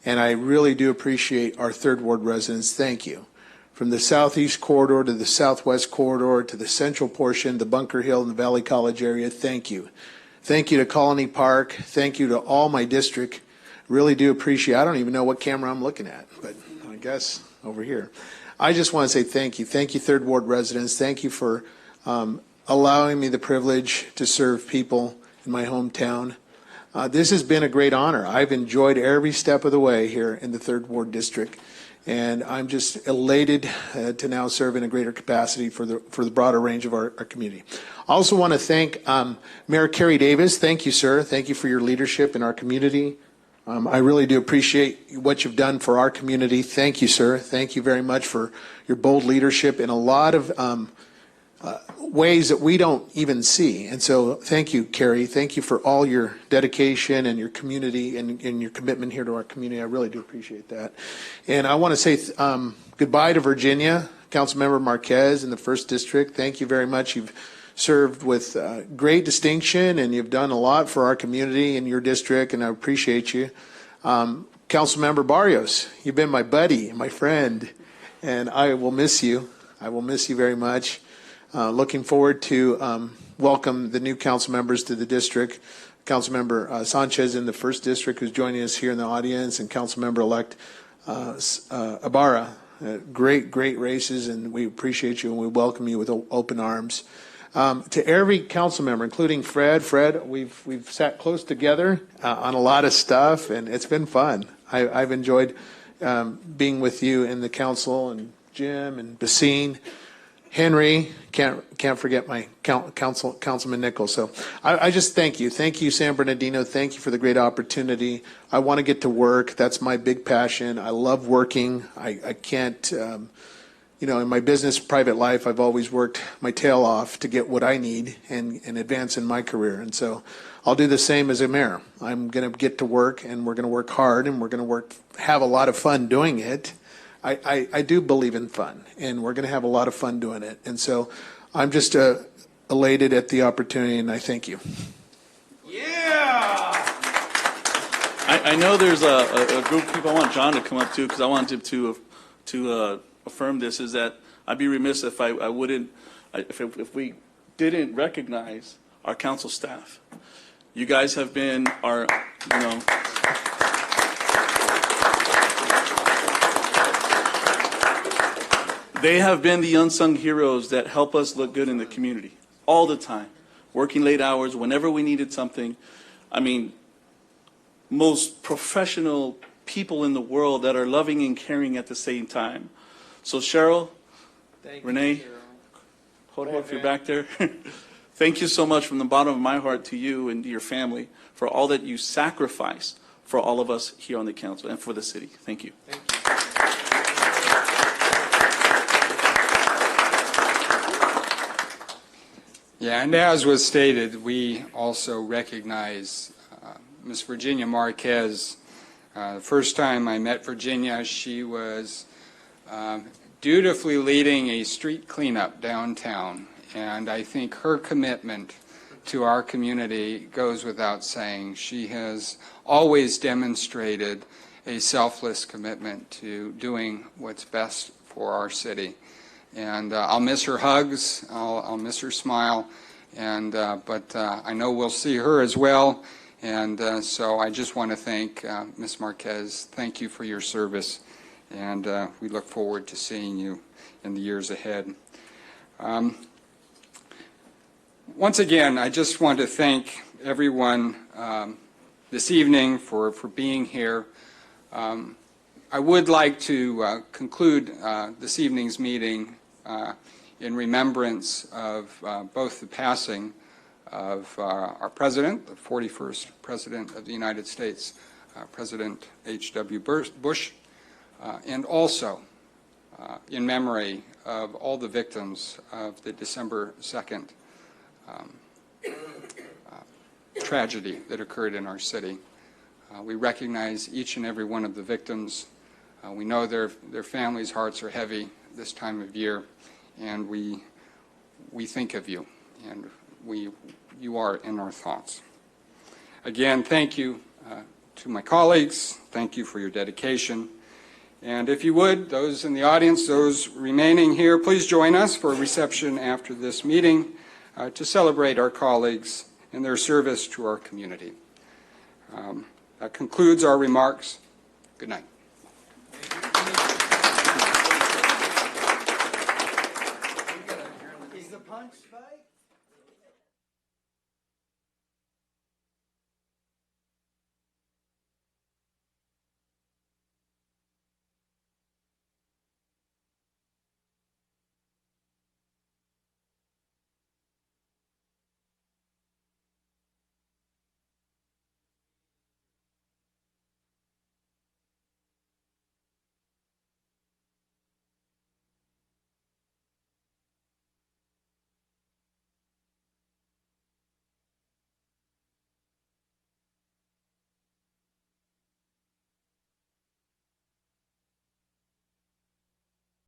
And I really do appreciate our 3rd Ward residents. Thank you. From the southeast corridor to the southwest corridor to the central portion, the Bunker Hill and the Valley College area, thank you. Thank you to Colony Park. Thank you to all my district. Really do appreciate. I don't even know what camera I'm looking at, but I guess over here. I just want to say thank you. Thank you, 3rd Ward residents. Thank you for allowing me the privilege to serve people in my hometown. This has been a great honor. I've enjoyed every step of the way here in the 3rd Ward District, and I'm just elated to now serve in a greater capacity for the broader range of our community. I also want to thank Mayor Kerry Davis. Thank you, sir. Thank you for your leadership in our community. I really do appreciate what you've done for our community. Thank you, sir. Thank you very much for your bold leadership in a lot of ways that we don't even see. And so thank you, Kerry. Thank you for all your dedication and your community and your commitment here to our community. I really do appreciate that. And I want to say goodbye to Virginia, Councilmember Marquez in the 1st District. Thank you very much. You've served with great distinction, and you've done a lot for our community and your district, and I appreciate you. Councilmember Barrios, you've been my buddy, my friend, and I will miss you. I will miss you very much. Looking forward to welcome the new council members to the district. Councilmember Sanchez in the 1st District, who's joining us here in the audience, and Councilmember-elect Ibarra. Great races, and we appreciate you, and we welcome you with open arms. To every council member, including Fred, we've sat close together on a lot of stuff, and it's been fun. I've enjoyed being with you in the council, and Jim and Basine. Henry, can't forget my Councilman Nichols. So I just thank you. Thank you, San Bernardino. Thank you for the great opportunity. I want to get to work. That's my big passion. I love working. I can't, in my business, private life, I've always worked my tail off to get what I need and advance in my career. And so I'll do the same as a mayor. I'm going to get to work, and we're going to work hard, and we're going to have a lot of fun doing it. I do believe in fun, and we're going to have a lot of fun doing it. And so I'm just elated at the opportunity, and I thank you. Yeah! I know there's a group of people I want John to come up to, because I want him to affirm this, is that I'd be remiss if if we didn't recognize our council staff. You guys have been our, they have been the unsung heroes that help us look good in the community all the time, working late hours whenever we needed something. I mean, most professional people in the world that are loving and caring at the same time. So Cheryl, Renee, Jorge, if you're back there, thank you so much from the bottom of my heart to you and to your family for all that you sacrifice for all of us here on the council and for the city. Thank you. Yeah, and as was stated, we also recognize Ms. Virginia Marquez. The first time I met Virginia, she was dutifully leading a street cleanup downtown, and I think her commitment to our community goes without saying. She has always demonstrated a selfless commitment to doing what's best for our city. And I'll miss her hugs, I'll miss her smile, and but I know we'll see her as well. And so I just want to thank Ms. Marquez. Thank you for your service, and we look forward to seeing you in the years ahead. Once again, I just want to thank everyone this evening for being here. I would like to conclude this evening's meeting in remembrance of both the passing of our president, the 41st President of the United States, President H.W. Bush, and also in memory of all the victims of the December 2nd tragedy that occurred in our city. We recognize each and every one of the victims. We know their families' hearts are heavy this time of year, and we think of you, and you are in our thoughts. Again, thank you to my colleagues. Thank you for your dedication. And if you would, those in the audience, those remaining here, please join us for a reception after this meeting to celebrate our colleagues and their service to our community. That concludes our remarks. Good night.